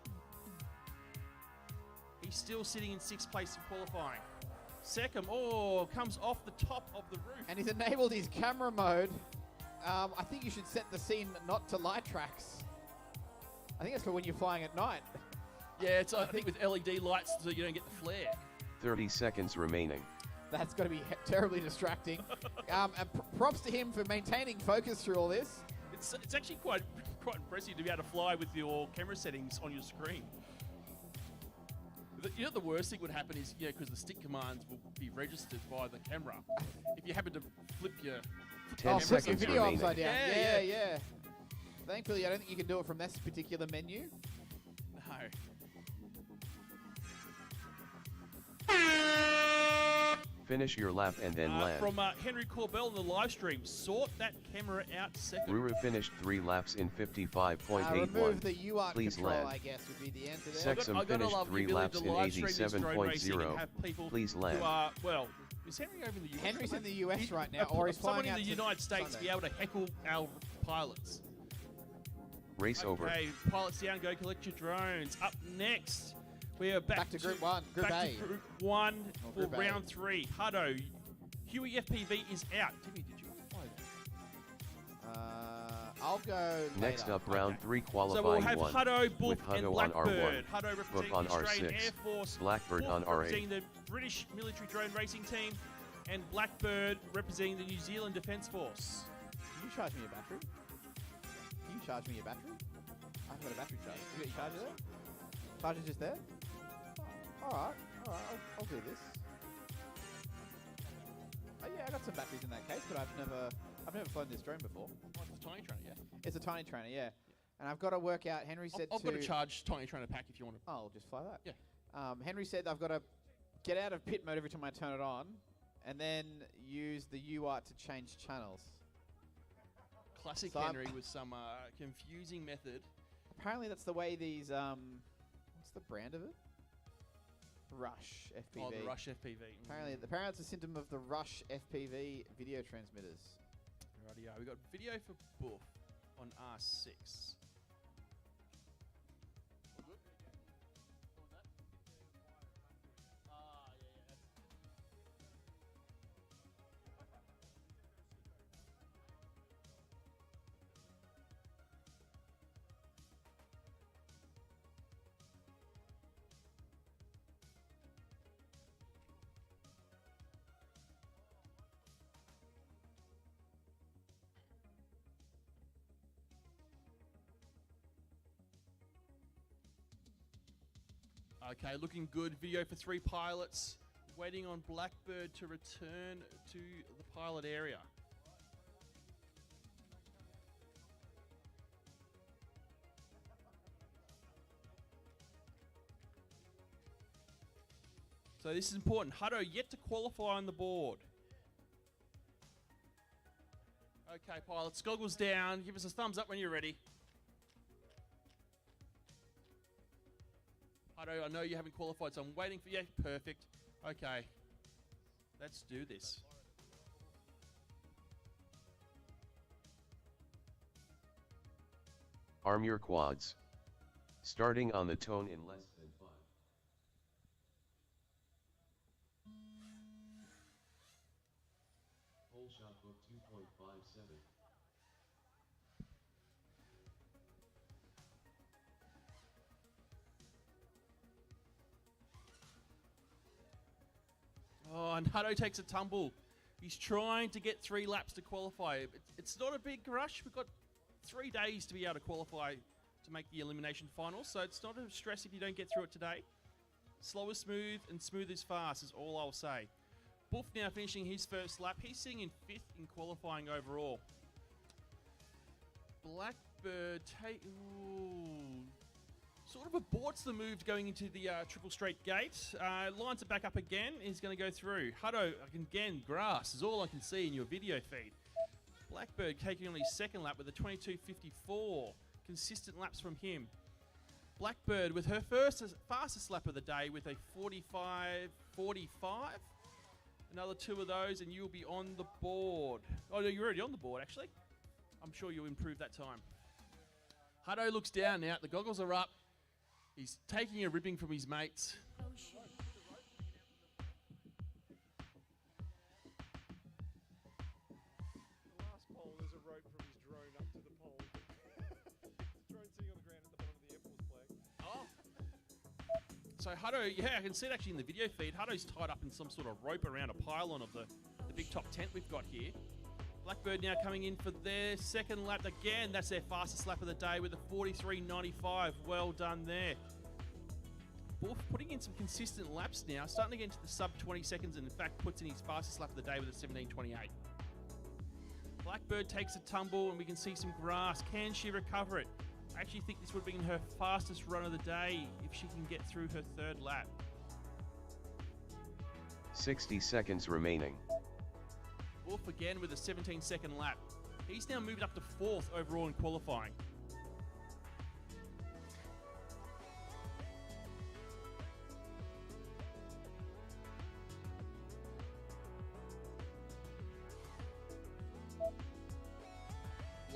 He's still sitting in 6th place in qualifying. Second, comes off the top of the roof. And he's enabled his camera mode. I think you should set the scene not to light tracks. I think that's for when you're flying at night. Yeah, it's I think with LED lights so you don't get the flare. 30 seconds remaining. That's got to be terribly distracting. And props to him for maintaining focus through all this. It's actually quite impressive to be able to fly with your camera settings on your screen. You know the worst thing would happen is, because the stick commands will be registered by the camera. If you happen to flip your 10 flip your seconds video remaining. upside down. Yeah, Yeah. Thankfully, I don't think you can do it from this particular menu. No. Finish your lap and then land. From Henry Corbell in the live stream, sort that camera out second. Ruru finished 3 laps in 55.81. Remove the UART Please control, land. I guess, would be the answer there. Sexum finished 3 laps in 87.0. Please land. Is Henry over in the US? Henry's in the US right now, or he's someone flying in out the to United States Sunday. be able to heckle our pilots. Race over. Okay, pilots down, go collect your drones. Up next, we are back to Group 1, Group back A. to Group 1 for Group A. round 3. Hutto, Huey FPV is out. Timmy, did you apply that? I'll go Next later. up, round 3 qualifying So we'll have 1 Hutto, Book, with and Hutto on Blackbird. R1, Hutto Book representing on the Australian R6, Air Force, Blackbird Book on R8. representing the British military drone racing team, and Blackbird representing the New Zealand Defence Force. Can you charge me your battery? Can you charge me your battery? I haven't got a battery charge. You got your charger there? Charger's just there? Alright, I'll do this. Oh yeah, I got some batteries in that case, but I've never flown this drone before. Oh, it's a tiny trainer, yeah. It's a tiny trainer, yeah. And I've got to work out, Henry said I've got a charge tiny trainer pack if you want to. Oh, I'll just fly that. Yeah. Henry said I've got to get out of pit mode every time I turn it on, and then use the UART to change channels. Classic So Henry with some confusing method. Apparently that's the way these, what's the brand of it? Rush FPV. Oh, the Rush FPV. Apparently it's a symptom of the Rush FPV video transmitters. Rightio. We got video for Boof on R6. Okay, looking good. Video for 3 pilots. Waiting on Blackbird to return to the pilot area. So this is important. Hutto yet to qualify on the board. Okay, pilots, goggles down. Give us a thumbs up when you're ready. Hutto, I know you haven't qualified, so I'm waiting for you. Perfect. Okay. Let's do this. Arm your quads. Starting on the tone in less than 5. Whole shot book 2.57. Oh, and Hutto takes a tumble. He's trying to get 3 laps to qualify. It's not a big rush. We've got 3 days to be able to qualify to make the elimination final, so it's not a stress if you don't get through it today. Slow is smooth and smooth is fast is all I'll say. Buff now finishing his first lap. He's sitting in 5th in qualifying overall. Blackbird sort of aborts the move going into the triple straight gate. Lines it back up again. He's going to go through. Hutto, again, grass is all I can see in your video feed. Blackbird taking on his second lap with a 22.54. Consistent laps from him. Blackbird with her fastest lap of the day with a 45.45. Another 2 of those and you'll be on the board. Oh, no, you're already on the board, actually. I'm sure you'll improve that time. Hutto looks down now. The goggles are up. He's taking a ripping from his mates. The last pole, there's a rope from his drone up to the pole. The drone sitting on the ground at the bottom of the Air Force flag. Oh. So Hutto, yeah, I can see it actually in the video feed. Hutto's tied up in some sort of rope around a pylon of the big top tent we've got here. Blackbird now coming in for their second lap. Again, that's their fastest lap of the day with a 43.95. Well done there. Wolf putting in some consistent laps now, starting to get into the sub 20 seconds and in fact puts in his fastest lap of the day with a 17.28. Blackbird takes a tumble and we can see some grass. Can she recover it? I actually think this would have been her fastest run of the day if she can get through her third lap. 60 seconds remaining. Wolf again with a 17-second lap. He's now moved up to 4th overall in qualifying.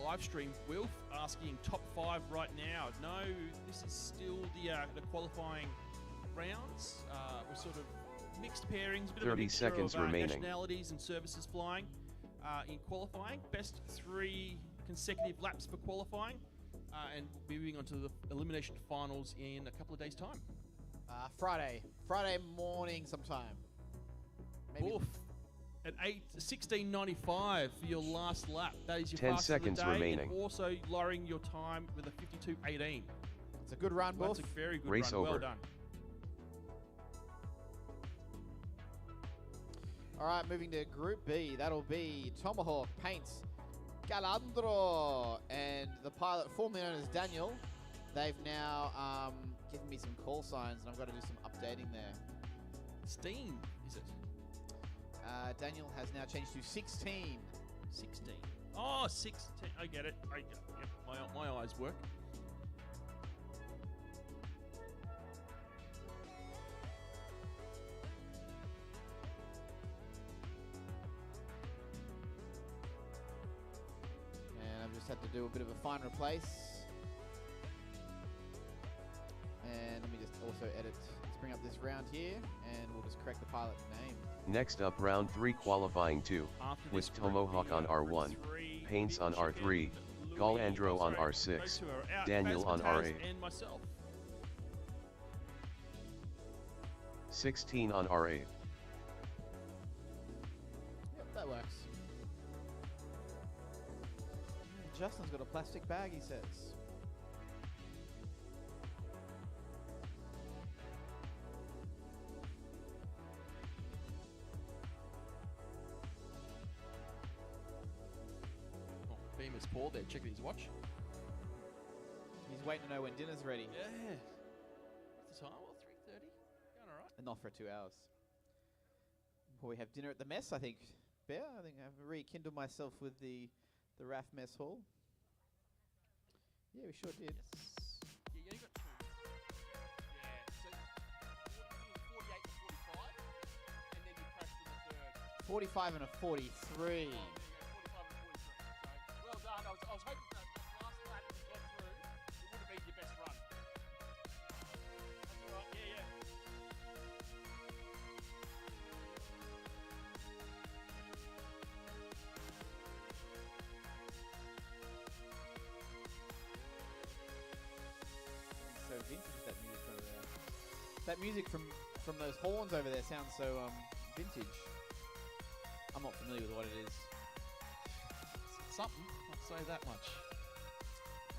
Live stream, Wilf asking top 5 right now. No, this is still the qualifying rounds. We're sort of mixed pairings, a bit 30 of a mixture seconds of remaining. nationalities and services flying in qualifying. Best 3 consecutive laps for qualifying, and moving on to the elimination finals in a couple of days' time. Friday morning sometime. Maybe. Oof. At 16.95 for your last lap. That is your 10 fastest of seconds the day, remaining. and also lowering your time with a 52.18. It's a good run, That's Wolf. a very good Race run. over. Well done. All right, moving to Group B. That'll be Tomahawk, Paints, Galandro, and the pilot formerly known as Daniel. They've now given me some call signs, and I've got to do some updating there. Steam, is it? Daniel has now changed to 16. 16. Oh, 16. I get it. Yep, my eyes work. And I've just had to do a bit of a fine replace. And let me just also edit. Let's bring up this round here, and we'll just correct the pilot name. Next up, round 3 qualifying 2, After with this Tomahawk on R1, Paints on R3, Galandro on R6, Daniel on R8, and myself. 16 on R8. Yep, that works. Justin's got a plastic bag, he says. Famous Paul there, checking his watch. He's waiting to know when dinner's ready. Yeah. What's the time? Well, 3:30. Going all right. And not for 2 hours. Before we have dinner at the mess, I think. Bear, I think I've rekindled myself with the RAF mess hall. Yeah, we sure did. Yes. Yeah, you only got 2. Yeah. So 48 and 45, and then you crashed in the third. 45 and a 43. Well done. I was hoping for that last lap you got through. It would have been your best run. That's all right. Yeah. It's so vintage, that music over there. That music from those horns over there sounds so vintage. I'm not familiar with what it is. Something. I'll say that much.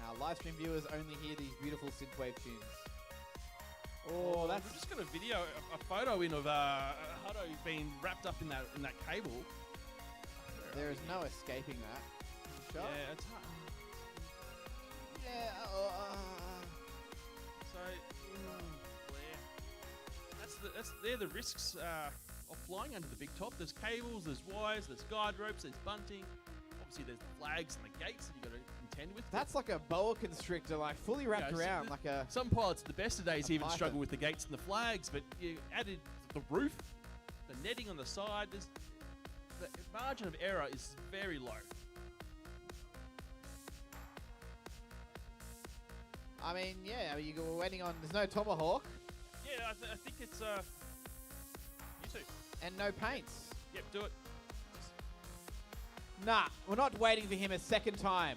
Our live stream viewers only hear these beautiful synthwave tunes. Oh, that's We've just got a video, a photo in of Hutto being wrapped up in that cable. there is no escaping that. Sure. Yeah, it's hard. Yeah. So, they're the risks of flying under the big top. There's cables, there's wires, there's guide ropes, there's bunting. Obviously, there's the flags and the gates that you've got to contend with. That's like a boa constrictor, like fully wrapped around, like a. Some pilots at the best of days even python. struggle with the gates and the flags, but you added the roof, the netting on the side. The margin of error is very low. I mean, yeah. I mean, you're waiting on. There's no tomahawk. Yeah, I think it's you two. And no paints. Yep, do it. Nah, we're not waiting for him a second time.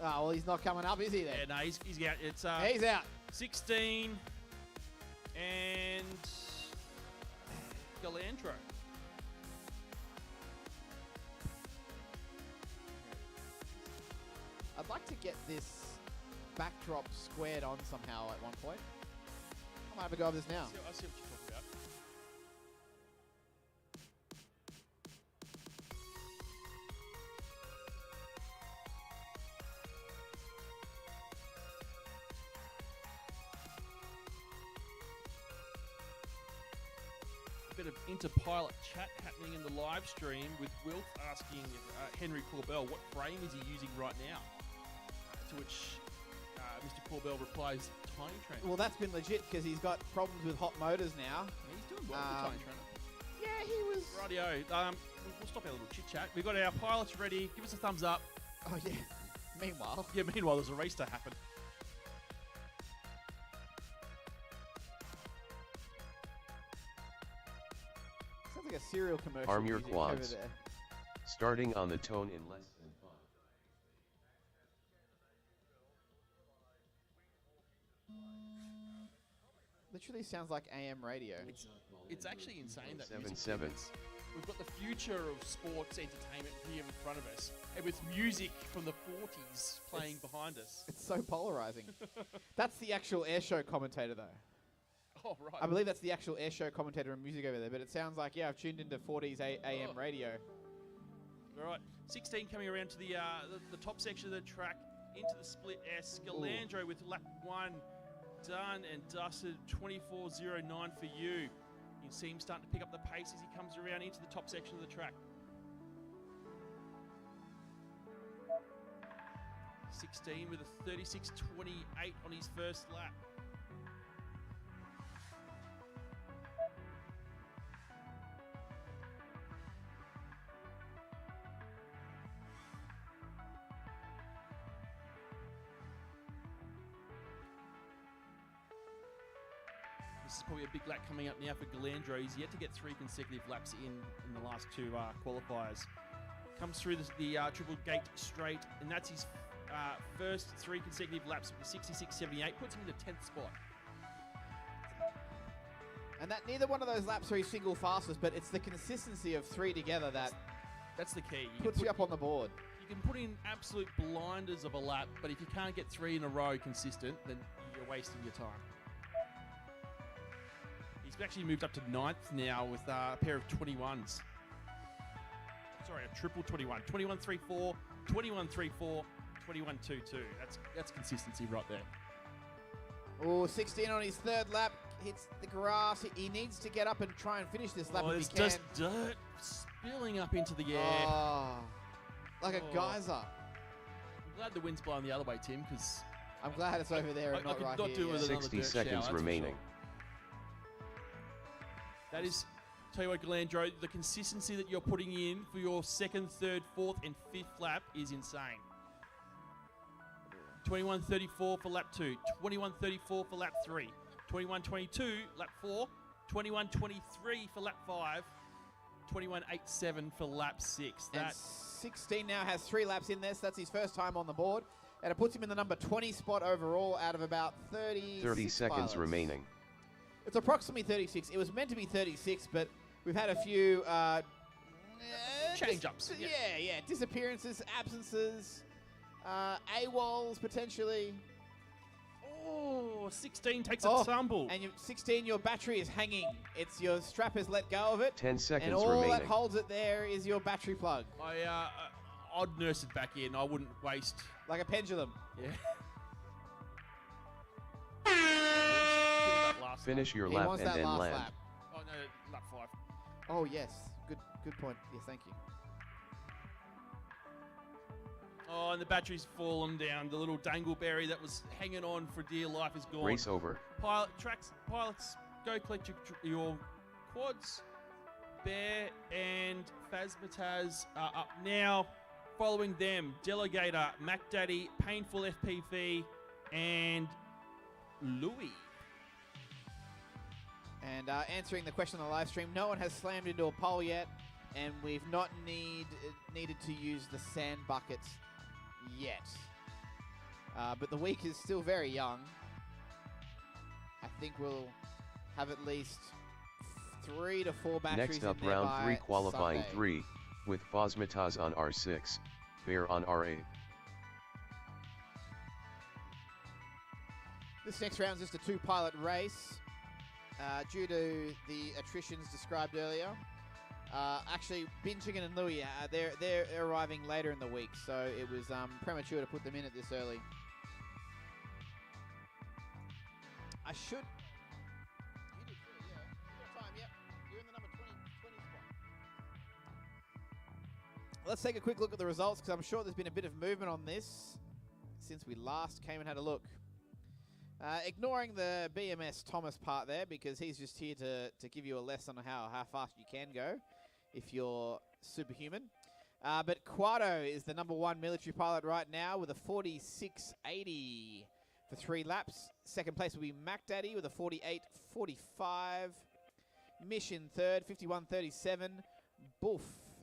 Oh, well, he's not coming up, is he then? Yeah, no, he's out. It's He's out. 16 and Galandro. I'd like to get this backdrop squared on somehow at one point. I might have a go of this now. I see what you're talking about. A bit of inter-pilot chat happening in the live stream with Wilt asking Henry Corbell what frame is he using right now, to which Mr. Corbell replies, Tiny Trainer. Well, that's been legit because he's got problems with hot motors now. Yeah, he's doing well with Tiny Trainer. Yeah, he was. Rightio. We'll stop our little chit-chat. We've got our pilots ready. Give us a thumbs up. Oh, yeah. Meanwhile. Yeah, meanwhile, there's a race to happen. Sounds like a cereal commercial. Arm your music quads. over there. Starting on the tone in less than 5. Literally sounds like AM radio. It's actually insane that 7-7. we've got the future of sports entertainment here in front of us, and with music from the 40s playing behind us. It's so polarizing. That's the actual airshow commentator, though. Oh, right. I believe that's the actual airshow commentator and music over there, but it sounds like, yeah, I've tuned into 40s AM radio. All right, 16 coming around to the top section of the track, into the split S. Galandro with lap 1 done and dusted, 24.09 for you. You can see him starting to pick up the pace as he comes around into the top section of the track. 16 with a 36.28 on his first lap. This is probably a big lap coming up now for Galandro. He's yet to get 3 consecutive laps in the last 2 qualifiers. Comes through the triple gate straight, and that's his first 3 consecutive laps with the 66.78. Puts him in the 10th spot. And that neither one of those laps are his single fastest, but it's the consistency of 3 together that That's the key. puts you up on the board. You can put in absolute blinders of a lap, but if you can't get 3 in a row consistent, then you're wasting your time. He's actually moved up to 9th now with a pair of 21s. Sorry, a triple 21. 21.34, 21.34, 21.22. That's consistency right there. Oh, 16 on his 3rd lap. Hits the grass. He needs to get up and try and finish this lap if There's he can. just dirt spilling up into the air. Oh, like a geyser. I'm glad the wind's blowing the other way, Tim, because I'm glad it's over there and not could right not here. do with another 60 dirt seconds shower, that's for remaining. sure. That is, tell you what, Galandro, the consistency that you're putting in for your 2nd, 3rd, 4th, and 5th lap is insane. 21.34 for lap 2, 21.34 for lap 3, 21.22 lap 4, 21.23 for lap 5, 21.87 for lap 6. And 16 now has 3 laps in this. That's his first time on the board. And it puts him in the number 20 spot overall out of about 30 seconds pilots. remaining. It's approximately 36. It was meant to be 36, but we've had a few change-ups. Yeah, disappearances, absences, AWOLs potentially. Oh, 16 takes a tumble. And 16, your battery is hanging. It's your strap has let go of it. 10 seconds and all remaining. that holds it there is your battery plug. I'd nurse it back in. I wouldn't waste. Like a pendulum. Yeah. Finish your He lap wants and that then last land. lap. Oh no, lap 5. Oh yes, good point. Yes, thank you. Oh, and the battery's fallen down. The little dangleberry that was hanging on for dear life is gone. Race over. Pilots, go collect your quads. Bear and Phasmataz are up now. Following them, Delegator, Mac Daddy, Painful FPV, and Louis. And answering the question on the live stream, no one has slammed into a pole yet, and we've not needed to use the sand buckets yet. But the week is still very young. I think we'll have at least 3 to 4 batteries. Next up, in there round by 3 qualifying Sunday. 3, with Phasmataz on R6, Bear on R8. This next round is just a 2-pilot race. Due to the attritions described earlier. Actually, Bin Chicken and Louie, they're arriving later in the week, so it was premature to put them in at this early. I should... You did too, yeah. Your time, yep. You're in the number 20 spot. Let's take a quick look at the results, because I'm sure there's been a bit of movement on this since we last came and had a look. Ignoring the BMS Thomas part there, because he's just here to give you a lesson on how fast you can go if you're superhuman. But Quado is the number 1 military pilot right now with a 46.80 for 3 laps. Second place will be Mac Daddy with a 48.45. Mission third, 51.37. Boof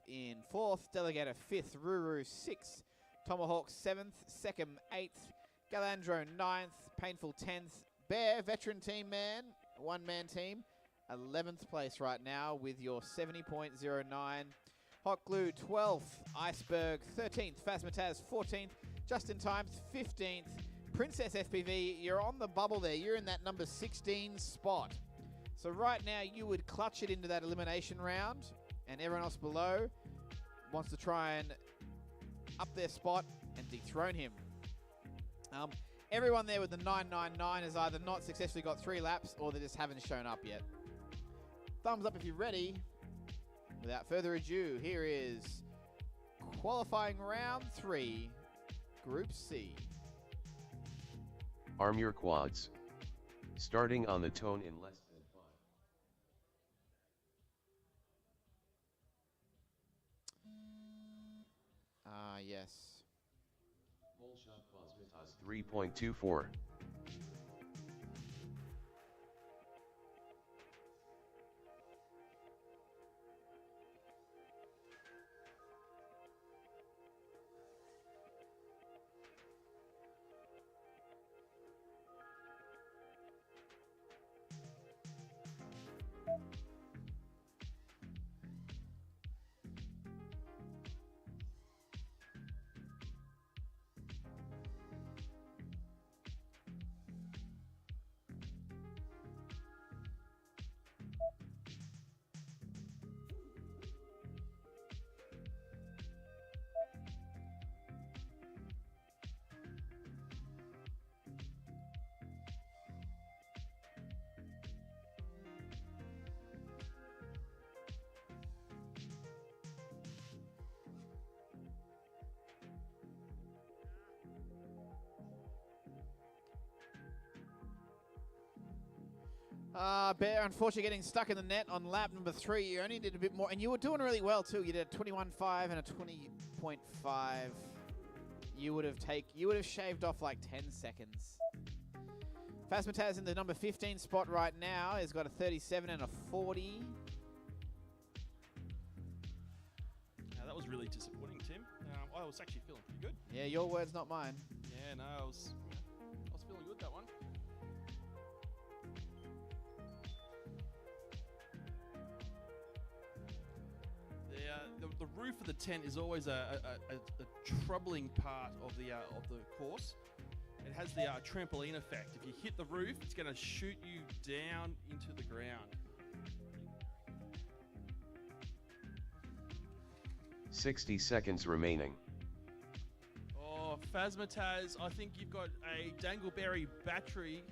in 4th. Delegator 5th. Ruru 6th. Tomahawk 7th. Second 8th. Galandro 9th, Painful 10th, Bear, veteran team man, 1-man team, 11th place right now with your 70.09. Hot Glue 12th, Iceberg 13th, Phasmataz 14th, Just in Time 15th, Princess FPV, you're on the bubble there, you're in that number 16 spot. So right now you would clutch it into that elimination round, and everyone else below wants to try and up their spot and dethrone him. Everyone there with the 999 has either not successfully got 3 laps or they just haven't shown up yet. Thumbs up if you're ready. Without further ado, here is qualifying round 3, Group C. Arm your quads. Starting on the tone in less than 5. Yes. Full shot Phasmataz 3.24. Bear, unfortunately, getting stuck in the net on lap number 3. You only did a bit more, and you were doing really well too. You did a 21.5 and a 20.5. You would have shaved off like 10 seconds. Phasmataz in the number 15 spot right now. He's got a 37 and a 40. That was really disappointing, Tim. I was actually feeling pretty good. Yeah, your words, not mine. Yeah, no, I was feeling good that one. The roof of the tent is always a troubling part of the course. It has the trampoline effect. If you hit the roof, it's going to shoot you down into the ground. 60 seconds remaining. Oh, Phasmataz, I think you've got a Dangleberry battery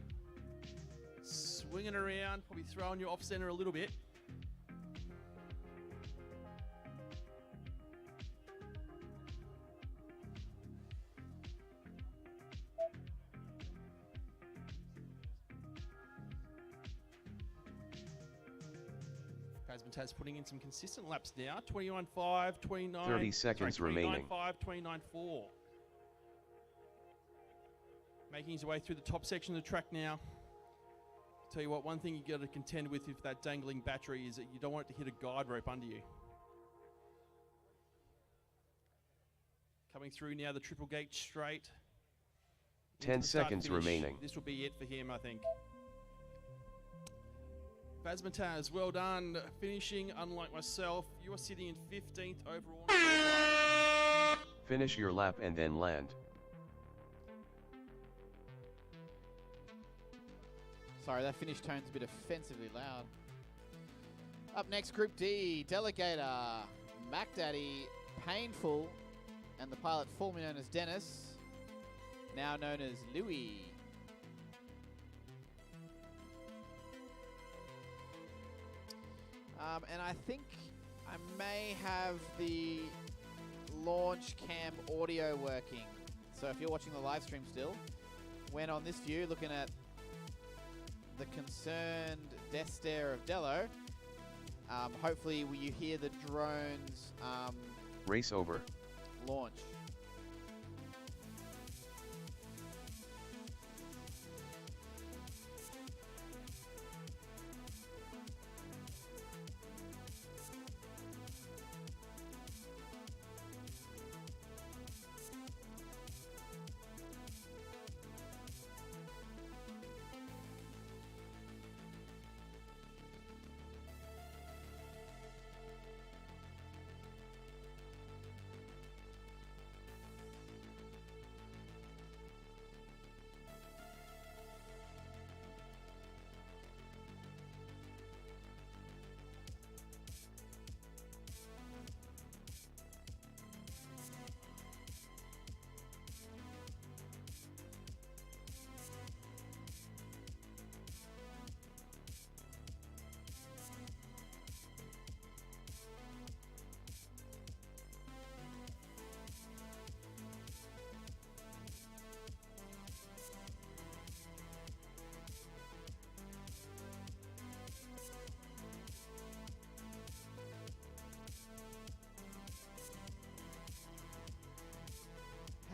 swinging around, probably throwing you off center a little bit. Phasmataz putting in some consistent laps now. 29.5, 29. 30 seconds remaining. 29.5, 29.4. Making his way through the top section of the track now. Tell you what, one thing you got to contend with that dangling battery is that you don't want it to hit a guide rope under you. Coming through now the Triple Gate straight. 10 seconds remaining. This will be it for him, I think. Phasmataz, well done. Finishing, unlike myself, you are sitting in 15th overall. Finish your lap and then land. Sorry, that finish tone's a bit offensively loud. Up next, Group D, Delegator, MacDaddy, Painful, and the pilot formerly known as Dennis, now known as Louis. And I think I may have the launch cam audio working. So if you're watching the live stream still, when on this view, looking at the concerned death stare of Dello, hopefully you hear the drone's race over. Launch.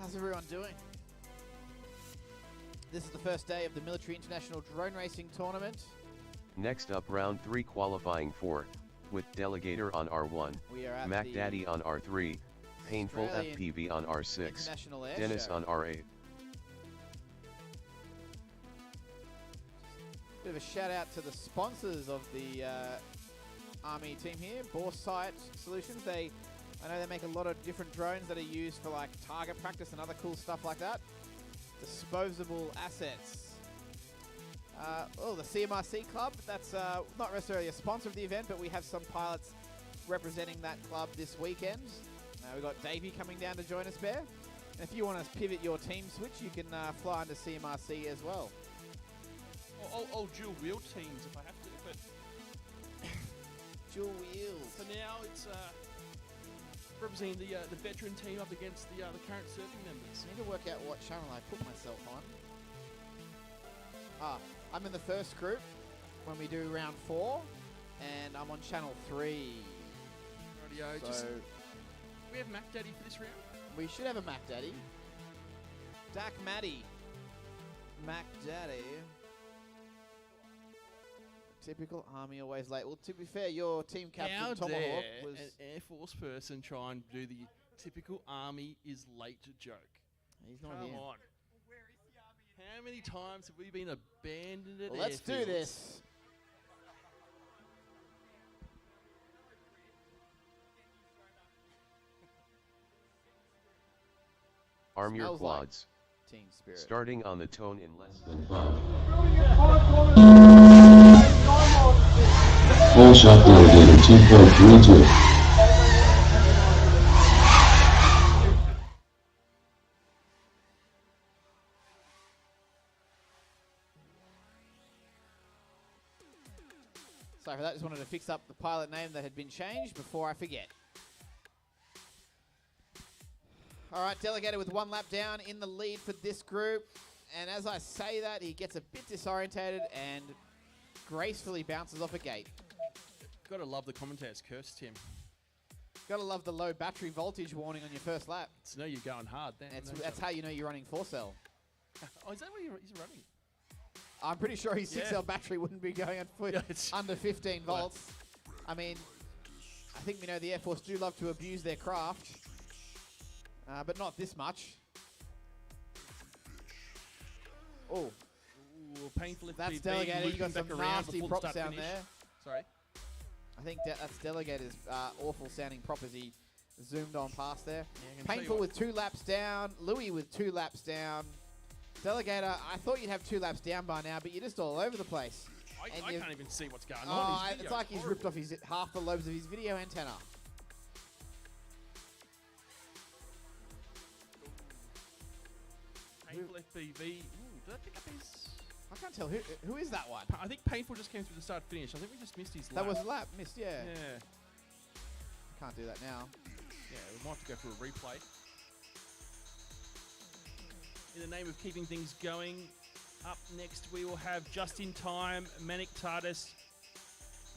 How's everyone doing? This is the first day of the Military International Drone Racing Tournament. Next up, round 3 qualifying 4, with Delegator on R1, We are at MacDaddy on R3, Painful Australian FPV on R6, International Airshow. Dennis on R8. Bit of a shout out to the sponsors of the Army team here, Boresight Solutions. I know they make a lot of different drones that are used for like target practice and other cool stuff like that. Disposable assets. The CMRC Club, that's not necessarily a sponsor of the event, but we have some pilots representing that club this weekend. We've got Davey coming down to join us, Bear. And if you want to pivot your team switch, you can fly under CMRC as well. I'll dual wheel teams if I have to, but dual wheels. For now, it's representing the veteran team up against the current serving members. I need to work out what channel I put myself on. I'm in the first group when we do round 4, and I'm on channel 3. Rightio. So we have MacDaddy for this round? We should have a MacDaddy. Dak Maddie. MacDaddy. Typical Army always late. Well, to be fair, your team captain How Tomahawk dare was an Air Force person try and do the typical Army is late joke. He's not Come here. on. How many times have we been abandoned at Well, let's do airfields? this. Arm your Smells like quads. team spirit. Starting on the tone in less than 5. Full shot delegator 2.32. Sorry for that, just wanted to fix up the pilot name that had been changed before I forget. All right, Delegator with 1 lap down in the lead for this group. And as I say that, he gets a bit disorientated and gracefully bounces off a gate. Gotta love the commentator's curse, Tim. Gotta love the low battery voltage warning on your first lap. It's know you're going hard then. That's how you know you're running 4-cell. Oh, is that what he's running? I'm pretty sure his 6-cell battery wouldn't be going under 15 volts. I mean, I think we know the Air Force do love to abuse their craft, but not this much. Oh, painful. That's Delegator. You got some nasty prop sound there. Sorry. I think that's Delegator's awful sounding prop as he zoomed on past there. Yeah, Painful with 2 laps down. Louis with 2 laps down. Delegator, I thought you'd have 2 laps down by now, but you're just all over the place. I can't even see what's going on. Oh, it's like he's ripped off half the lobes of his video antenna. Painful FPV. Ooh, did I pick up his... I can't tell. Who is that one? I think Painful just came through the start finish. I think we just missed his lap. That was a lap missed, yeah. Yeah. Can't do that now. Yeah, we might have to go for a replay. In the name of keeping things going, up next we will have Just in Time, Manic Tardis,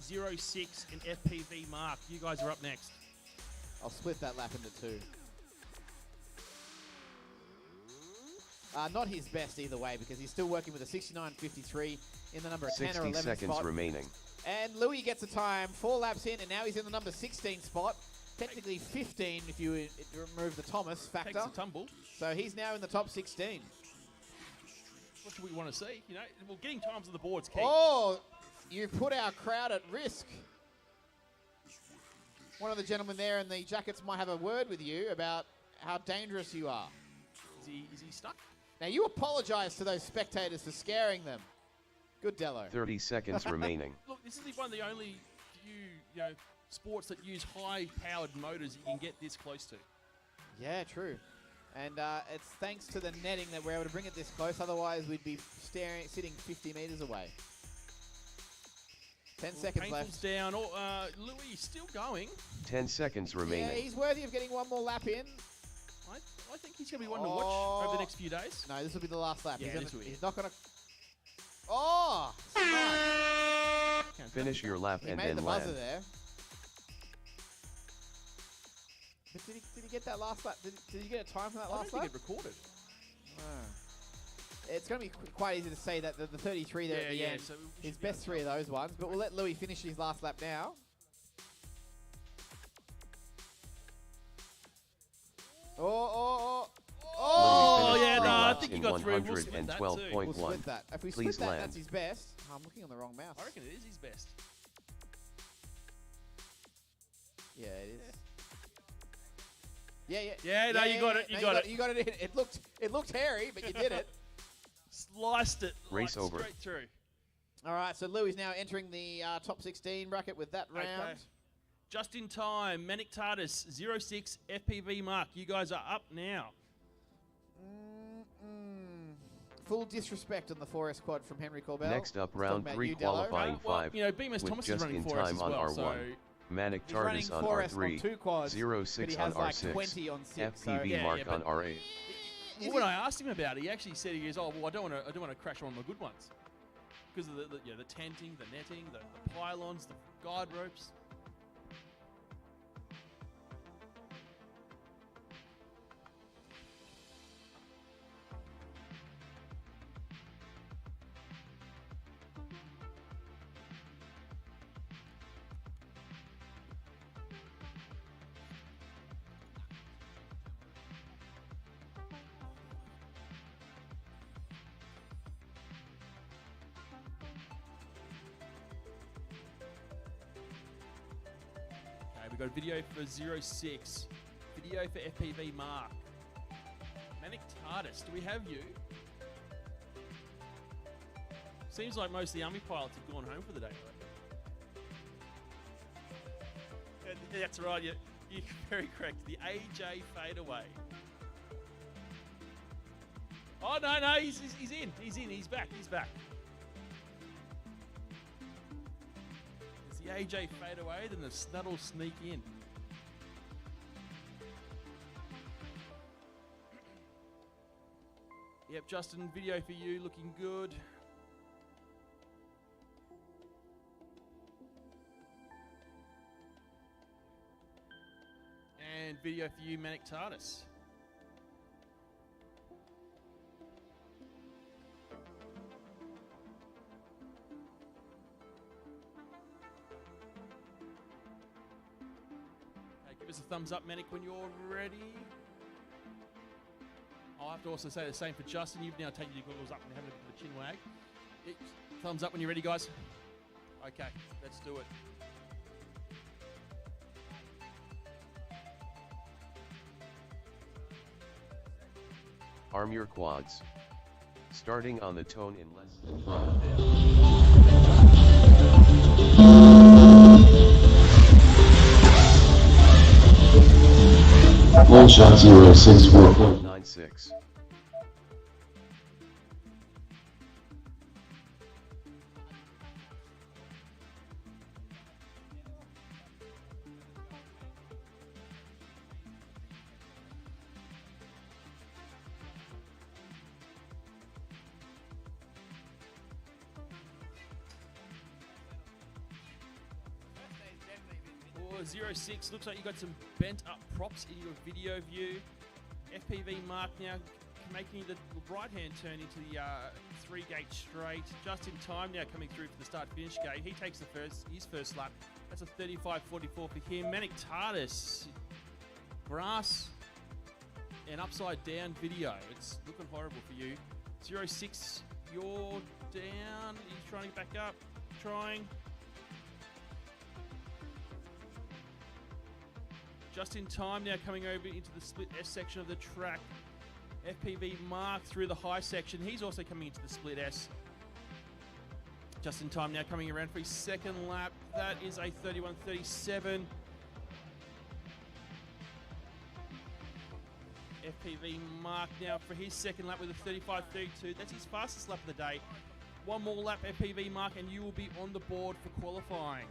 06 and FPV Mark. You guys are up next. I'll split that lap into 2. Not his best either way because he's still working with a 69.53 in the number 10 or 11 seconds spot. remaining. And Louis gets a time, 4 laps in, and now he's in the number 16 spot. Technically 15 if you remove the Thomas factor. Takes a tumble. So he's now in the top 16. What do we want to see? You know, well, getting times on the board's key. Oh, you put our crowd at risk. One of the gentlemen there in the jackets might have a word with you about how dangerous you are. Is he stuck? Now, you apologize to those spectators for scaring them. Good, Dello. 30 seconds remaining. Look, this is one of the only few, sports that use high-powered motors you can get this close to. Yeah, true. And it's thanks to the netting that we're able to bring it this close. Otherwise, we'd be sitting 50 meters away. 10 seconds left. Down. Oh, Louis still going. 10 seconds remaining. Yeah, he's worthy of getting one more lap in. I think he's going to be one to watch over the next few days. No, this will be the last lap. Yeah, he's not going to... Oh! Smart. Finish your lap He and made then the buzzer land. there. But did he get that last lap? Did he get a time for that last lap? I don't think it recorded. It's going to be quite easy to say that the 33 there at the end, so his best 3 of those ones. But we'll let Louis finish his last lap now. Oh, yeah, no, I laps think in you got through. We'll split that too. 112.1. We'll split that. If we Please split that, land. that's his best. I'm looking on the wrong mouse. I reckon it is his best. Yeah, it is. Yeah. Yeah, no, you got it. You got it. You got it in. It looked hairy, but you did it. Sliced it. Race over. Straight through. All right, so Louis now entering the top 16 bracket with that round. Okay. Just in time, Manic Tardis, 06 FPV Mark. You guys are up now. Full disrespect on the 4S quad from Henry Corbell. Next up, round 3 qualifying 5. BMS with Thomas is just running in 4S time as on well, R1. so Manic he's running Tardis on 4S R3, on 2 quads, 06 but he on has like R6, 20 on 6. FPV Mark on R8. When I asked him about it, he actually said, he goes, "Oh, well, I don't want to crash on the good ones because of the tenting, the netting, the pylons, the guide ropes." We've got a video for 06, video for FPV Mark. Manic TARDIS, do we have you? Seems like most of the Army pilots have gone home for the day, right? That's right, you're very correct. The AJ fadeaway. Oh, no, he's in. He's back. As the AJ fade away, then the Snuddle sneak in. Yep, Justin, video for you, looking good. And video for you, Manic TARDIS. Okay, give us a thumbs up, Manic, when you're ready. I'll have to also say the same for Justin. You've now taken your goggles up and having a bit of a chin wag. Thumbs up when you're ready, guys. Okay, let's do it. Arm your quads. Starting on the tone in less than 5. Low shot 064.96. Or 06, looks like you got some bent up props in your video view. FPV Mark now making the right hand turn into the 3-gate straight. Just in time now coming through for the start finish gate. He takes his first lap. That's a 35.44 for him. Manic TARDIS, grass and upside down video. It's looking horrible for you. 06, you're down. He's trying to get back up. Trying. Just in time now coming over into the split S section of the track. FPV Mark through the high section. He's also coming into the split S. Just in time now coming around for his second lap. That is a 31.37. FPV Mark now for his second lap with a 35.32. That's his fastest lap of the day. One more lap, FPV Mark, and you will be on the board for qualifying.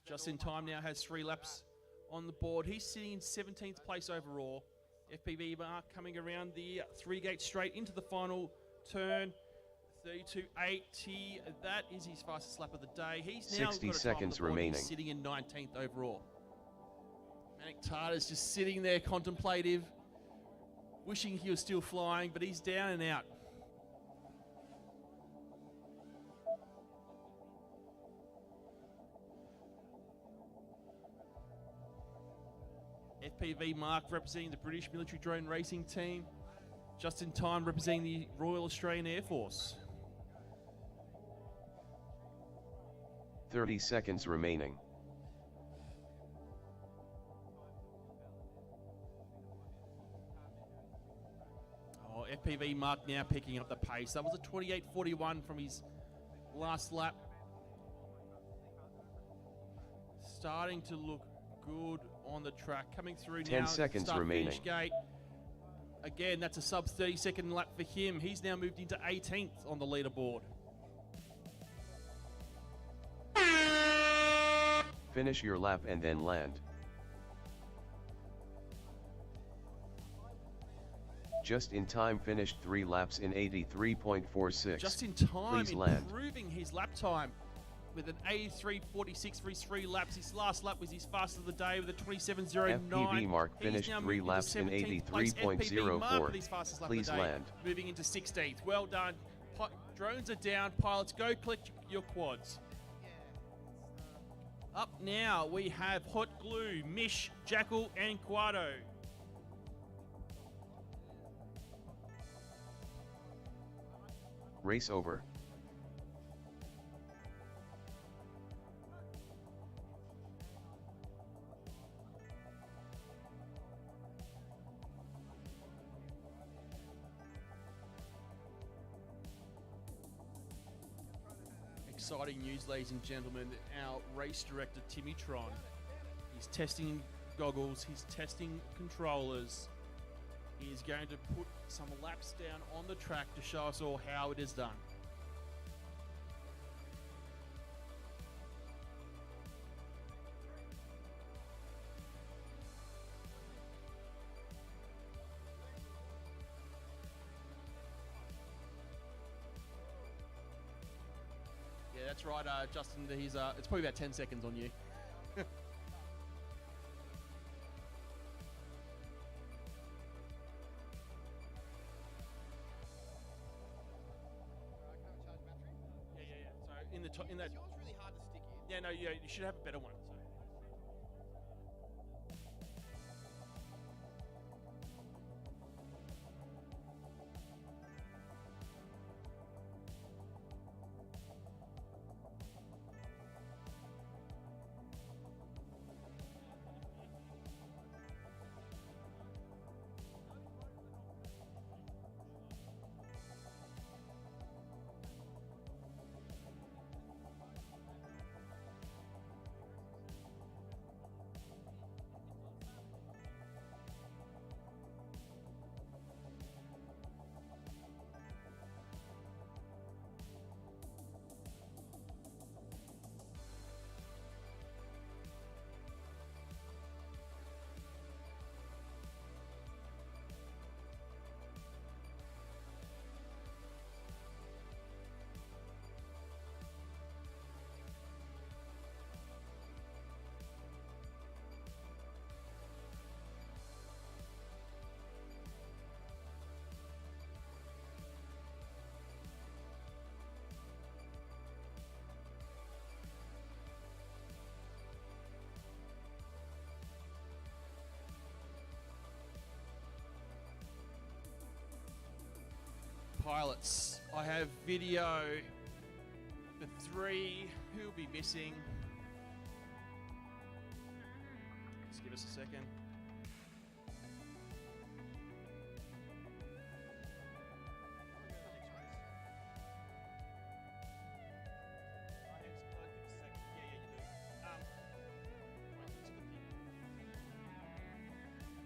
Just in time now has 3 laps on the board. He's sitting in 17th place overall. FPV Mark coming around the 3-gate straight into the final turn. 32.80. That is his fastest lap of the day. He's now 60 got a seconds time on the board. remaining. He's sitting in 19th overall. Manic TARDIS just sitting there contemplative, wishing he was still flying, but he's down and out. FPV Mark representing the British Military Drone Racing Team. Just in time representing the Royal Australian Air Force. 30 seconds remaining. Oh, FPV Mark now picking up the pace. That was a 28.41 from his last lap. Starting to look good on the track. Coming through 10 now. seconds Start remaining. finish gate. Again, that's a sub 30-second lap for him. He's now moved into 18th on the leaderboard. Finish your lap and then land. Just in time finished 3 laps in 83.46. Just in time, Please land. improving his lap time with an 83.46 for his 3 laps. His last lap was his fastest of the day with a 27.09. FPV Mark He's finished now 3 moving laps into in 17th place. FPV Mark with his 83.04. fastest lap Please of the day, land. moving into 16th. Well done. Drones are down. Pilots, go collect your quads. Up now, we have Hot Glue, Mish, Jackal, and Quado. Race over. Exciting news, ladies and gentlemen. Our race director, Timmy Tron, he's testing goggles, he's testing controllers. He is going to put some laps down on the track to show us all how it is done. Yeah, that's right, Justin. He's it's probably about 10 seconds on you. So in that. Yours really hard to stick in. Yeah, no, you should have a better one. So. Pilots, I have video for 3 who'll be missing. Just give us a second.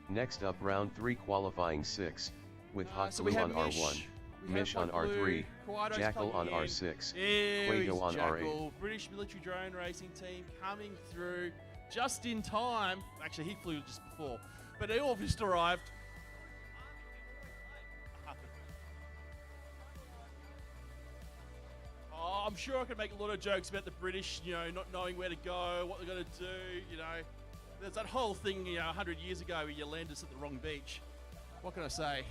Next up, round 3 qualifying 6, with Hot So Blue we have on Mish. R1, We Mish have on Hot Blue, R3, Kawaito's Jackal on plugging in. R6, There Quago is on Jackal, R8. British military drone racing team coming through just in time. Actually, he flew just before, but they all just arrived. Oh, I'm sure I could make a lot of jokes about the British, not knowing where to go, what they're going to do, There's that whole thing, 100 years ago where you landed us at the wrong beach. What can I say?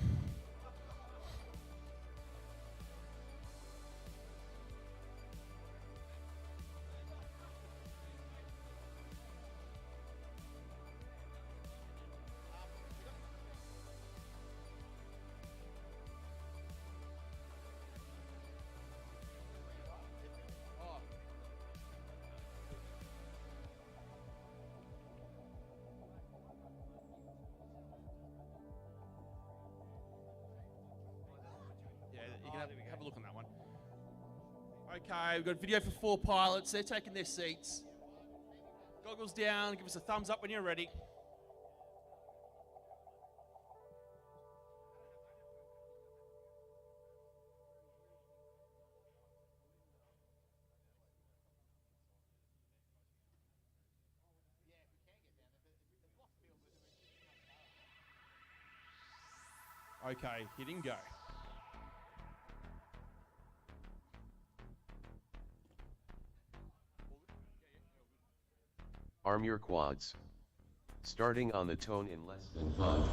You can have a look on that one. Okay, we've got video for 4 pilots. They're taking their seats. Goggles down. Give us a thumbs up when you're ready. Okay, hitting go. Arm your quads. Starting on the tone in less than 5.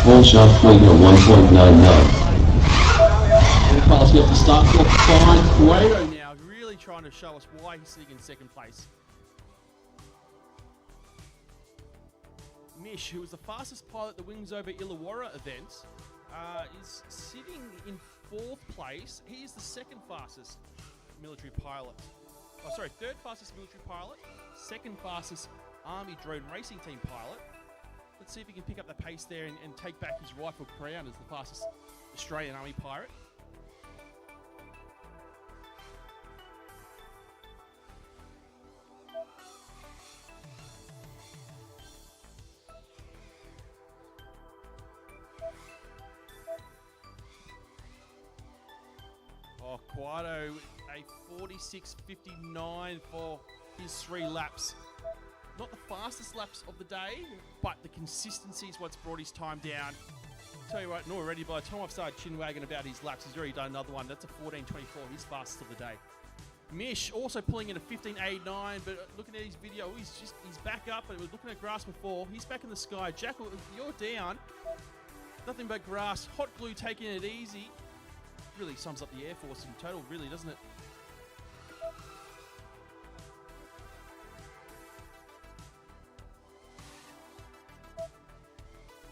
Full shot Quago 1.99. Pilots get the start clock fine. Quago now really trying to show us why he's sitting in second place. Mish, who was the fastest pilot at the Wings Over Illawarra event, is sitting in 4th place. He is the 2nd fastest military pilot. Oh, sorry, 3rd fastest military pilot, 2nd fastest Army drone racing team pilot. Let's see if he can pick up the pace there and take back his rightful crown as the fastest Australian Army pirate. Oh, Quado, a 46.59 for his 3 laps. Not the fastest laps of the day, but the consistency is what's brought his time down. Tell you what, already by the time I've started chin-wagging about his laps, he's already done another one. That's a 14.24, his fastest of the day. Mish also pulling in a 15.89, but looking at his video, he's back up. But we're looking at grass before. He's back in the sky. Jackal, you're down. Nothing but grass. Hot glue taking it easy. Really sums up the Air Force in total, really, doesn't it?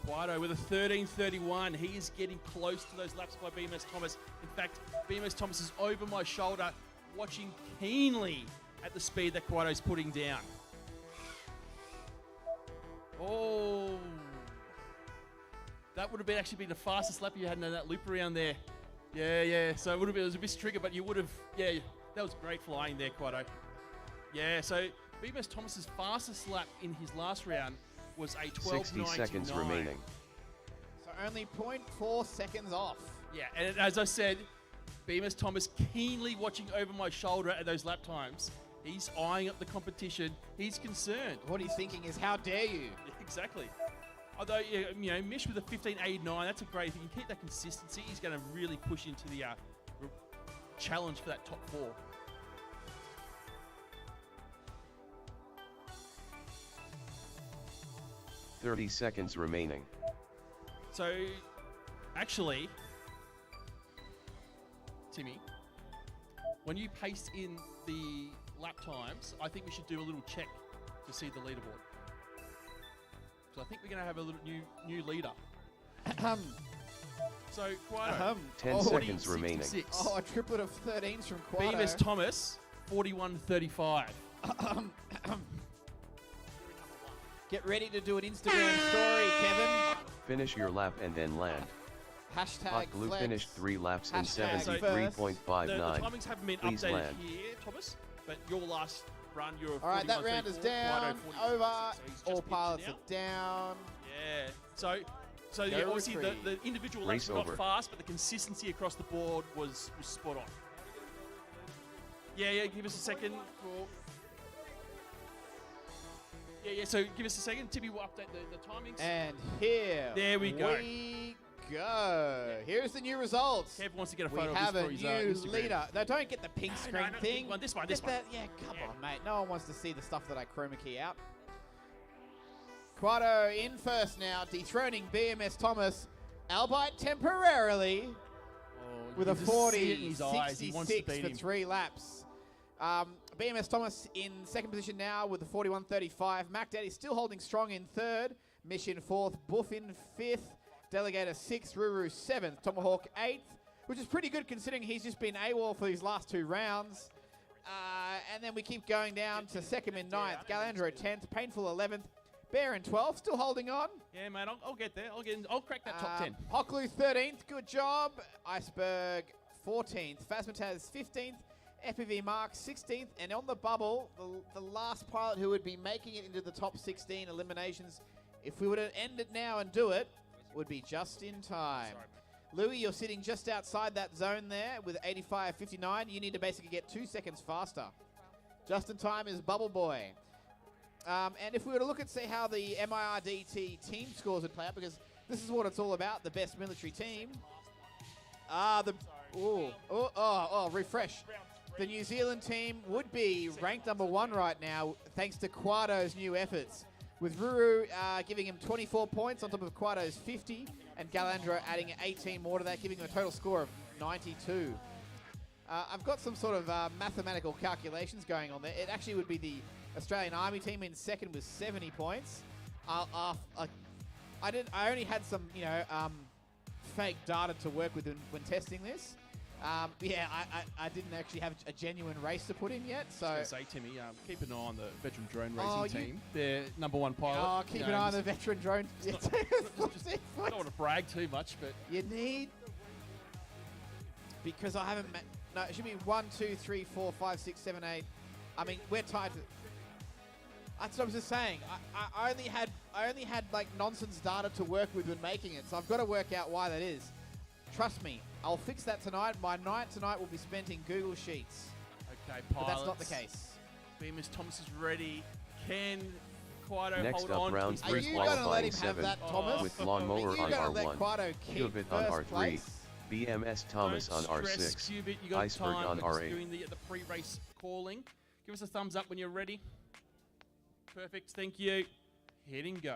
Quado with a 13.31. He is getting close to those laps by BMS Thomas. In fact, BMS Thomas is over my shoulder, watching keenly at the speed that Quado's putting down. Oh, that would have actually been the fastest lap you had in that loop around there. Yeah. So it was a bit trigger, but you would have. Yeah, that was great flying there, Quado. Yeah. So BMS Thomas's fastest lap in his last round was a 12.99. 60 seconds remaining. So only 0.4 seconds off. Yeah, and as I said, BMS Thomas keenly watching over my shoulder at those lap times. He's eyeing up the competition. He's concerned. What he's thinking is, how dare you? Yeah, exactly. Although, you know, Mish with a 15.89, that's a great. If he can keep that consistency, he's going to really push into the challenge for that top 4. .30 seconds remaining. So, actually, Timmy, when you paste in the lap times, I think we should do a little check to see the leaderboard. So I think we're going to have a little new leader. So, Quado, 10 seconds remaining. Oh, a triplet of 13s from Quado. BMS Thomas, 41.35. Get ready to do an Instagram story, Kevin. Finish your lap and then land. Hashtag Hot glue flex. finished 3 laps in Hashtag 73.59. The timings haven't been Please updated land. here, Thomas, but your last run, you're All right, that round is down, over. All pilots down. are down. Yeah. So yeah, obviously the individual laps Race were not over. fast, but the consistency across the board was spot on. Yeah, give us a second. Yeah, so give us a second. Timmy will update the timings. And here There we go. Here's the new results. Kev wants to get a We photo have of a this new for his Instagram. leader. No, don't get the pink screen not the thing. pink one, this one. Yeah, come on, mate. No one wants to see the stuff that I chroma key out. Quado in first now, dethroning BMS Thomas, albeit temporarily, with a can just see it in his eyes. He wants to 40.66 beat for him. 3 laps. BMS Thomas in second position now with the 41.35. Mac Daddy still holding strong in third. Mission fourth. Buff in fifth. Delegator 6th, Ruru 7th, Tomahawk 8th, which is pretty good considering he's just been AWOL for these last 2 rounds. And then we keep going down to second in 9th, Galandro 10th, Painful 11th, Bear in 12th, still holding on. Yeah, mate, I'll get there. I'll crack that top 10. Hockloo 13th, good job. Iceberg 14th, Phasmataz 15th, FPV Mark 16th, and on the bubble, the last pilot who would be making it into the top 16 eliminations, if we were to end it now and do it, would be just in time. Louis, you're sitting just outside that zone there with 85.59. You need to basically get 2 seconds faster. Just in time is Bubble Boy. And if we were to look at, say, how the MIRDT team scores would play out, because this is what it's all about, the best military team. Refresh. The New Zealand team would be ranked number 1 right now, thanks to Quado's new efforts, with Ruru giving him 24 points on top of Quado's 50, and Galandro adding 18 more to that, giving him a total score of 92. I've got some sort of mathematical calculations going on there. It actually would be the Australian Army team in second with 70 points. I only had some, fake data to work with when testing this. Yeah, I didn't actually have a genuine race to put in yet. So I was gonna say, Timmy, keep an eye on the veteran drone Oh, racing team. Their number one pilot. Oh, keep an eye on the veteran drone. I don't want to brag too much, but You need, because I haven't met. No, it should be 1, 2, 3, 4, 5, 6, 7, 8. I mean, we're tied to. That's what I was just saying. I only had like nonsense data to work with when making it, so I've got to work out why that is. Trust me, I'll fix that tonight. My night tonight will be spent in Google Sheets. okay, But pilots. that's not the case. Bemis Thomas is ready. Can Quado Next hold up, on? round He's Are 3 you going to let qualifying him have 7 that, Thomas? with lawnmower Are you on gonna let R1, Quado keep Cubit on first R3, place? BMS Thomas Don't on stress, R6, Cubit, you got Iceberg time. on We're just R8. doing the pre-race calling. Give us a thumbs up when you're ready. Perfect, thank you. Hit and go.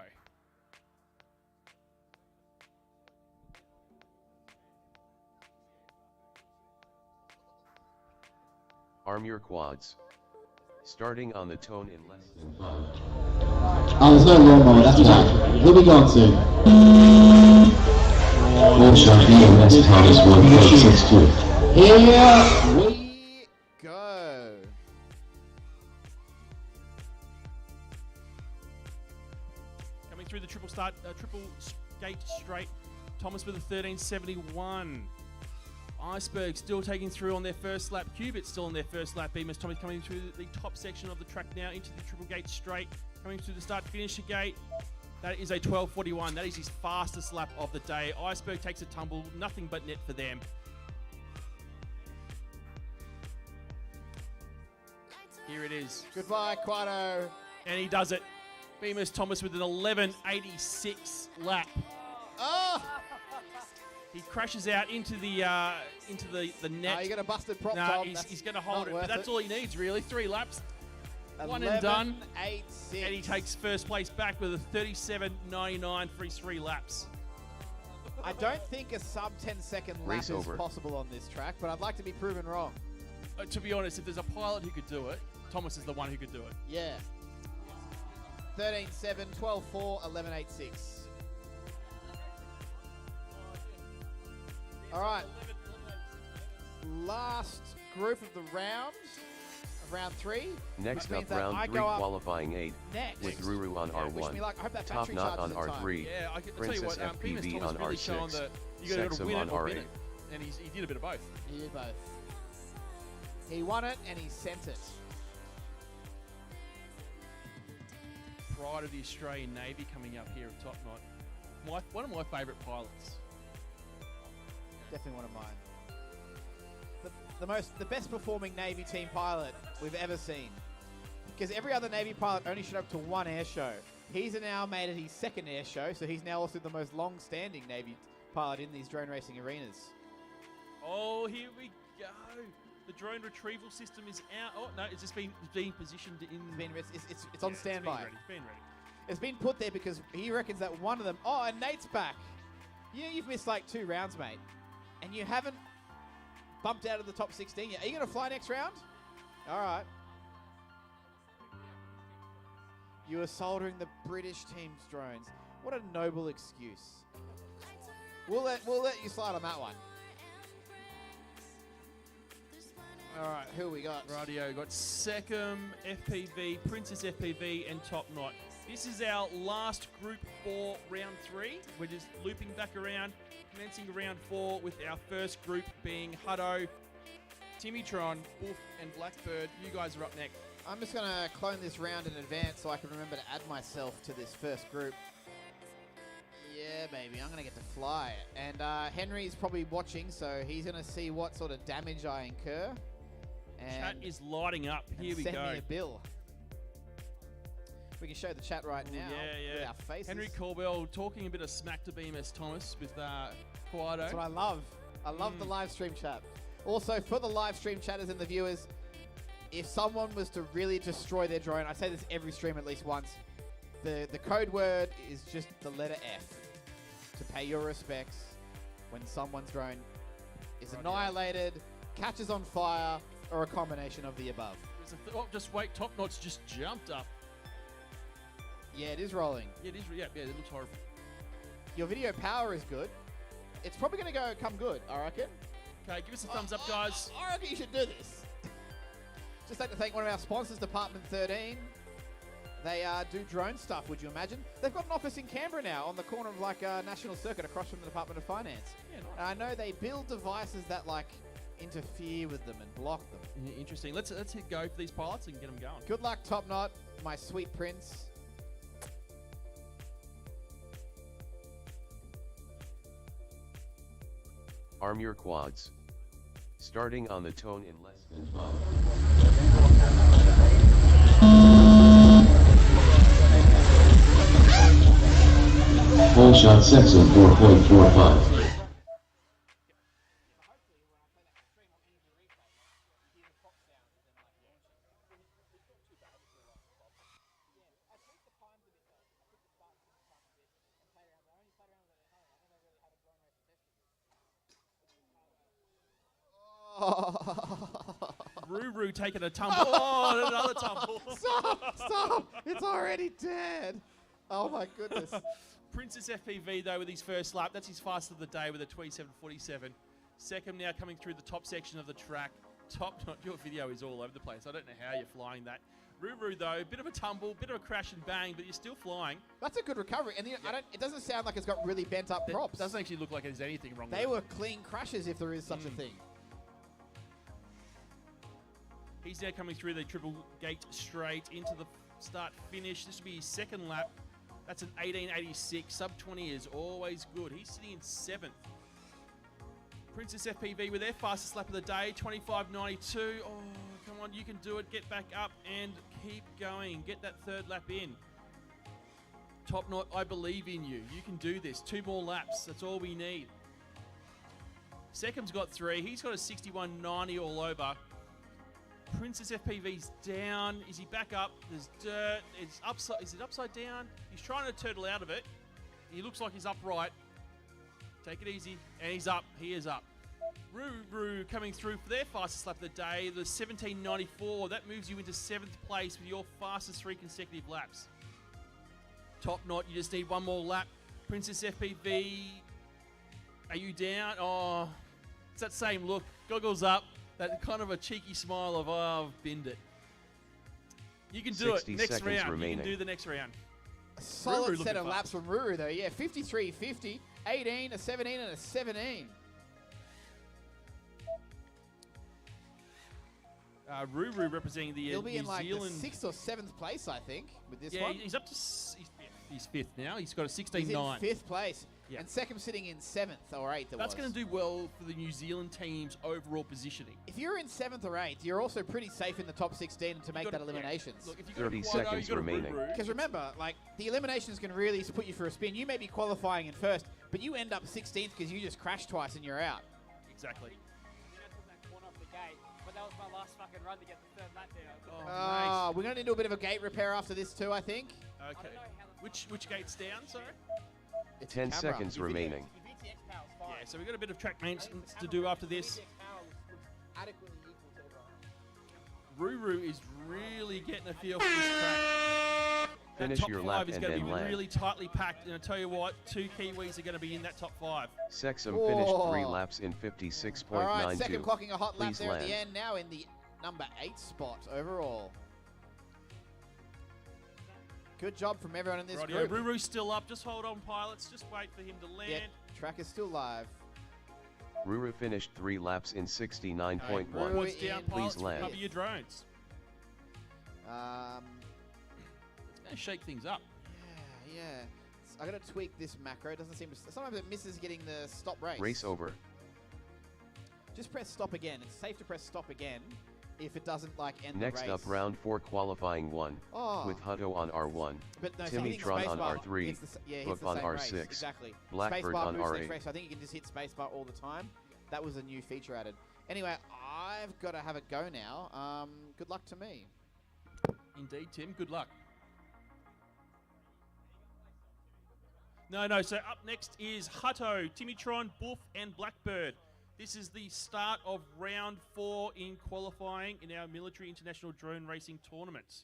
Arm your quads. Starting on the tone in less than 5. Oh, there's no lawnmower, that's bad. Who we going to? Porsche BMS Thomas 1.62. Here we go. Coming through the triple gate straight. Thomas with a 13.71. Iceberg still taking through on their first lap. Cubit still on their first lap. Bemis Thomas coming through the top section of the track now into the triple gate straight. Coming through the start-finisher gate. That is a 12.41. That is his fastest lap of the day. Iceberg takes a tumble. Nothing but net for them. Here it is. Goodbye, Quado. And he does it. Bemis Thomas with an 11.86 lap. Oh! He crashes out into the net. You're going to bust it prop, No, Tom. he's going to hold it. But that's all he needs, really. 3 laps. 1 and 11, done. 8, 6. And he takes first place back with a 37.99 for his 3 laps. I don't think a sub 10-second lap Race is over. possible on this track, but I'd like to be proven wrong. To be honest, if there's a pilot who could do it, Thomas is the one who could do it. Yeah. 13.7, 12.4, 11.86. All right. Last group of the round, round 3. Next which up, means that round I 3 go up qualifying 8 next. with Ruru on Yeah, wish me R1, luck. I hope that Top battery Knot on charges in time. R3, Yeah, I tell you Princess what, Bemis FPV Thomas on really shown R6, that you got to Sexum win on it or bin R8. it. And he did a bit of both. He did both. He won it and he sent it. Pride of the Australian Navy coming up here at Top Knot. One of my favourite pilots. Definitely one of mine. The best performing Navy team pilot we've ever seen. Because every other Navy pilot only showed up to 1 air show. He's now made it his 2nd air show, so he's now also the most long-standing Navy pilot in these drone racing arenas. Oh, here we go. The drone retrieval system is out. Oh, no, it's just been positioned in... It's on standby. It's been ready. It's been put there because he reckons that one of them... Oh, and Nate's back. You know you've missed like 2 rounds, mate. And you haven't bumped out of the top 16 yet. Are you going to fly next round? All right. You are soldering the British team's drones. What a noble excuse. We'll let you slide on that one. All right, who we got? Radio got Secum, FPV, Princess FPV, and Top Knot. This is our last group for round 3. We're just looping back around, commencing round 4 with our first group being Hutto, Timmytron, Wolf, and Blackbird. You guys are up next. I'm just going to clone this round in advance so I can remember to add myself to this first group. Yeah, baby, I'm going to get to fly. And Henry's probably watching, so he's going to see what sort of damage I incur. And Chat is lighting up. Here we go. Send me a bill. We can show the chat right now with our faces. Henry Corbell talking a bit of smack to BMS Thomas with Quado. That's what I love. I love the live stream chat. Also, for the live stream chatters and the viewers, if someone was to really destroy their drone, I say this every stream at least once, the code word is just the letter F to pay your respects when someone's drone is annihilated, catches on fire, or a combination of the above. Just wait, Top Knot's just jumped up. Yeah, it is rolling. Yeah, it is. Yeah, it looks horrible. Your video power is good. it's probably going to come good, I reckon. Okay, give us a thumbs up, guys. I reckon you should do this. Just like to thank one of our sponsors, Department 13. They do drone stuff, would you imagine? They've got an office in Canberra now on the corner of like National Circuit across from the Department of Finance. Yeah, nice. And I know they build devices that like interfere with them and block them. Yeah, interesting. Let's hit go for these pilots and get them going. Good luck, Top Knot, my sweet prince. Arm your quads. Starting on the tone in less than 5. Full shot Sexton 4.45. Ruru taking a tumble. Oh, another tumble. Stop! It's already dead. Oh my goodness. Princess FPV though with his first lap. That's his fastest of the day with a 27.47. Second now coming through the top section of the track. Top Knot, your video is all over the place. I don't know how you're flying that. Ruru though, bit of a tumble, bit of a crash and bang, but you're still flying. That's a good recovery, and it doesn't sound like it's got really bent up props. It doesn't actually look like there's anything wrong with it. They were clean crashes if there is such a thing. He's now coming through the triple gate straight into the start finish. This will be his second lap. That's an 18.86. Sub 20 is always good. He's sitting in 7th. Princess FPV with their fastest lap of the day, 25.92. Oh, come on, you can do it. Get back up and keep going. Get that third lap in. Top Knot, I believe in you. You can do this. 2 more laps. That's all we need. Second's got 3. He's got a 61.90 all over. Princess FPV's down. Is he back up? There's dirt. It's upside. Is it upside down? He's trying to turtle out of it. He looks like he's upright. Take it easy. And he's up. He is up. Ruru coming through for their fastest lap of the day. The 17.94. That moves you into 7th place with your fastest 3 consecutive laps. Top Knot, you just need 1 more lap. Princess FPV, are you down? Oh, it's that same look. Goggles up. That kind of a cheeky smile of, oh, I've binned it. You can do it. Next round. Remaining. You can do the next round. A solid Ruru set of fast. laps from Ruru, though. Yeah, 53.50, 18, a 17, and a 17. Ruru representing the He'll be New in like Zealand. the 6th or 7th place, I think, with this Yeah, one. he's up to he's 5th now. He's got a 16.9. He's in 5th place. Yeah. And second sitting in 7th or 8th. That's going to do well for the New Zealand team's overall positioning. If you're in 7th or 8th, you're also pretty safe in the top 16 to make that eliminations. Yeah. Look, if 30 seconds remaining. Because remember, like, the eliminations can really put you for a spin. You may be qualifying in first, but you end up 16th because you just crashed twice and you're out. Exactly. But that was my last fucking run to get the 3rd lap down. Oh, We're going to do a bit of a gate repair after this too, I think. Okay. Which gate's down, sorry? It's 10 camera. seconds remaining. Yeah, so we've got a bit of track maintenance to do after this. Ruru is really getting a feel for this track. Finish top your 5 lap is and going to then be land. really tightly packed, and I tell you what, 2 Kiwis are going to be in that top 5. Sexum finished 3 laps in 56.92. All right, second clocking a hot lap Please there land. at the end. Now in the number 8 spot overall. Good job from everyone in this Rightio, group. Ruru's still up. Just hold on, pilots. Just wait for him to land. Yep, track is still live. Ruru finished 3 laps in 69.1. Ruru Points down, pilots. Please land. Cover your drones. It's going to shake things up. Yeah. I got to tweak this macro. It doesn't seem to. Sometimes it misses getting the stop race. Race over. Just press stop again. It's safe to press stop again if it doesn't like end Next the race. up, round 4 qualifying 1 Oh. with Hutto on R1, But no, so Timmy hitting Tron on spacebar R3, hits hits Hook the on same R6, race. Exactly. Blackbird Spacebar on moves next R8. race. I think you can just hit spacebar all the time. That was a new feature added. Anyway, I've got to have a go now. Good luck to me. Indeed, Tim. Good luck. No. So up next is Hutto, Timitron, Boof, and Blackbird. This is the start of round 4 in qualifying in our Military International Drone Racing Tournaments.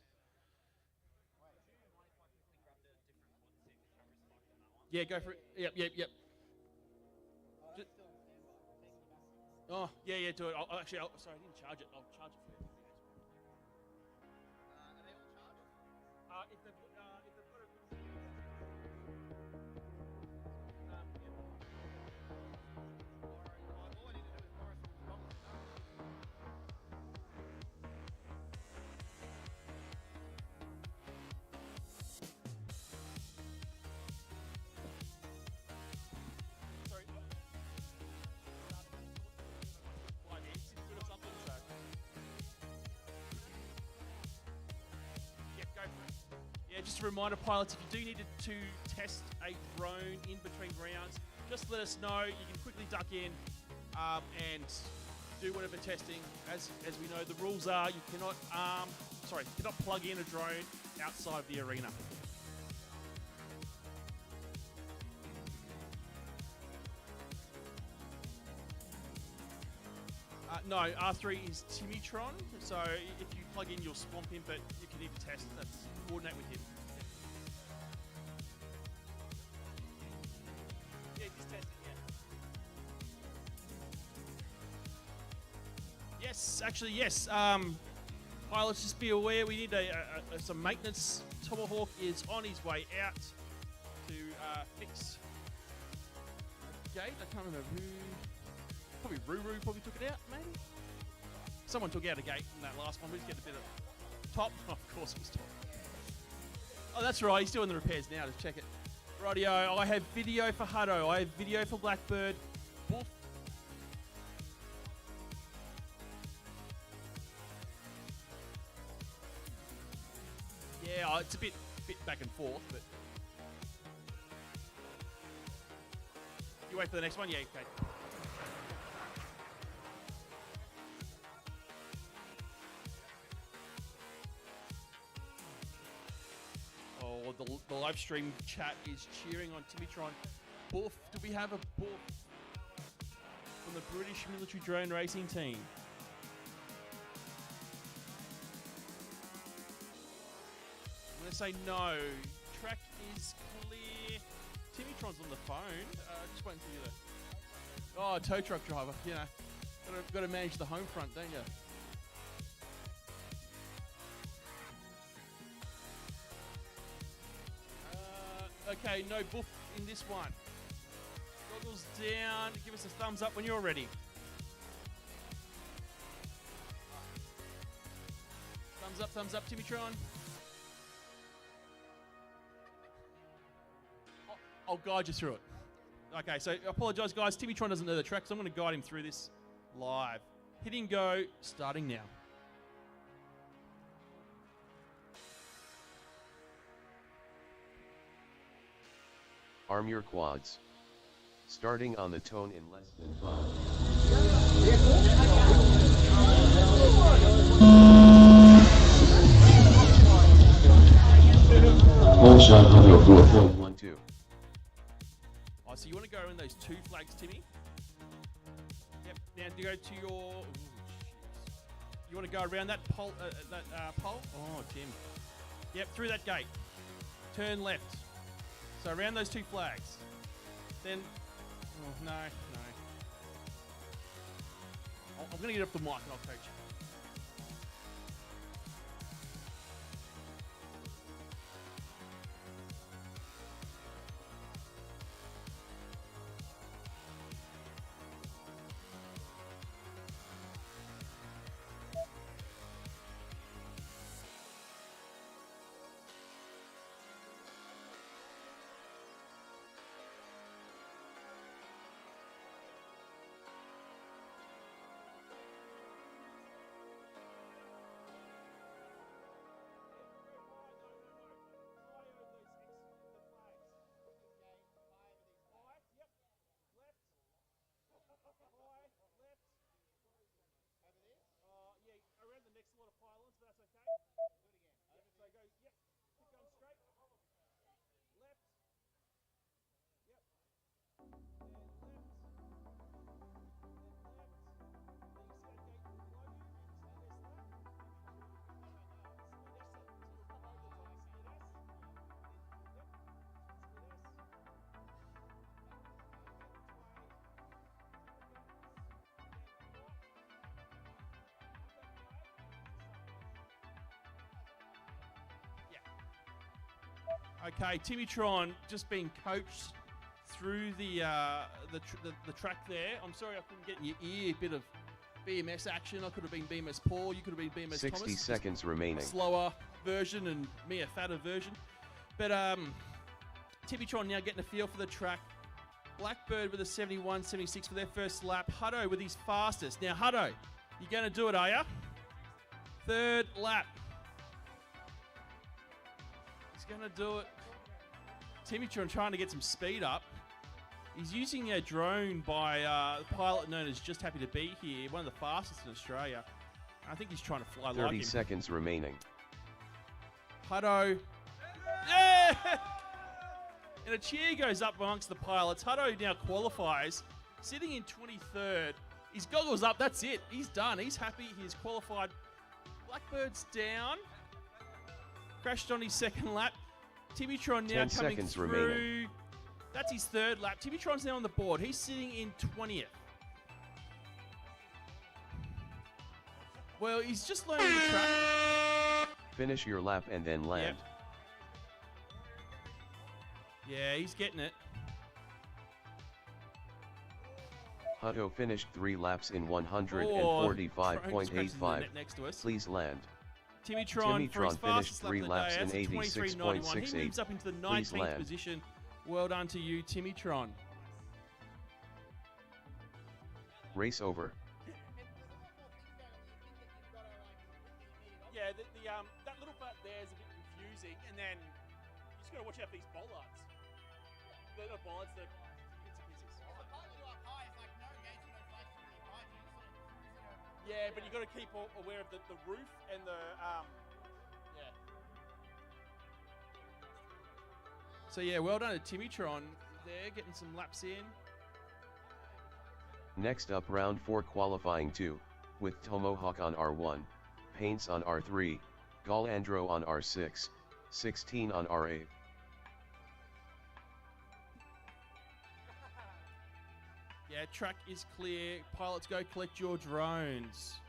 Yeah, go for it. Yep. Oh, yeah, do it. Sorry, I didn't charge it. I'll charge it for you. If they've got a good... Sorry. Like eggs into it or something, so... Yeah, go for it. Yeah, just a reminder, pilots, if you do need to test a drone in between rounds, just let us know. You can quickly duck in and do whatever testing. As we know, the rules are you cannot plug in a drone outside of the arena. No, R3 is Timitron, so if you plug in, you'll swamp him, but if you need to test, that's coordinate with him. Yeah, just test it, yeah. Yes, actually, yes. Pilots, just be aware, we need some maintenance. Tomahawk is on his way out to fix the gate. I can't remember who. Probably Ruru probably took it out, maybe? Someone took out a gate in that last one. We just get a bit of top. Oh, of course it was top. Oh, that's right. He's doing the repairs now. Just check it. Rightio. I have video for Hutto. I have video for Blackbird. Wolf. Yeah, it's a bit back and forth, but you wait for the next one. Yeah, okay. Oh, the live stream chat is cheering on Timitron. Boof. Do we have a boof from the British military drone racing team? I'm going to say no. Track is clear. Timitron's on the phone. Just waiting for you to... Oh, tow truck driver. You know, got to manage the home front, don't you? Okay, no boof in this one. Goggles down. Give us a thumbs up when you're ready. Thumbs up, Timitron. I'll guide you through it. Okay, so I apologise, guys. Timitron doesn't know the track, so I'm going to guide him through this live. Hitting go, starting now. Arm your quads. Starting on the tone in less than 5. All shot 104.12. Oh, so you want to go in those two flags, Timmy? Yep. Now to go to your... Ooh, you want to go around that pole? Pole? Oh, Tim. Yep, through that gate. Turn left. So around those two flags. Then... Oh, no. I'm going to get off the mic and I'll coach you. Okay, Timitron just being coached through the track there. I'm sorry I couldn't get in your ear. A bit of BMS action. I could have been BMS Paul. You could have been BMS 60 Thomas. seconds remaining. Slower version and me a fatter version. But Timitron now getting a feel for the track. Blackbird with a 71, 76 for their first lap. Hutto with his fastest. Now, Hutto, you going to do it, are you? Third lap. He's going to do it. Timitron trying to get some speed up. He's using a drone by a pilot known as Just Happy to Be Here, one of the fastest in Australia. I think he's trying to fly like him. 30 seconds remaining. Hutto. Yeah! And a cheer goes up amongst the pilots. Hutto now qualifies, sitting in 23rd. His goggles up, that's it. He's done. He's happy. He's qualified. Blackbird's down. Crashed on his second lap. Timitron now 10 coming seconds through. remaining. That's his third lap. Timitron's now on the board. He's sitting in 20th. Well, he's just learning the track. Finish your lap and then land. Yep. Yeah, he's getting it. Hutto finished 3 laps in Drone's crashing 145.85. the net next to us. Please land. Timitron for his Timitron finished fastest lap 3 of the laps day. in That's a 23.91. He moves up into the 86.68. Please 19th land. position. Well done to you, Timitron. Race over. Yeah, that little part there is a bit confusing, and then you just got to watch out for these bollards. They're not bollards, they're bits and pieces. Yeah, but you got to keep aware of the roof and the yeah. So yeah, well done to Timitron. They're getting some laps in. Next up, round 4 qualifying 2, with Tomahawk on R1, Paints on R3, Galandro on R6, 16 on R8. Yeah, track is clear. Pilots, go collect your drones.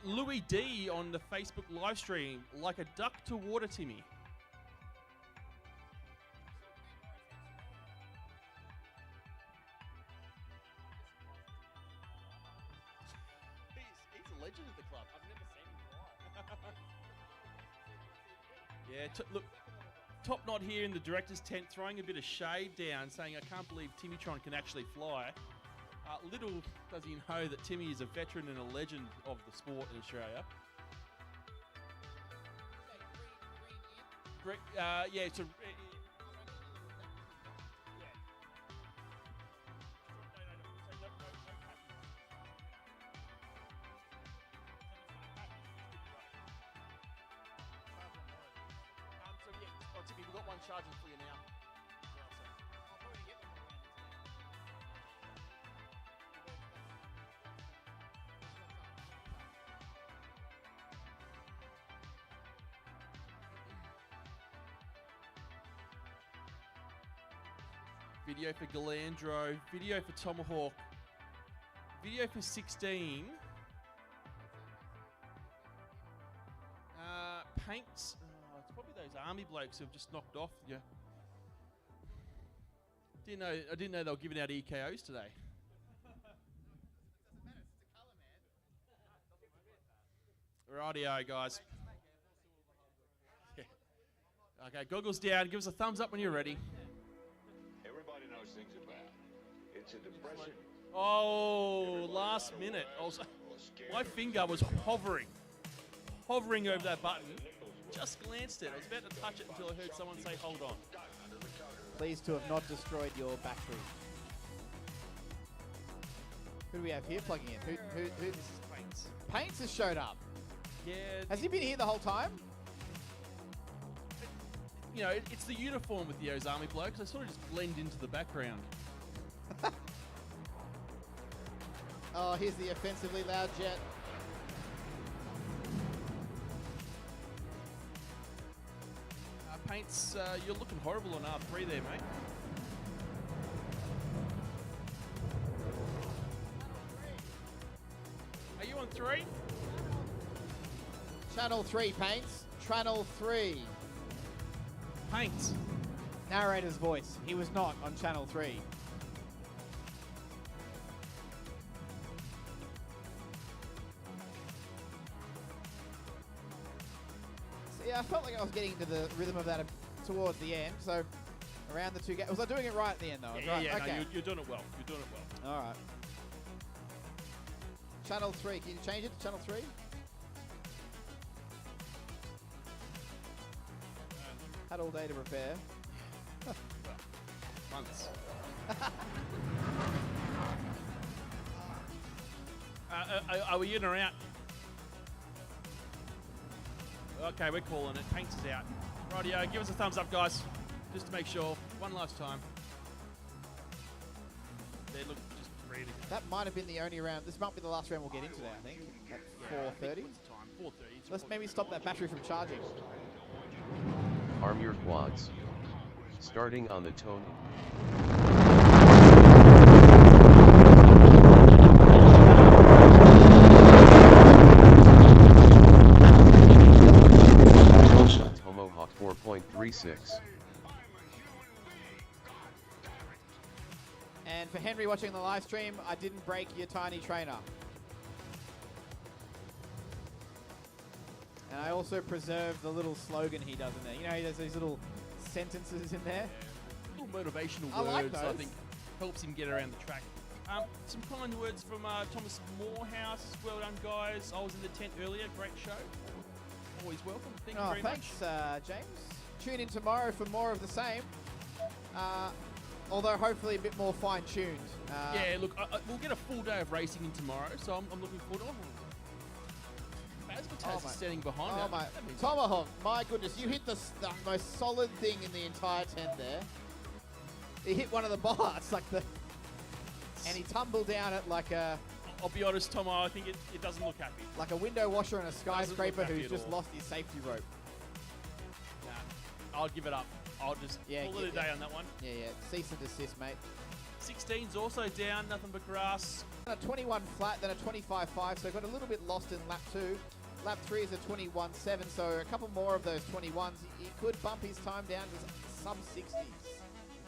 Louis D on the Facebook live stream, like a duck to water, Timmy. He's a legend of the club. I've never seen him fly. Yeah, look. Top Knot here in the director's tent throwing a bit of shade down, saying, I can't believe Timitron can actually fly. Little does he know that Timmy is a veteran and a legend of the sport in Australia. Yeah, it's a... Timmy, we've got one charging for you now. Video for Galandro, video for Tomahawk, video for 16. Paints. It's probably those army blokes who've just knocked off. Yeah. I didn't know they were giving out EKOs today. Rightio, guys. Yeah. Okay, goggles down. Give us a thumbs up when you're ready. Everybody knows things about. It's a depression. Oh, last minute. My finger was hovering over that button. Just glanced it. I was about to touch it until I heard someone say, hold on. Pleased to have not destroyed your battery. Who do we have here plugging in? Who's Paints? Paints has showed up. Yeah. Has he been here the whole time? You know, it's the uniform with the Army blokes. They sort of just blend into the background. Oh, here's the offensively loud jet. Paints, you're looking horrible on R3 there, mate. Are you on 3? Channel 3 paints. Channel 3. Paints. Narrator's voice. He was not on Channel 3. See, I felt like I was getting into the rhythm of that towards the end. So around the two games. Was I doing it right at the end though? Yeah, Right. yeah, Okay. no, you're doing it well. You're doing it well. All right. Channel 3. Can you change it to Channel 3? Had all day to prepare. Months. Are we in or out? Okay, we're calling it. Paints is out. Rightio, give us a thumbs up, guys, just to make sure. One last time. They look just ready to go. That might have been the only round. This might be the last round we'll get into today, I think. At 4:30. 4:30. Let's maybe stop that battery from charging. Arm your quads. Starting on the tone. Tomahawk 4.36. And for Henry watching the live stream, I didn't break your tiny trainer. And I also preserved the little slogan he does in there. You know, he does these little sentences in there. Little motivational I like words, I those. think, helps him get around the track. Some kind words from Thomas Morehouse. Well done, guys. I was in the tent earlier. Great show. Always welcome. Thank you very Thanks, much. James. Tune in tomorrow for more of the same. Although hopefully a bit more fine-tuned. Yeah, look, we'll get a full day of racing in tomorrow, so I'm looking forward to it. Basmataz is standing behind Oh, that. mate. That means- Tomahawk, my goodness, you hit the most solid thing in the entire tent there. He hit one of the bars, and he tumbled down it like a... I'll be honest, Tomo, I think it doesn't look happy. Like a window washer and a skyscraper happy who's at just all. lost his safety rope. Nah, I'll give it up. I'll just call it a day on that one. Yeah, yeah. Cease and desist, mate. 16's also down, nothing but grass. A 21 flat, then a 25.5, so got a little bit lost in lap 2. Lap 3 is a 21.7, so a couple more of those 21s. He could bump his time down to sub-60s.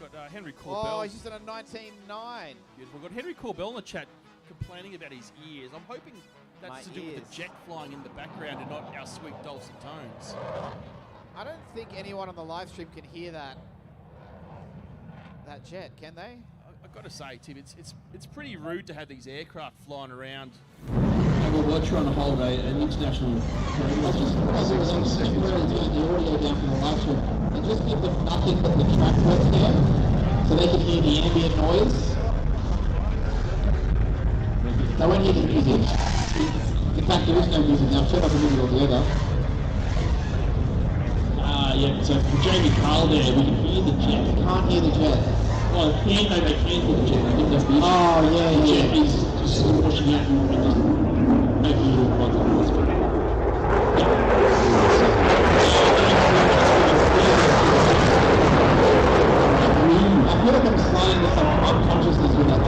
We've got Henry Corbell. Oh, he's just on a 19.9. Beautiful. We've got Henry Corbell in the chat complaining about his ears. I'm hoping that's My to do with ears. the jet flying in the background and not our sweet dulcet tones. I don't think anyone on the live stream can hear that jet, can they? I've got to say, Tim, it's pretty rude to have these aircraft flying around. I will watch you on a holiday at an international just temporarily turn the audio down from the live stream and just give them nothing but the track work there so they can hear the ambient noise. They won't hear the music. In fact, there is no music now. I've turned off the music altogether. Yeah, so for Jamie Carl there, we can hear the jet. Can't hear the jet. Well, they can hear the jet. I think that's the issue. Oh, yeah, the jet is just washing out and just making little pods on this. I feel like I'm sliding into some unconsciousness with that.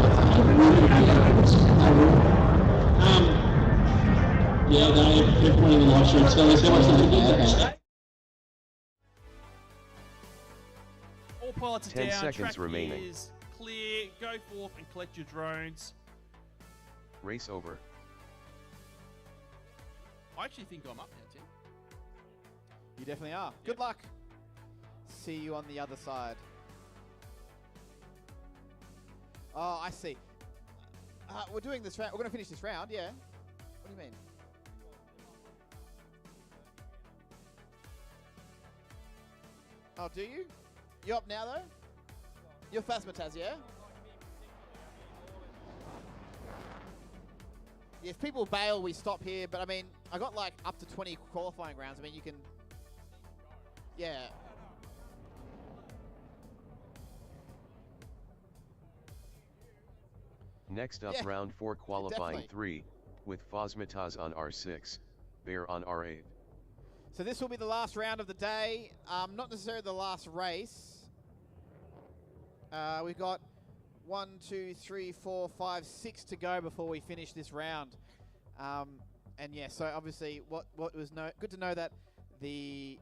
Yeah, they're putting in the live stream, so let's see what's the All pilots are 10 down. seconds Track remaining. is clear. Go forth and collect your drones. Race over. I actually think I'm up now, Tim. You definitely are. Good luck. See you on the other side. Oh, I see. We're doing this round. We're going to finish this round, yeah. What do you mean? Oh, do you? You up now, though? You're Phasmataz, yeah? If people bail, we stop here. But, I mean, I got, like, up to 20 qualifying rounds. I mean, you can... Yeah. Next up, Yeah, round 4 qualifying definitely. 3, with Phasmataz on R6, Bear on R8. So this will be the last round of the day. Not necessarily the last race. We've got 1, 2, 3, 4, 5, 6 to go before we finish this round. And yeah, so obviously what was good to know that the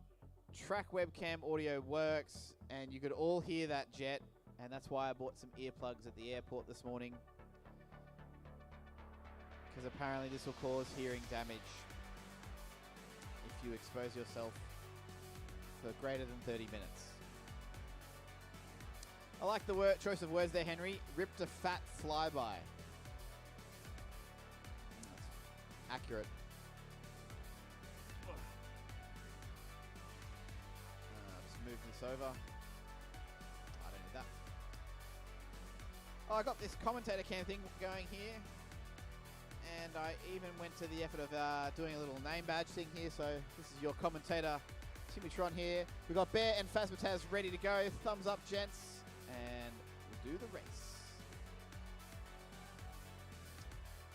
track webcam audio works and you could all hear that jet, and that's why I bought some earplugs at the airport this morning, because apparently this will cause hearing damage if you expose yourself for greater than 30 minutes. I like the choice of words there, Henry. Ripped a fat flyby. That's accurate. Just move this over. I don't need that. Oh, I got this commentator cam thing going here. And I even went to the effort of doing a little name badge thing here. So this is your commentator, Timitron here. We've got Bear and Phasmataz ready to go. Thumbs up, gents. And we'll do the race.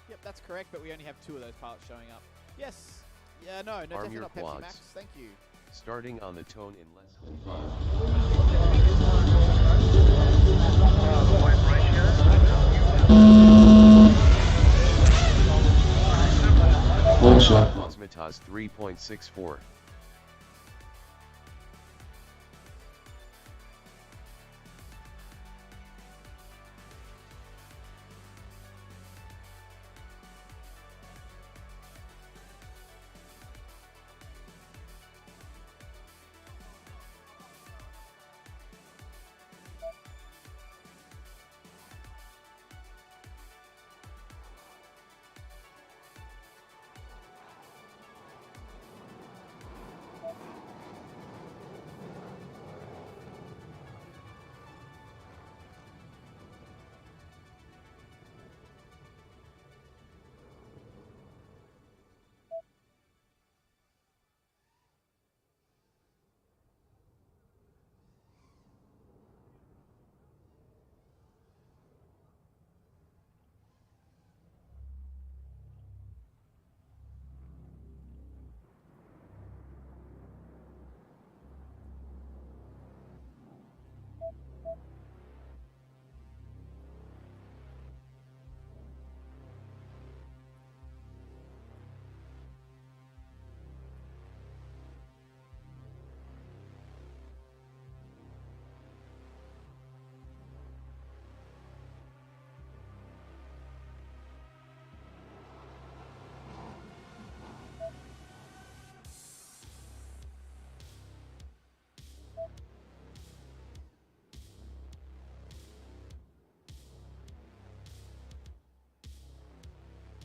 Yep, that's correct, but we only have 2 of those pilots showing up. Yes. Yeah, no, Arm definitely your not Pepsi quads. Max. Thank you. Starting on the tone in less than 5. Full shot. Approximate 3.64.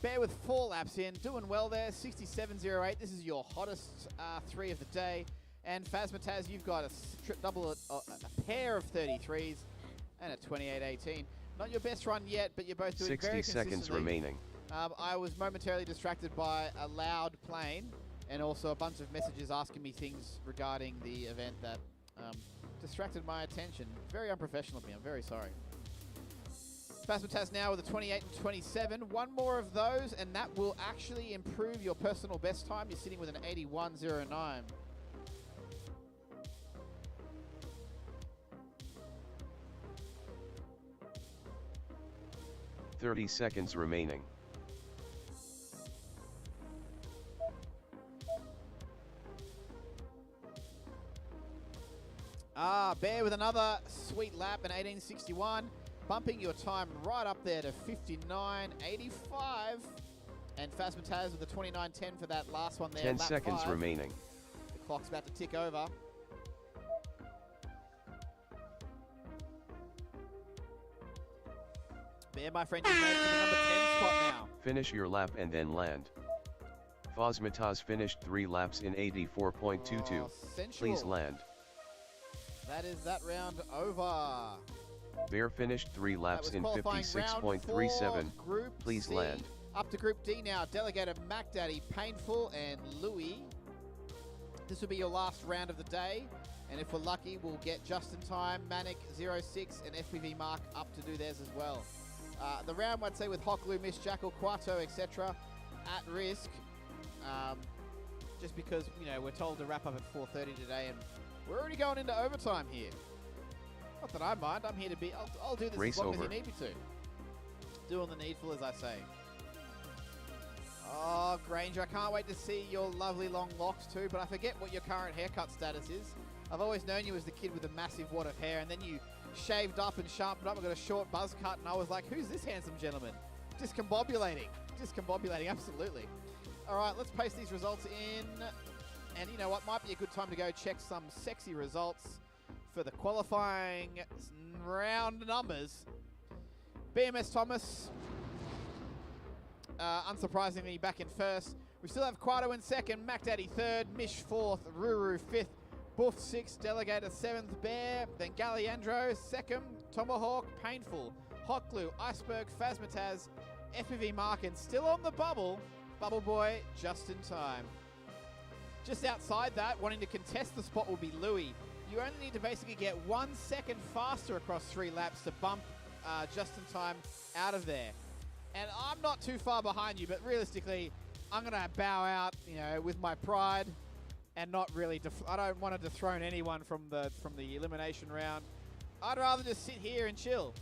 Bear with 4 laps in, doing well there, 67.08. This is your hottest 3 of the day. And Phasmataz, you've got a pair of 33s and a 28.18. Not your best run yet, but you're both doing 60 very seconds consistently. remaining. I was momentarily distracted by a loud plane and also a bunch of messages asking me things regarding the event that distracted my attention. Very unprofessional of me, I'm very sorry. Phasmataz now with a 28 and 27. 1 more of those, and that will actually improve your personal best time. You're sitting with an 81.09. .30 seconds remaining. Bear with another sweet lap, an 18.61. Bumping your time right up there to 59.85. And Phasmataz with a 29.10 for that last one there. 10 lap seconds 5. remaining. The clock's about to tick over. Bear, my friend, you've made it to the number 10 spot now. Finish your lap and then land. Phasmataz finished 3 laps in 84.22. Please land. That is that round over. Bear finished 3 laps in qualifying round 56.37. for Group Please C. land. Up to Group D now. Delegator MacDaddy, Painful, and Louis. This will be your last round of the day. And if we're lucky, we'll get Just in Time, Manic 06, and FPV Mark up to do theirs as well. The round, I'd say, with Hot Glue, Miss Jackal, Quato, etc., at risk. Just because, you know, we're told to wrap up at 4:30 today, and we're already going into overtime here. Not that I mind. I'm here to be. I'll do this Race as long over. as you need me to. Doing the needful, as I say. Oh, Granger, I can't wait to see your lovely long locks too, but I forget what your current haircut status is. I've always known you as the kid with a massive wad of hair, and then you shaved up and sharpened up and got a short buzz cut, and I was like, who's this handsome gentleman? Discombobulating. Discombobulating, absolutely. All right, let's paste these results in. And you know what? Might be a good time to go check some sexy results for the qualifying round numbers. BMS Thomas, unsurprisingly, back in first. We still have Quado in second, Mac Daddy third, Mish fourth, Ruru fifth, Boof sixth, Delegator seventh, Bear, then Galliandro second, Tomahawk, Painful, Hot Glue, Iceberg, Phasmataz, FPV Markin still on the bubble. Bubble Boy just in time. Just outside that, wanting to contest the spot will be Louis. You only need to basically get 1 second faster across 3 laps to bump just in time out of there. And I'm not too far behind you, but realistically, I'm going to bow out, you know, with my pride and not really. I don't want to dethrone anyone from the elimination round. I'd rather just sit here and chill.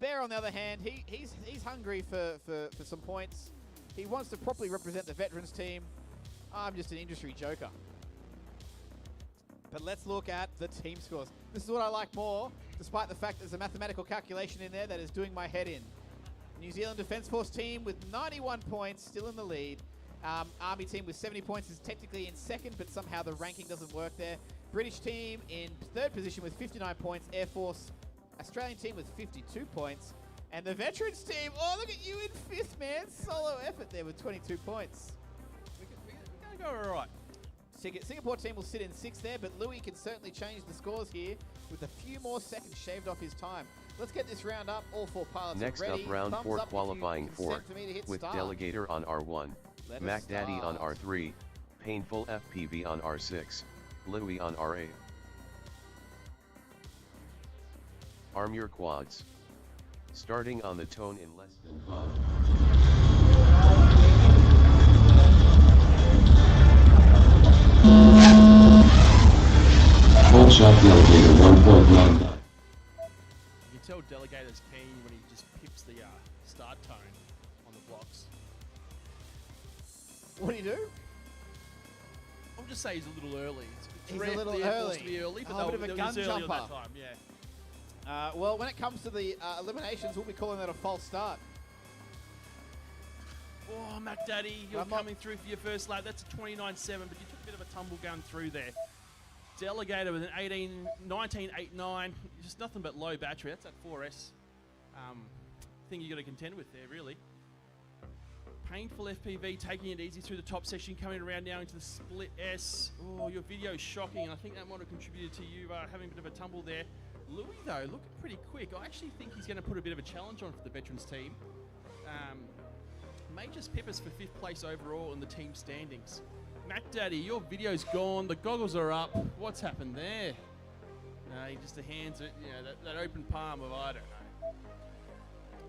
Bear, on the other hand, he's hungry for some points. He wants to properly represent the veterans team. I'm just an industry joker. But let's look at the team scores. This is what I like more, despite the fact there's a mathematical calculation in there that is doing my head in. New Zealand Defence Force team with 91 points, still in the lead. Army team with 70 points is technically in second, but somehow the ranking doesn't work there. British team in third position with 59 points. Air Force, Australian team with 52 points. And the veterans team, oh, look at you in fifth, man. Solo effort there with 22 points. We're going to go all right. Singapore team will sit in sixth there, but Louis can certainly change the scores here with a few more seconds shaved off his time. Let's get this round up. All 4 pilots Next are ready. up, round Thumbs 4 up qualifying if you 4, consent for me to hit with start. Delegator on R1, Let us Mac Daddy on start. R3, Painful FPV on R6, Louis on R8. Arm your quads. Starting on the tone in less than 5. Full shot Delegator 1.9. You can tell Delegator's keen when he just pips the start tone on the blocks. What do you do? I'll just say he's a little early. He's rare a little for the Air Force early. to be early, but Oh, a bit of a gun early jumper. on that time, yeah. Well, when it comes to the eliminations, we'll be calling that a false start. Oh, Mac Daddy, you're I'm not- coming through for your first lap. That's a 29.7, but you took a bit of a tumble going through there. Delegator with an 19.89, just nothing but low battery. That's that 4S thing you got to contend with there, really. Painful FPV taking it easy through the top section, coming around now into the split S. Oh, your video's shocking, and I think that might have contributed to you having a bit of a tumble there. Louis, though, looking pretty quick. I actually think he's going to put a bit of a challenge on for the veterans team. May just pip us for 5th place overall in the team standings. Mac Daddy, your video's gone. The goggles are up. What's happened there? Just the hands, that open palm of, I don't know.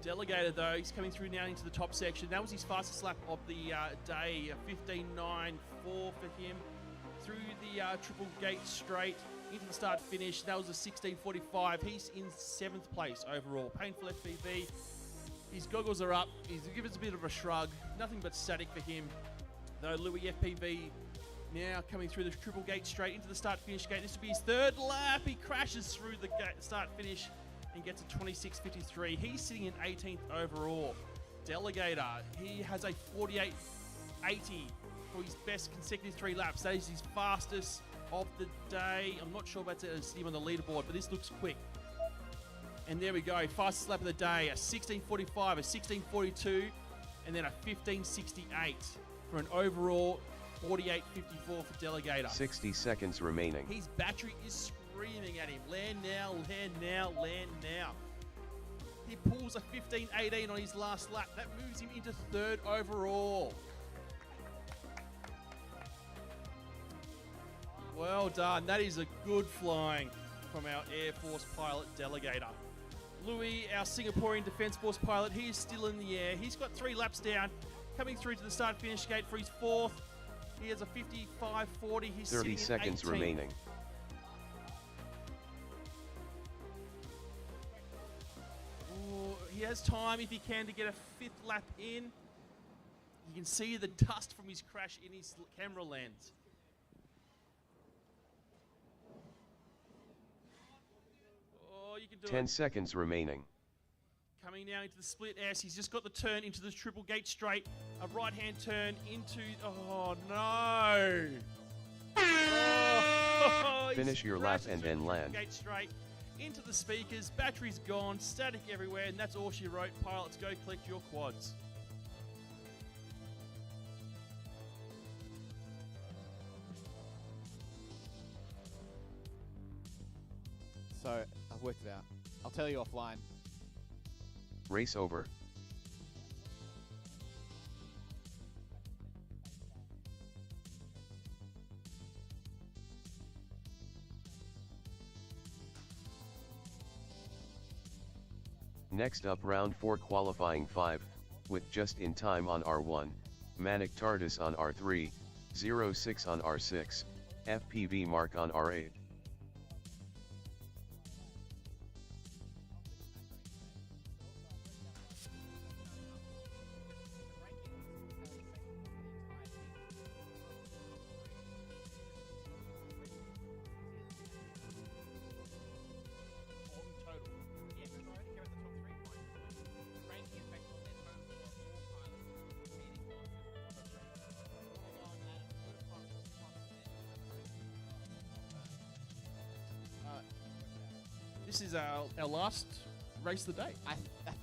Delegator, though, he's coming through now into the top section. That was his fastest lap of the day, 15.94 for him. Through the triple gate straight into the start finish. That was a 16.45. He's in 7th place overall. Painful FPV. His goggles are up. He's given us a bit of a shrug. Nothing but static for him. Though Louis FPV now coming through the triple gate straight into the start finish gate. This will be his 3rd lap. He crashes through the start finish and gets a 26.53. He's sitting in 18th overall. Delegator, he has a 48.80 for his best consecutive 3 laps. That is his fastest of the day. I'm not sure if that's him on the leaderboard, but this looks quick. And there we go, fastest lap of the day, a 16.45, a 16.42, and then a 15.68 for an overall 48.54 for Delegator. 60 seconds remaining. His battery is screaming at him. Land now, land now, land now. He pulls a 15.18 on his last lap. That moves him into 3rd overall. Well done. That is a good flying from our Air Force pilot Delegator. Louis, our Singaporean Defence Force pilot, he is still in the air. He's got 3 laps down, coming through to the start-finish gate for his 4th. He has a 55.40. He's 30 sitting seconds in 18th. remaining. Ooh, he has time if he can to get a 5th lap in. You can see the dust from his crash in his camera lens. Oh, you can do 10 it. seconds remaining. Coming now into the split S. He's just got the turn into the triple gate straight. A right-hand turn into... Oh, no. Oh, Finish your lap and then land. Gate straight into the speakers. Battery's gone. Static everywhere. And that's all she wrote. Pilots, go collect your quads. So, I've worked it out. I'll tell you offline. Race over. Next up, round 4 qualifying 5, with just in time on R1, Manic TARDIS on R3, 06 on R6, FPV Mark on R8. This is our last race of the day. I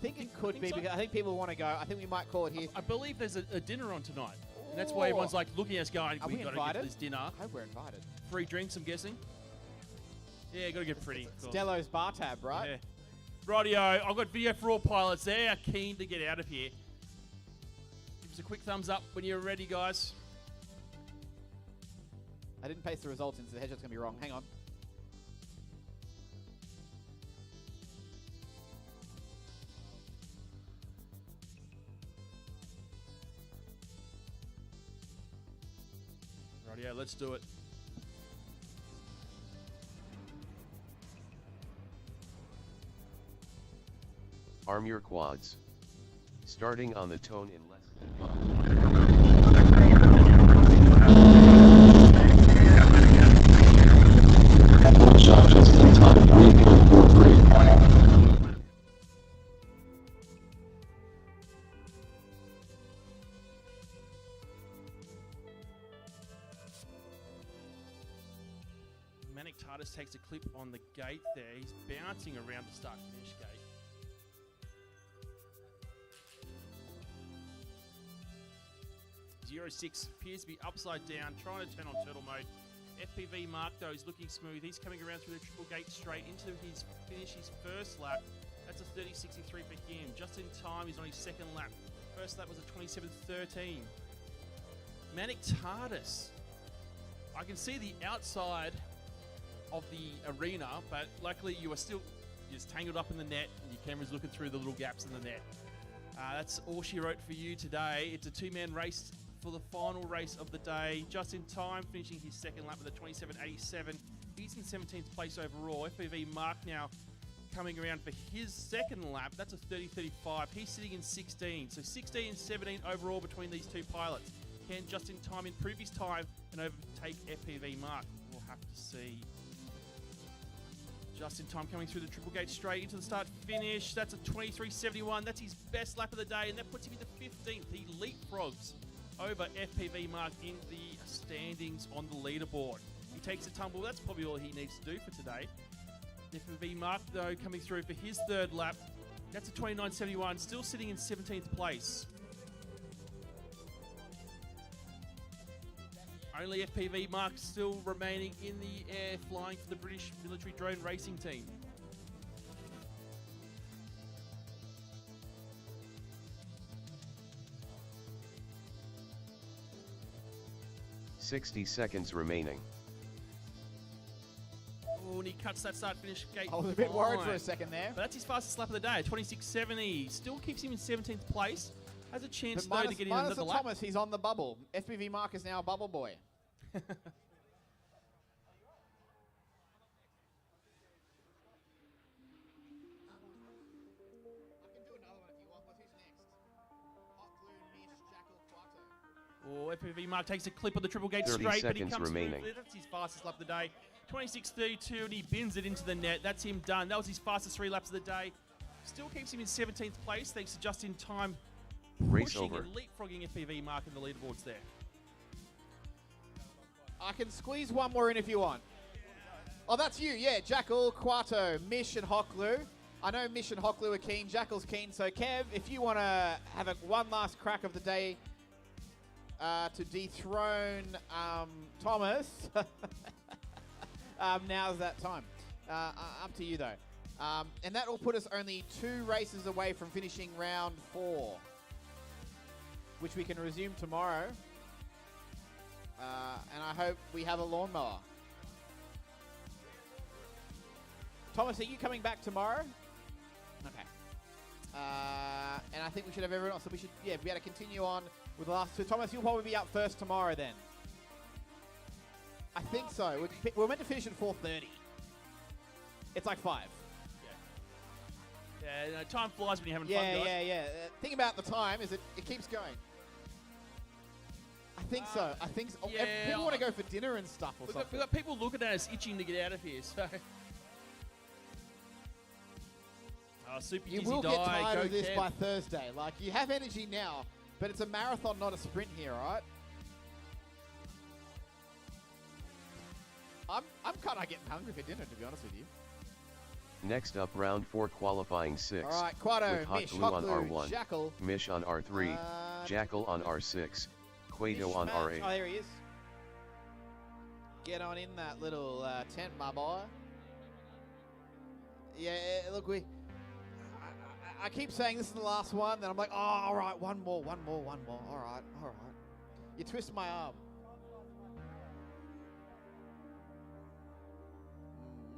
think it could be, because I think people want to go. I think we might call it here. I believe there's a dinner on tonight. And that's why everyone's like looking at us going, Are we've we got to get invited? to this dinner. I hope we're invited. Free drinks, I'm guessing. Yeah, got to get pretty. It's Delo's bar tab, right? Yeah. Rightio, I've got video for all pilots. They are keen to get out of here. Give us a quick thumbs up when you're ready, guys. I didn't paste the results in, so the headshot's going to be wrong. Hang on. Rightio, let's do it. Arm your quads. Starting on the tone in less than 5. Shot just in time, 3.43. Manic TARDIS takes a clip on the gate there. He's bouncing around the start-finish gate. .06 appears to be upside down, trying to turn on turtle mode. FPV Mark, though, is looking smooth. He's coming around through the triple gate straight into his finish, his first lap. That's a 30.63 for him. Just in time, he's on his second lap. First lap was a 27.13. Manic TARDIS. I can see the outside of the arena, but luckily you are still just tangled up in the net and your camera's looking through the little gaps in the net. That's all she wrote for you today. It's a two-man race for the final race of the day. Just in time, finishing his second lap with a 27.87. He's in 17th place overall. FPV Mark now coming around for his second lap. That's a 30.35. He's sitting in 16. So 16 and 17 overall between these two pilots. Can just in time improve his time and overtake FPV Mark? We'll have to see. Just in time coming through the triple gate straight into the start finish. That's a 23.71. That's his best lap of the day, and that puts him into 15th. He leapfrogs over FPV Mark in the standings on the leaderboard. He takes a tumble. That's probably all he needs to do for today. FPV Mark, though, coming through for his third lap. That's a 29.71, still sitting in 17th place. Only FPV Mark still remaining in the air, flying for the British military drone racing team. .60 seconds remaining. Oh, and he cuts that start-finish gate. I was a bit worried for fine. a second there. But that's his fastest lap of the day, 26.70. Still keeps him in 17th place. Has a chance, But though, to get in minus another the lap. Thomas, he's on the bubble. FPV Mark is now a bubble boy. Oh, FPV Mark takes a clip on the triple gate 30 straight, but he seconds comes remaining. through. That's his fastest lap of the day. 26.32, and he bins it into the net. That's him done. That was his fastest 3 laps of the day. Still keeps him in 17th place, thanks to just-in-time Race pushing over. and leapfrogging FPV Mark in the leaderboards there. I can squeeze one more in if you want. Oh, that's you. Yeah, Jackal, Quato, Mish, and Hocklu. I know Mish and Hocklu are keen. Jackal's keen. So, Kev, if you want to have one last crack of the day to dethrone Thomas, now's that time. Up to you, though. And that will put us only 2 races away from finishing round 4, which we can resume tomorrow. And I hope we have a lawnmower. Thomas, are you coming back tomorrow? Okay. And I think we should have everyone else. So we should, be able to continue on with the last 2. Thomas, you'll probably be up first tomorrow then. I think so. We're meant to finish at 4:30. It's like 5. Yeah, time flies when you're having fun, guys. Yeah. Thing about the time is it keeps going. I think so. I think so. Yeah, People want to go for dinner and stuff or something. We've got people looking at us itching to get out of here, so... Super You Dizzy will Die, get tired go of this Kev. by Thursday. Like, you have energy now, but it's a marathon, not a sprint here, right? I'm kind of getting hungry for dinner, to be honest with you. Next up, round 4 qualifying 6. All right, Quado, with Hot Mish, Glue on Hocklu, R1, Jackal. Mish on R3, Jackal on R6, Quato on Mish, R8. Oh, there he is. Get on in that little tent, my boy. Yeah, look, I keep saying this is the last one, then I'm like, oh, all right, one more. All right. You twist my arm.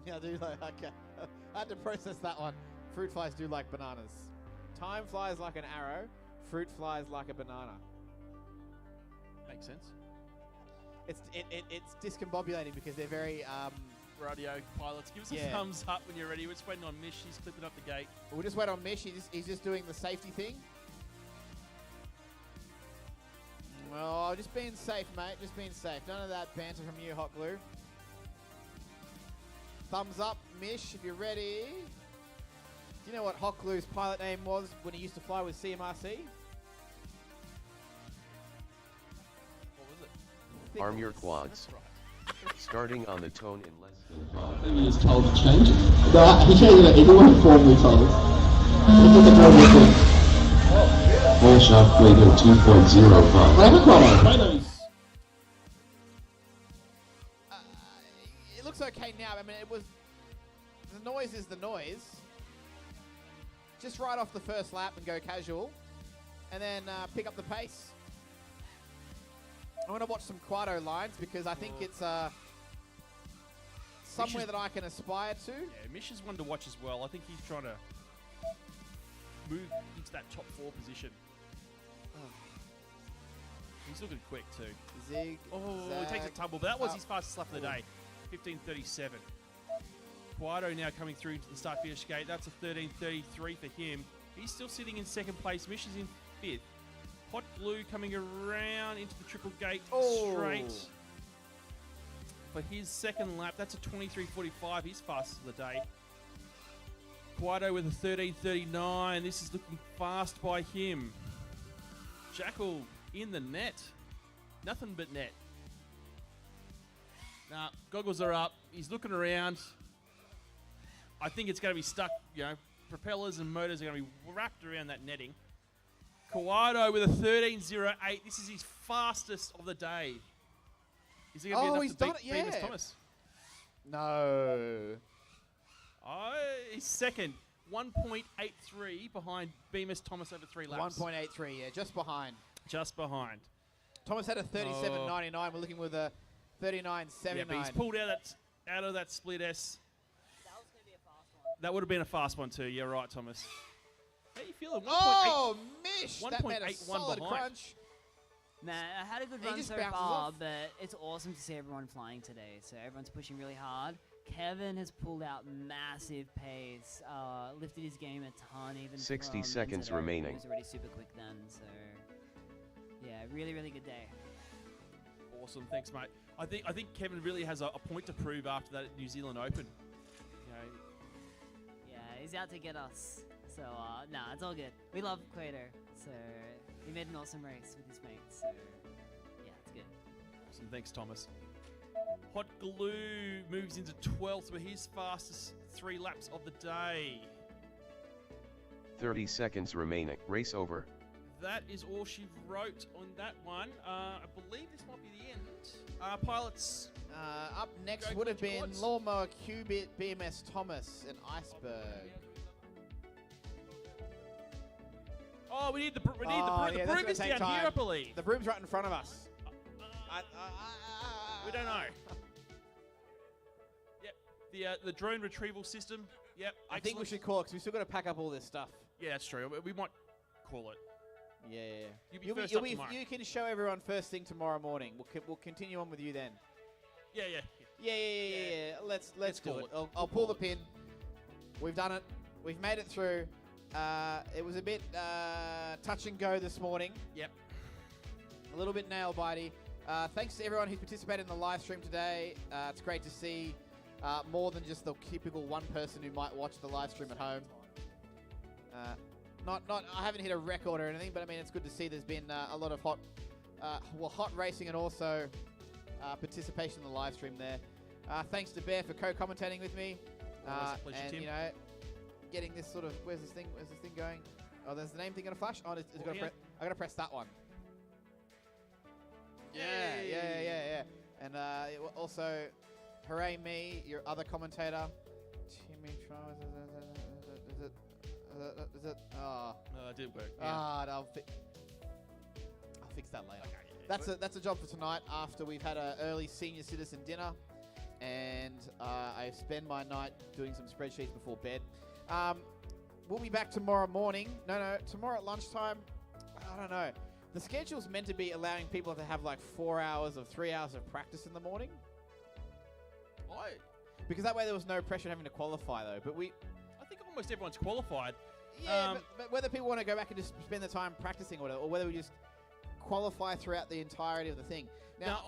Yeah, I do like, okay. I had to process that one. Fruit flies do like bananas. Time flies like an arrow. Fruit flies like a banana. Makes sense. It's discombobulating because they're very Radio pilots, give us a Yeah. thumbs up when you're ready. We're just waiting on Mish. He's clipping up the gate. We'll just wait on Mish. He's just doing the safety thing. Well, just being safe, mate. Just being safe. None of that banter from you, Hot Glue. Thumbs up, Mish, if you're ready. Do you know what Hot Glue's pilot name was when he used to fly with CMRC? What was it? Arm your quads. That's right. Starting on the tone in less than 5. Maybe he was told to change it. No, he changed it. Everyone formally told. Look at the normal thing. Full shaft Quato 2.05. Whatever, Quato. It looks okay now. I mean, the noise is the noise. Just ride off the first lap and go casual. And then pick up the pace. I want to watch some Quato lines because I think it's somewhere that I can aspire to. Yeah, Mish is one to watch as well. I think he's trying to move into that top 4 position. He's looking quick too. Zig. Oh, zag, he takes a tumble, but that was up. his fastest lap of the day. 15.37. Quato now coming through to the start-finish gate. That's a 13.33 for him. He's still sitting in 2nd place. Mish is in 5th. Hot Glue coming around into the triple gate straight for his 2nd lap. That's a 23.45. He's fastest of the day. Quato with a 13.39. This is looking fast by him. Jackal in the net. Nothing but net. Nah, goggles are up. He's looking around. I think it's going to be stuck, propellers and motors are going to be wrapped around that netting. Quato with a 13.08. This is his fastest of the day. Is he going to be enough to beat Bemis Thomas? No. Oh, he's 2nd. 1.83 behind Bemis Thomas over 3 laps. 1.83, yeah, just behind. Just behind. Thomas had a 37.99. We're looking with a 39.79. Yeah, but he's pulled out of that split S. That would have been a fast one too. Yeah, right, Thomas. How you feeling? Oh, Mish! That made a 1.81 solid behind. crunch. Man, I had a good He run just so bounces far, off. but it's awesome to see everyone flying today. So everyone's pushing really hard. Kevin has pulled out massive pace, lifted his game a ton. Even 60 from seconds Incident. remaining. He was already super quick then. So yeah, really, really good day. Awesome, thanks, mate. I think Kevin really has a point to prove after that New Zealand Open. You know, Yeah, he's out to get us. So, nah, it's all good. We love Quater. So, he made an awesome race with his mates. So, yeah, it's good. awesome, thanks, Thomas. Hot Glue moves into 12th with his fastest 3 laps of the day. 30 seconds remaining. Race over. That is all she wrote on that one. I believe this might be the end. Pilots. Up next Go would have Clutch been Quads. Lawnmower, Qbit, BMS Thomas, and Iceberg. Oh, we need the broom. Yeah, The that's broom gonna is take down time. here, I believe. The broom's right in front of us. We don't know. Yep. The drone retrieval system. Yep. I think we excellent. should call it because we've still got to pack up all this stuff. Yeah, that's true. We might call it. Yeah. You'll be first up tomorrow. You can show everyone first thing tomorrow morning. We'll continue on with you then. Yeah. Yeah. Let's do call it. it. I'll pull the pin. We've done it. We've made it through. It was a bit touch and go this morning. Yep. A little bit nail bitey. Thanks to everyone who's participated in the live stream today. It's great to see more than just the typical one person who might watch the live stream at home. I haven't hit a record or anything, but I mean it's good to see there's been a lot of hot racing and also participation in the live stream there. Thanks to Bear for co-commentating with me. Always a pleasure, and Tim. you know, getting this sort of where's this thing going? Oh, there's the name thing gonna flash. Oh, I gotta press that one. Yeah. And also, hooray me, your other commentator, Timmy. Is it? Oh. No, it did work. I'll fix that later. That's a job for tonight. After we've had an early senior citizen dinner, and I spend my night doing some spreadsheets before bed. We'll be back tomorrow morning. No, tomorrow at lunchtime. I don't know. The schedule's meant to be allowing people to have like 4 hours of 3 hours of practice in the morning. Because that way there was no pressure having to qualify though. But I think almost everyone's qualified. Yeah, but whether people want to go back and just spend the time practicing or whether we just qualify throughout the entirety of the thing. Now,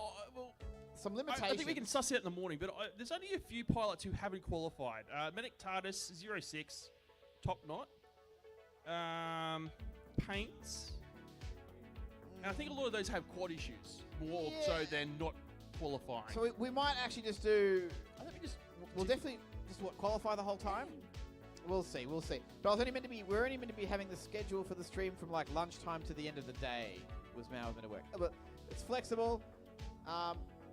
some limitations. I think we can suss it out in the morning, but there's only a few pilots who haven't qualified. Medic Tardis 06, Top Knot, Paints, and I think a lot of those have quad issues more so than not qualifying. So we might actually just do. I think we'll definitely just qualify the whole time. We'll see. But we're only meant to be having the schedule for the stream from like lunchtime to the end of the day was how it was going to work. But it's flexible.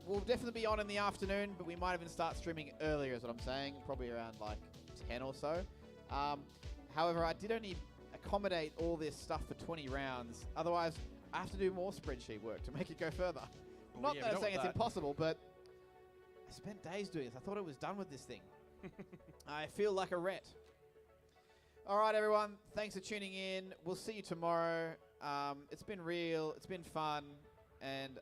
We'll definitely be on in the afternoon, but we might even start streaming earlier is what I'm saying. Probably around like 10 or so. However, I did only accommodate all this stuff for 20 rounds. Otherwise, I have to do more spreadsheet work to make it go further. Not that I'm saying it's impossible, but I spent days doing this. I thought I was done with this thing. I feel like a ret. All right, everyone. Thanks for tuning in. We'll see you tomorrow. It's been real. It's been fun. And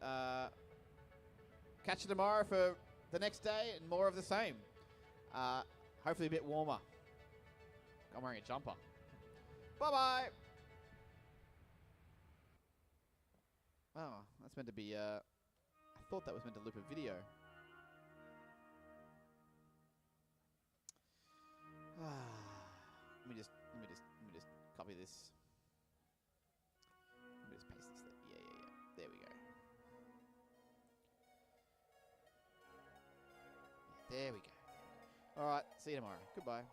catch you tomorrow for the next day and more of the same. Hopefully a bit warmer. I'm wearing a jumper. Bye-bye. Oh, that's meant to be... I thought that was meant to loop a video. Let me just copy this. Let me just paste this there. Yeah. There we go. There we go. All right. See you tomorrow. Goodbye.